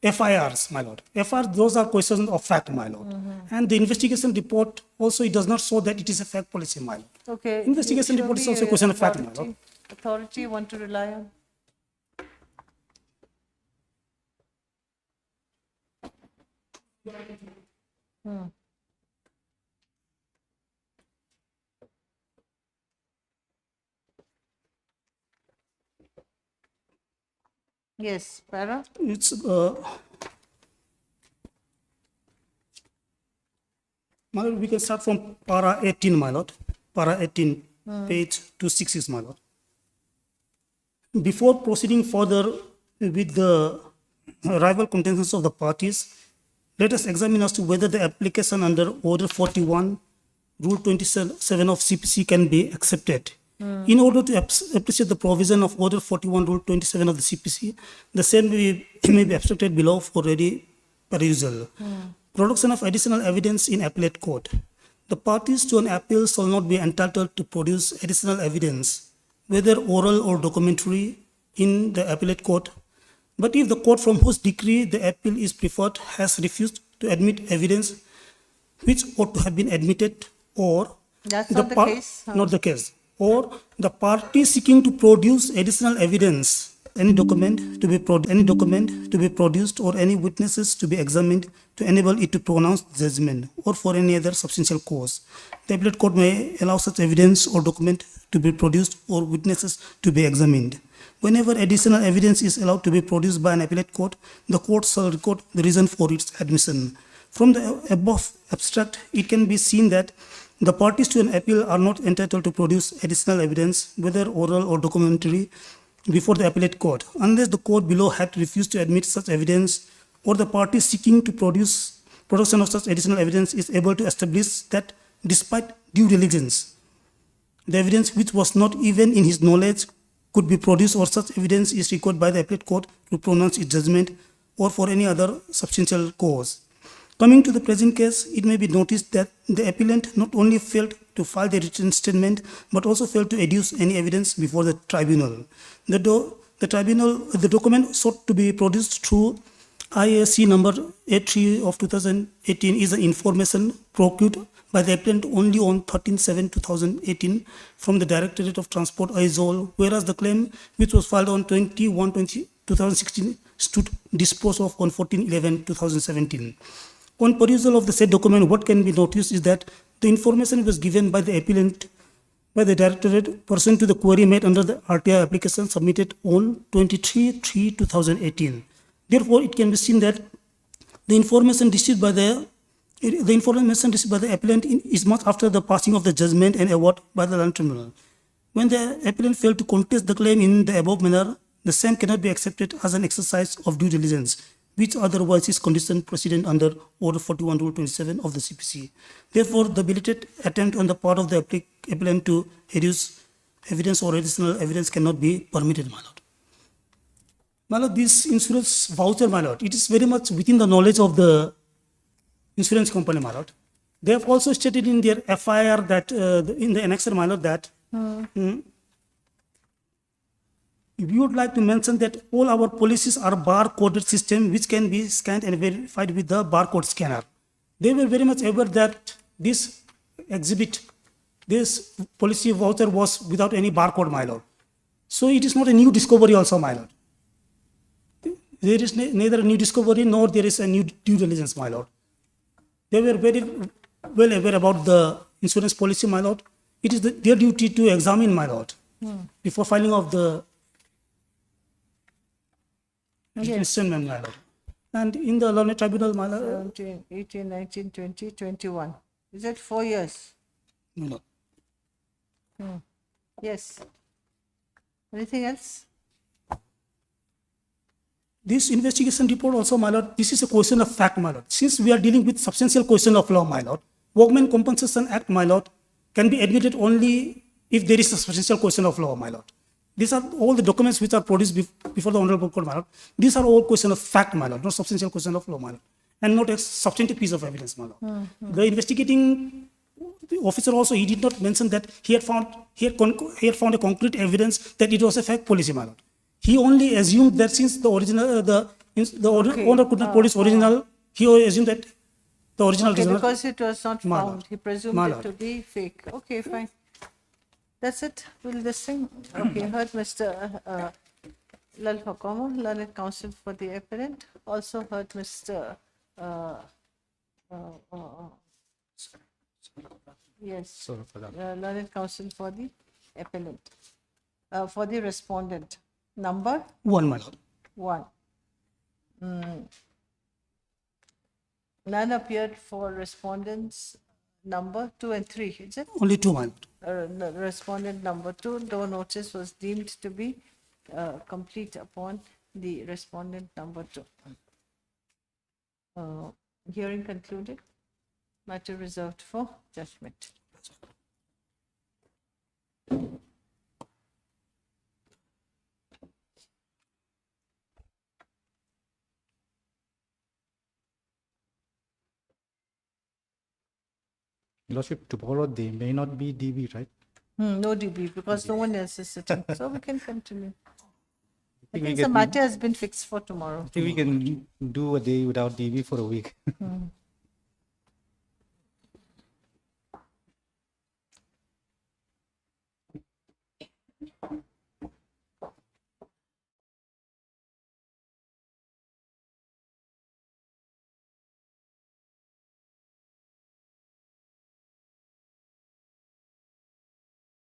FIRs, my lord. FIRs, those are questions of fact, my lord. And the investigation report also, it does not show that it is a fake policy, my lord. Okay. Investigation show report is me also a question of fact, my authority. lord. Authority you want to rely on? Yes, para? It's my lord, we can start from para 18, my lord. Para 18, page 266, my lord. Before proceeding further with the rival contentions of the parties, let us examine as to whether the application under Order 41, Rule 27 of CPC can be accepted. In order to appreciate the provision of Order 41, Rule 27 of the CPC, the same may be abstracted below for ready perusal. Production of additional evidence in appellate court. The parties to an appeal shall not be entitled to produce additional evidence, whether oral or documentary, in the appellate court. But if the court from whose decree the appeal is preferred has refused to admit evidence which ought to have been admitted, or That's not the case. not the case, or the party seeking to produce additional evidence, any document to be produced, or any witnesses to be examined to enable it to pronounce judgment, or for any other substantial cause, the appellate court may allow such evidence or document to be produced or witnesses to be examined. Whenever additional evidence is allowed to be produced by an appellate court, the court shall record the reason for its admission. From the above abstract, it can be seen that the parties to an appeal are not entitled to produce additional evidence, whether oral or documentary, before the appellate court, unless the court below had refused to admit such evidence, or the party seeking to production of such additional evidence is able to establish that despite due diligence, the evidence which was not even in his knowledge could be produced, or such evidence is required by the appellate court to pronounce its judgment, or for any other substantial cause. Coming to the present case, it may be noticed that the appellant not only failed to file the written statement, but also failed to adduce any evidence before the tribunal. The document sought to be produced through IAC number 83 of 2018 is an information procured by the appellant only on 13/7/2018 from the Directorate of Transport Aizol, whereas the claim which was filed on 21/2016 stood disposed of on 14/11/2017. On perusal of the said document, what can be noticed is that the information was given by the appellant by the Directorate pursuant to the query made under the RTI application submitted on 23/3/2018. Therefore, it can be seen that the information received by the appellant is much after the passing of the judgment and award by the land tribunal. When the appellant failed to contest the claim in the above manner, the same cannot be accepted as an exercise of due diligence, which otherwise is conditioned precedent under Order 41, Rule 27 of the CPC. Therefore, the belated attempt on the part of the appellant to adduce evidence or additional evidence cannot be permitted, my lord. my lord, this insurance voucher, my lord, it is very much within the knowledge of the insurance company, my lord. They have also stated in their FIR that in the annexure, my lord, that we would like to mention that all our policies are bar-coded system which can be scanned and verified with the barcode scanner. They were very much aware that this exhibit, this policy voucher was without any barcode, my lord. So it is not a new discovery also, my lord. There is neither a new discovery nor there is a new due diligence, my lord. They were very well aware about the insurance policy, my lord. It is their duty to examine, my lord, before filing of the instrument, my lord. And in the learned tribunal, my lord. 17, 18, 19, 20, 21. Is it 4 years? No. Yes. Anything else? This investigation report also, my lord, this is a question of fact, my lord. Since we are dealing with substantial question of law, my lord, Workman Compensation Act, my lord, can be admitted only if there is a substantial question of law, my lord. These are all the documents which are produced before the Honorable Court, my lord. These are all question of fact, my lord, not substantial question of law, my lord, and not a substantive piece of evidence, my lord. The investigating officer also, he did not mention that he had found a concrete evidence that it was a fake policy, my lord. He only assumed that since the original, owner could not produce original, he assumed that the original. Okay, because it was not My found, lord. he presumed My it lord. to be fake. Okay, fine. That's it. Will this thing? Okay, heard Mr. Lal Hukomo, learned counsel for the appellant. Also heard Mr. Yes, learned counsel for the appellant, for the respondent. Number? 1, my lord. 1. None appeared for respondents number 2 and 3, is it? Only 2, my lord. The respondent number 2, though notice was deemed to be complete upon the respondent number 2. Hearing concluded. Matter reserved for judgment. Lordship, tomorrow they may not be DB, right? No DB, because no one else is sitting. So we can continue. I think we the can- matter has been fixed for tomorrow. I think we can do a day without DB for a week.